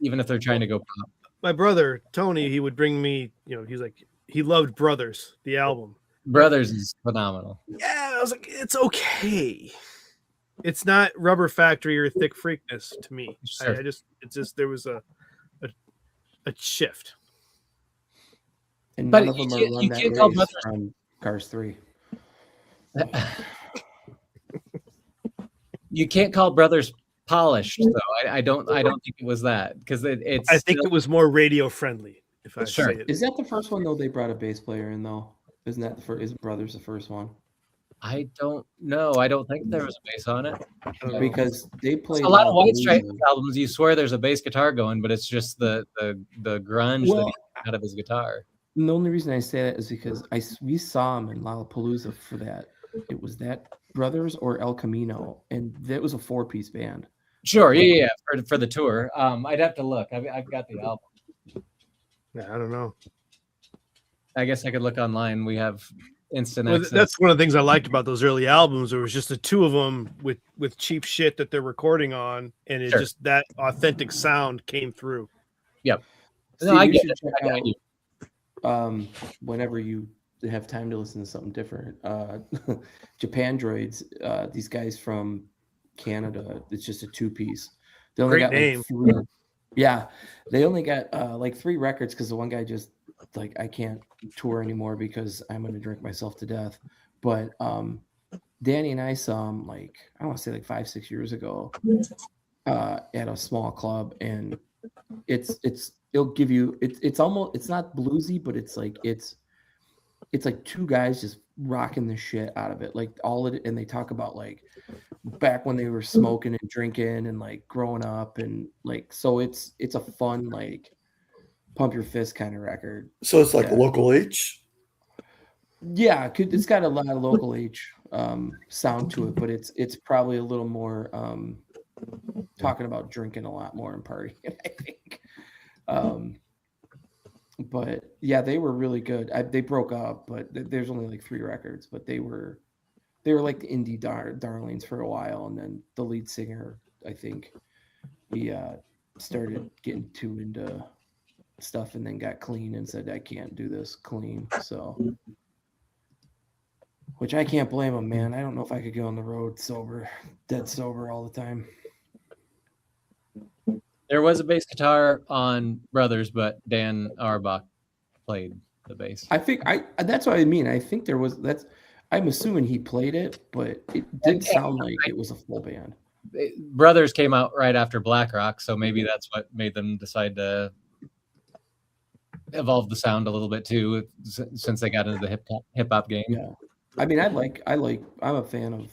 even if they're trying to go pop. My brother Tony, he would bring me. He's like he loved Brothers, the album. Brothers is phenomenal. Yeah, I was like, it's okay. It's not Rubber Factory or Thick Freakness to me. Sure. There was a shift. And but none of them are run that race from Cars 3. You can't call Brothers polished though. I don't think it was that because it's. I think it was more radio friendly. If I say it. Is that the first one though? They brought a bass player in though. Isn't that Isn't Brothers the first one? I don't know. I don't think there was a bass on it. Because they played a lot of White Stripes albums. You swear there's a bass guitar going, but it's just the grunge that he out of his guitar. The only reason I say that is because we saw him in Lollapalooza for that. It was that Brothers or El Camino, and that was a 4-piece band. Sure, yeah, for the tour. I'd have to look. I've got the album. Yeah, I don't know. I guess I could look online. We have instant access. That's one of the things I liked about those early albums. There was just the two of them with cheap shit that they're recording on, and it just that authentic sound came through. Yep. Steve, no, I get it. I got you. Whenever you have time to listen to something different, Japan Droids, these guys from Canada, it's just a 2-piece. They only got name. Like 3. Yeah, they only got like 3 records because the one guy just like I can't tour anymore because I'm going to drink myself to death. But Danny and I saw him like I want to say like 5-6 years ago at a small club, and it'll give you it's almost it's not bluesy, but it's like it's it's like two guys just rocking the shit out of it. Like all it, and they talk about like back when they were smoking and drinking and like growing up and like, so it's a fun, like pump your fist kind of record. So it's like local H. Yeah, it's got a lot of local H sound to it, but it's probably a little more talking about drinking a lot more and partying, I think. But yeah, they were really good. They broke up, but there's only like 3 records, but they were like the indie darlings for a while, and then the lead singer, I think, he started getting too into stuff and then got clean and said, I can't do this clean. So, which I can't blame him, man. I don't know if I could go on the road dead sober all the time. There was a bass guitar on Brothers, but Dan Auerbach played the bass. I think that's what I mean. I think there was I'm assuming he played it, but it didn't sound like it was a full band. Brothers came out right after Black Rock, so maybe that's what made them decide to evolve the sound a little bit too, since they got into the hip hop game. Yeah, I mean, I'm a fan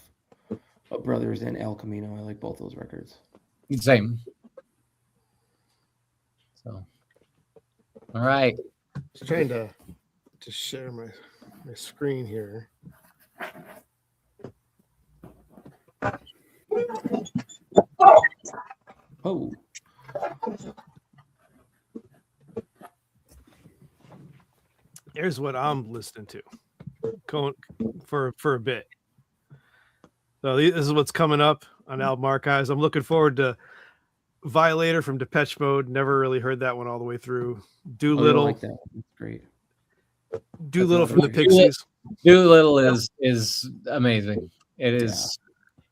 of Brothers and El Camino. I like both those records. Same. So, all right. Just trying to share my screen here. Oh. Here's what I'm listening to. Going for a bit. So this is what's coming up on Album Archives. I'm looking forward to Violator from Depeche Mode. Never really heard that one all the way through. Doolittle. I like that. That's great. Doolittle from the Pixies. Doolittle is amazing. It is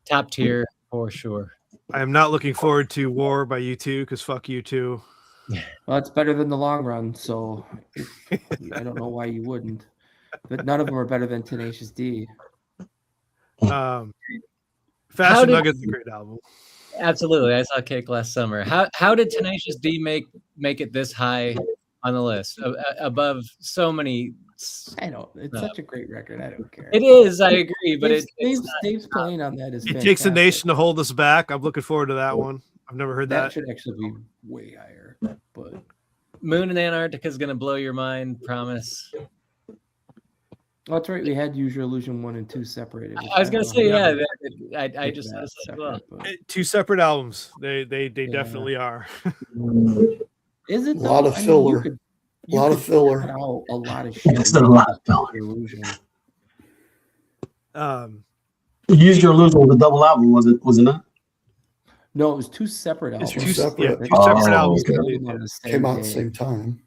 top tier for sure. I am not looking forward to War by U2 because fuck U2. Well, it's better than the Long Run, so I don't know why you wouldn't. But none of them are better than Tenacious D. Fast and Nuggets is a great album. Absolutely. I saw Cake last summer. How did Tenacious D make it this high on the list? Above so many. I don't. It's such a great record. I don't care. It is. I agree. But Dave's playing on that is It fantastic. Takes a Nation to Hold Us Back. I'm looking forward to that one. I've never heard that. That should actually be way higher. But Moon in Antarctica is going to blow your mind. Promise. Oh, that's right. We had Use Your Illusion 1 and 2 separated. I was going to say, I just that said well. Two separate albums. They definitely are. Is it a lot of filler? A lot of filler. A lot of shit. It's a lot of filler. Illusion. Use Your Illusion was a double album, was it not? No, it was 2 separate albums. Two separate albums. Okay. Came out at the same time.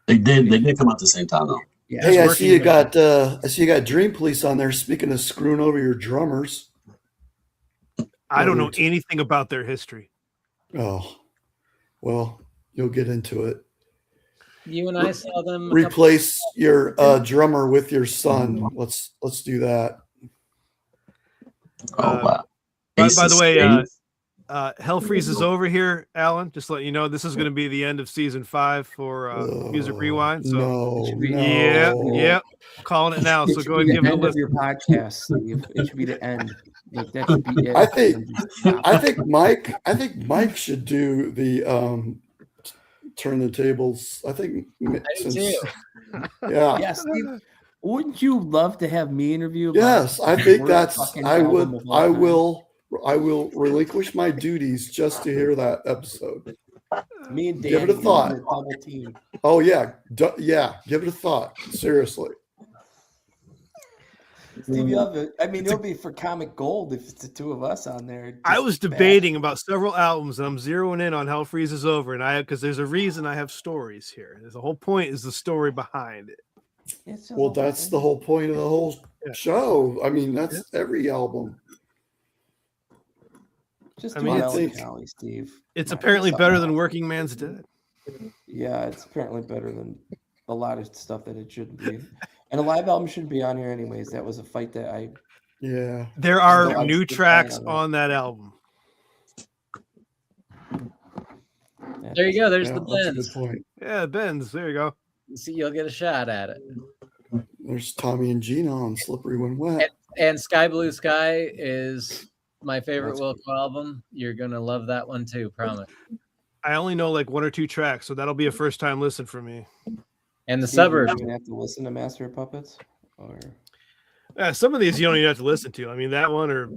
They did come out at the same time though. Yeah, hey, I see you got Dream Police on there. Speaking of screwing over your drummers, I don't know anything about their history. Oh, well, you'll get into it. You and I saw them. Replace your drummer with your son. Let's do that. Oh wow! By the way, Hell Freezes Over here, Alan. Just to let you know, this is going to be the end of season 5 for Music Rewind. So yeah, calling it now. So go ahead and give it a listen. Your podcast, Steve. It should be the end. Like, that should be it. I think Mike should do the turn the tables. I think. Yeah. Yes. Steve, wouldn't you love to have me interview? Yes, I think I will relinquish my duties just to hear that episode. Me and Dan give it a thought. Oh yeah, give it a thought. Seriously. Steve, it'll be for comic gold if it's the two of us on there. I was debating about several albums, and I'm zeroing in on Hell Freezes Over, and because there's a reason I have stories here. The whole point is the story behind it. Well, that's the whole point of the whole show. I mean, that's every album. Just Steve. It's apparently better than Working Man's Dead. Yeah, it's apparently better than a lot of stuff that it shouldn't be. And a live album shouldn't be on here anyways. That was a fight that there are new tracks on that album. There you go. There's the blends. That's a good point. Yeah, Benz. There you go. See, you'll get a shot at it. There's Tommy and Gina on Slippery When Wet. And Sky Blue Sky is my favorite Wilco album. You're going to love that one too, promise. I only know like 1 or 2 tracks, so that'll be a first time listen for me. And the Suburbs. You have to listen to Master of Puppets, or some of these you don't even have to listen to. I mean, that one, or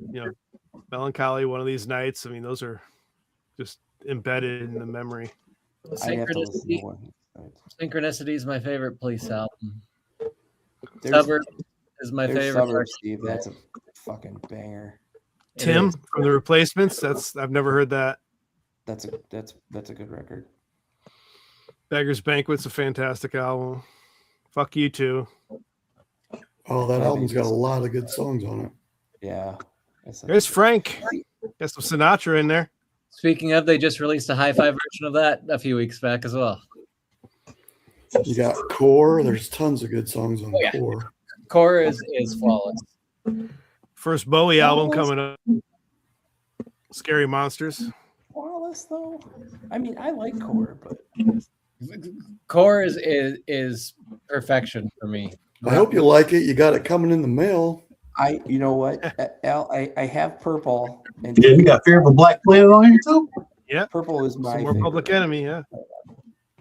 Melancholy, One of These Nights. I mean, those are just embedded in the memory. Synchronicity is my favorite Police album. Suburbs is my favorite. Steve, that's a fucking banger. Tim from The Replacements. I've never heard that. That's a good record. Beggar's Banquet's a fantastic album. Fuck You Too. Oh, that album's got a lot of good songs on it. Yeah. There's Frank. Got some Sinatra in there. Speaking of, they just released a hi-fi version of that a few weeks back as well. You got Core. There's tons of good songs on Core. Core is flawless. First Bowie album coming up. Scary Monsters. Flawless though. I mean, I like Core, but Core is perfection for me. I hope you like it. You got it coming in the mail. You know what, Al? I have Purple. And you got Fear of a Black Planet on here too. Yeah, Purple is my more Public Enemy. Yeah,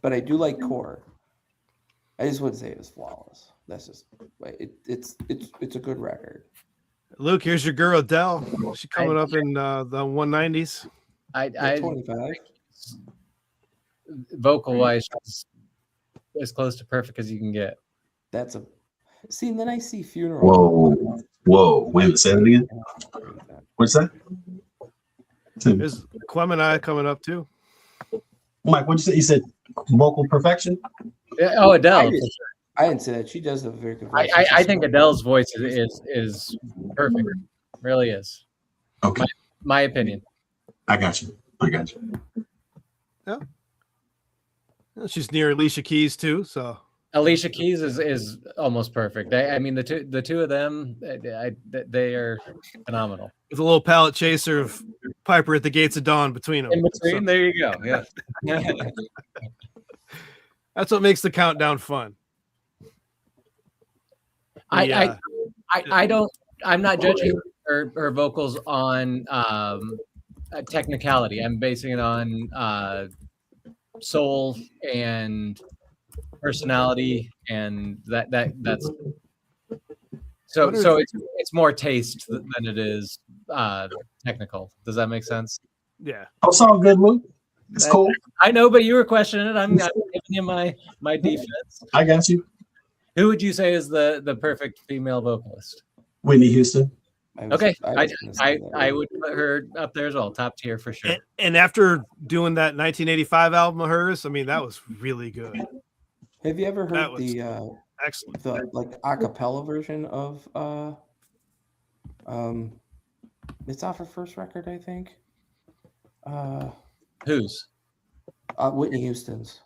but I do like Core. I just wouldn't say it was flawless. That's just it's a good record. Luke, here's your girl Adele. She's coming up in the 190s. I 25. Vocal wise, as close to perfect as you can get. That's a see. And then I see Funeral. Whoa! Wait a minute, say that again. What's that? There's Clem and I coming up too. Mike, what'd you say? You said vocal perfection? Yeah, oh, Adele. I didn't say that. She does have a very good voice. I think Adele's voice is perfect. Really is. Okay. My opinion. I got you. Yeah. She's near Alicia Keys too, so Alicia Keys is almost perfect. I mean, the two of them, they are phenomenal. With a little palate chaser of Piper at the Gates of Dawn between them. In between, there you go. Yeah. That's what makes the countdown fun. I'm not judging her vocals on technicality. I'm basing it on soul and personality, and that's so it's more taste than it is technical. Does that make sense? Yeah. Oh, it's all good, Luke. It's cool. I know, but you were questioning it. I'm giving you my defense. I got you. Who would you say is the perfect female vocalist? Whitney Houston. Okay, I would put her up there as well, top tier for sure. And after doing that 1985 album of hers, I mean, that was really good. Have you ever heard excellent, the like a cappella version of it's off her first record, I think. Whose? Whitney Houston's.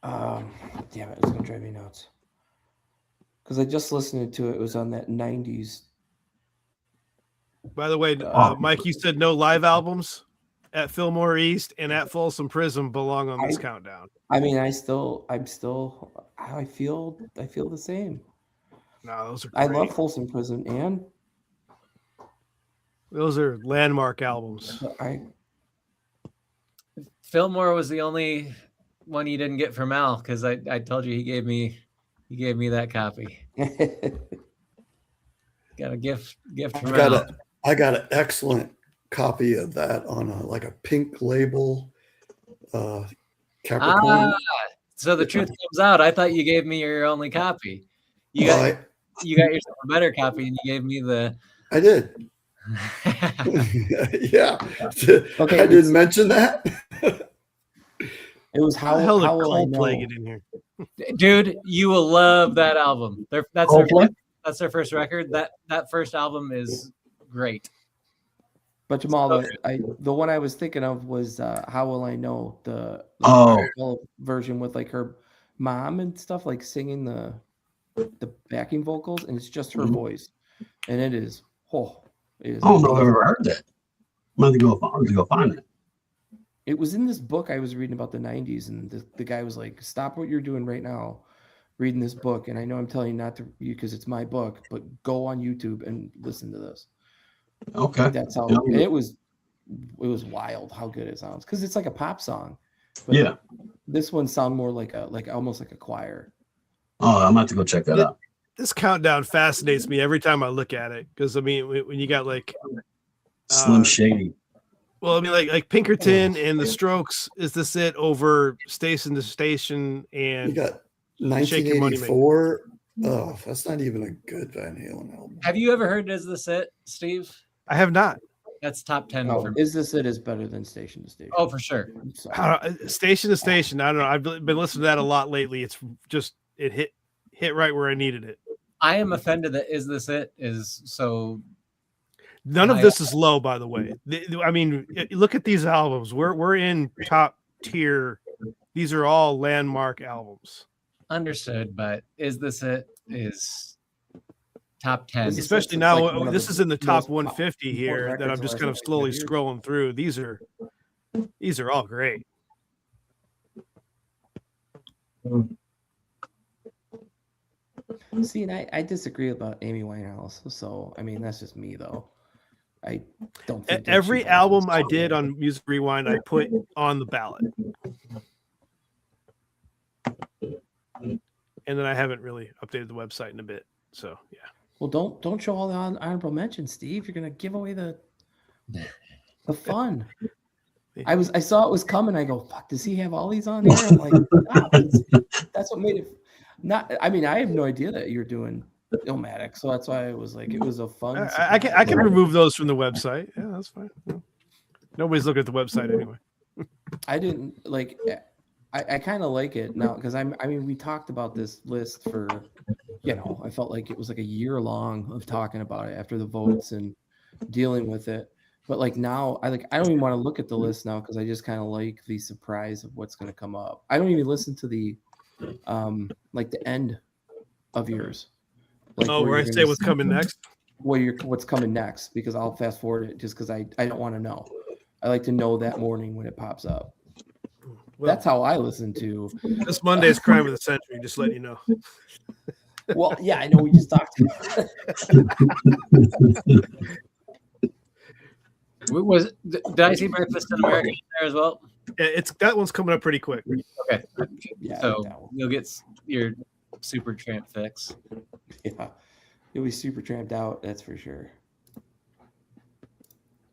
Damn it, it's gonna drive me nuts. Because I just listened to it. It was on that 90s. By the way, Mike, you said no live albums at Fillmore East and at Folsom Prison belong on this countdown. I mean, I feel the same. No, those are great. I love Folsom Prison, and those are landmark albums. Fillmore was the only one you didn't get from Al, because I told you he gave me that copy. Got a gift from Al. I got an excellent copy of that on a pink label. Capricorn. So the truth comes out. I thought you gave me your only copy. You got yourself a better copy, and you gave me the. I did. Yeah. Okay, I didn't mention that. It was how will I know? Get in here, dude. You will love that album. That's their first record. That first album is great. But Jamal, the one I was thinking of was How Will I Know, the version with like her mom and stuff, like singing the backing vocals, and it's just her voice, and it is. Oh no, I've ever heard that. I'm going to go find it. It was in this book I was reading about the 90s, and the guy was like, "Stop what you're doing right now, reading this book, and I know I'm telling you not to because it's my book, but go on YouTube and listen to this. Okay. That's how it was wild how good it sounds because it's like a pop song. But yeah. This one sounds more like almost like a choir. Oh, I'm gonna have to go check that out. This countdown fascinates me every time I look at it because I mean when you got like Slim Shady. Well, I mean like Pinkerton and the Strokes, Is This It over Station to Station, and you got 1984. Oh, that's not even a good Van Halen album. Have you ever heard Is This It, Steve? I have not. That's top 10 Oh, for me. Is This It is better than Station to Station. Oh, for sure. Station to Station. I don't know. I've been listening to that a lot lately. It's just it hit right where I needed it. I am offended that Is This It is so. None of this is low, by the way. I mean, look at these albums. We're in top tier. These are all landmark albums. Understood, but Is This It is top 10. Especially now, like this is in the top 150 here that I'm just kind of slowly scrolling through. These are all great. See, and I disagree about Amy Winehouse. So, I mean, that's just me, though. I don't think every album I did on Music Rewind, I put on the ballot. And then I haven't really updated the website in a bit. So, yeah. Well, don't show all the honorable mentions, Steve. You're going to give away the fun. I saw it was coming. I go, fuck, does he have all these on here? I'm like, wow, that's what made it not. I mean, I have no idea that you're doing Illmatic, so that's why I was like, it was a fun. I can remove those from the website. Yeah, that's fine. Nobody's looking at the website anyway. I didn't like. I kind of like it now because I mean, we talked about this list for, I felt like it was like a year long of talking about it after the votes and dealing with it. But like now, I don't even want to look at the list now because I just kind of like the surprise of what's going to come up. I don't even listen to the, like the end of yours. Like where I say what's coming next. What's coming next because I'll fast forward it just because I don't want to know. I like to know that morning when it pops up. Well, that's how I listen to. This Monday's Crime of the Century. Just letting you know. Well, yeah, I know we just talked. Did I see Breakfast in America there as well? Yeah, that one's coming up pretty quick. Okay, yeah, so you'll get your Super Tramp fix. Yeah, you'll be super tramped out. That's for sure.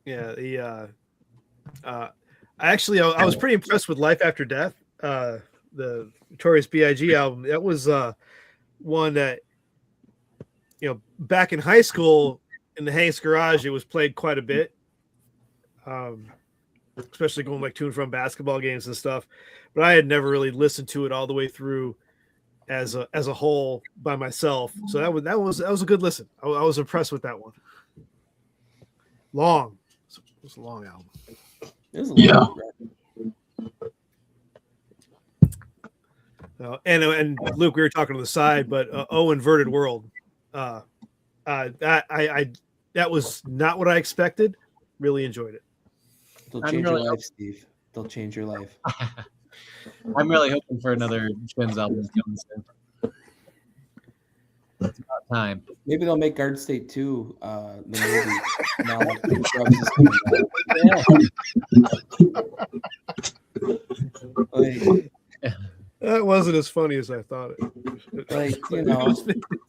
Yeah, I was pretty impressed with Life After Death, the Notorious B.I.G. album. That was one that, back in high school in the Hank's garage, it was played quite a bit, especially going like to and from basketball games and stuff. But I had never really listened to it all the way through as a whole by myself. So that was a good listen. I was impressed with that one. Long, it was a long album. It was a long and Luke, we were talking on the side, but Inverted World, that was not what I expected. Really enjoyed it. They'll change your life, Steve. They'll change your life. I'm really hoping for another Shins album coming soon. It's about time. Maybe they'll make Garden State 2 the movie. Now that wasn't as funny as I thought it. Like,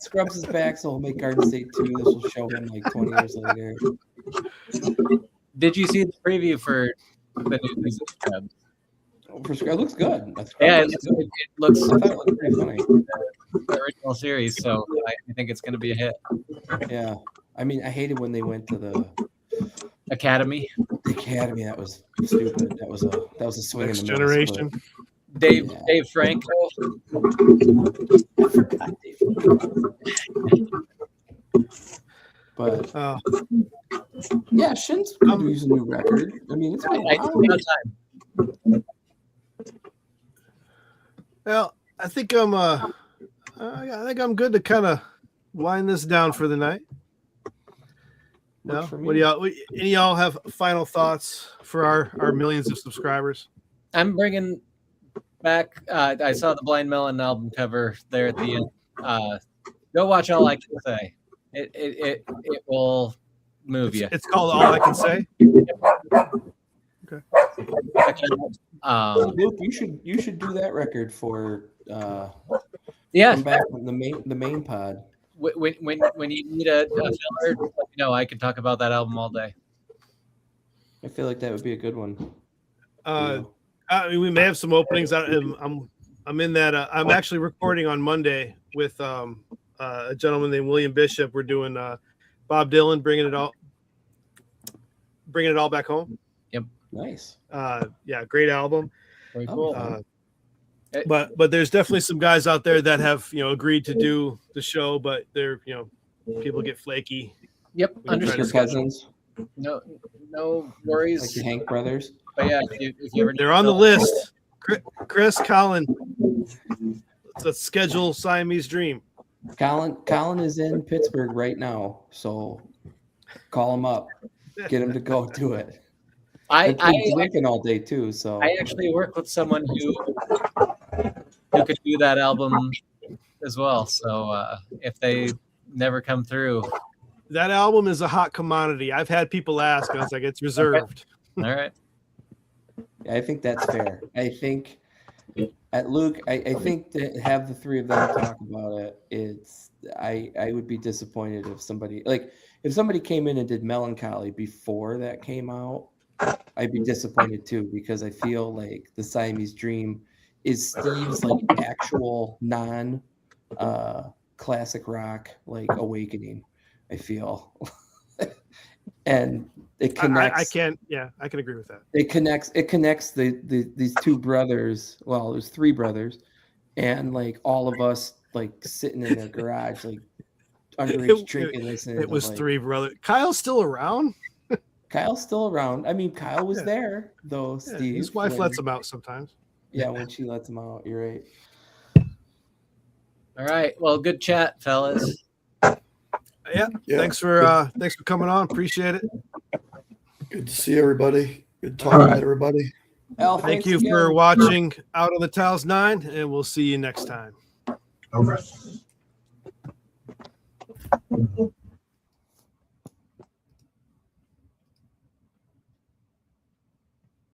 Scrubs is back, so we'll make Garden State 2. This will show him like 20 years later. Did you see the preview for the new music Scrubs? It looks good. It looks pretty funny. The original series, so I think it's going to be a hit. Yeah, I mean, I hated when they went to the Academy. That was stupid. That was a swing Next in the generation. Miss, Dave Franco. I forgot Dave Franco. But yeah, Shin's using a new record. I mean, it's been about time. Well, I think I'm good to kind of wind this down for the night. No? What do y'all? Any of y'all have final thoughts for our millions of subscribers? I'm bringing back. I saw the Blind Melon album cover there at the end. Go watch All I Can Say. It will move you. It's called All I Can Say. Okay. Luke, you should do that record for yeah. Come back from the main pod. When you need a filler, let me know. I can talk about that album all day. I feel like that would be a good one. I mean, we may have some openings. I'm in that. I'm actually recording on Monday with a gentleman named William Bishop. We're doing Bob Dylan, bringing it all back home. Yep. Nice. Yeah, great album. Very cool. But there's definitely some guys out there that have agreed to do the show, but they're people get flaky. Yep. Understood. Cousins. No worries. Like the Hank brothers. But yeah, if you ever they're on the list. Chris, Colin. Let's schedule Siamese Dream. Colin is in Pittsburgh right now, so call him up. Get him to go do it. I'm drinking all day too, so I actually work with someone who could do that album as well. So if they never come through, that album is a hot commodity. I've had people ask, and I was like, it's reserved. Okay. All right. I think that's fair. I think at Luke, I think to have the three of them talk about it, I would be disappointed if somebody came in and did Melancholy before that came out. I'd be disappointed too, because I feel like the Siamese Dream is Steve's actual classic rock awakening. I feel, and it connects. I can agree with that. It connects these two brothers. Well, there's three brothers, and all of us sitting in their garage underage drinking, listening. It was three brothers. Kyle's still around. Kyle's still around. I mean, Kyle was there though. Yeah, Steve, his wife lets him out sometimes. Yeah, when she lets him out, you're right. All right. Well, good chat, fellas. Yeah. Thanks for coming on. Appreciate it. Good to see everybody. Good talking to everybody. Al, thank you for watching Out on the Towels 9, and we'll see you next time. All right.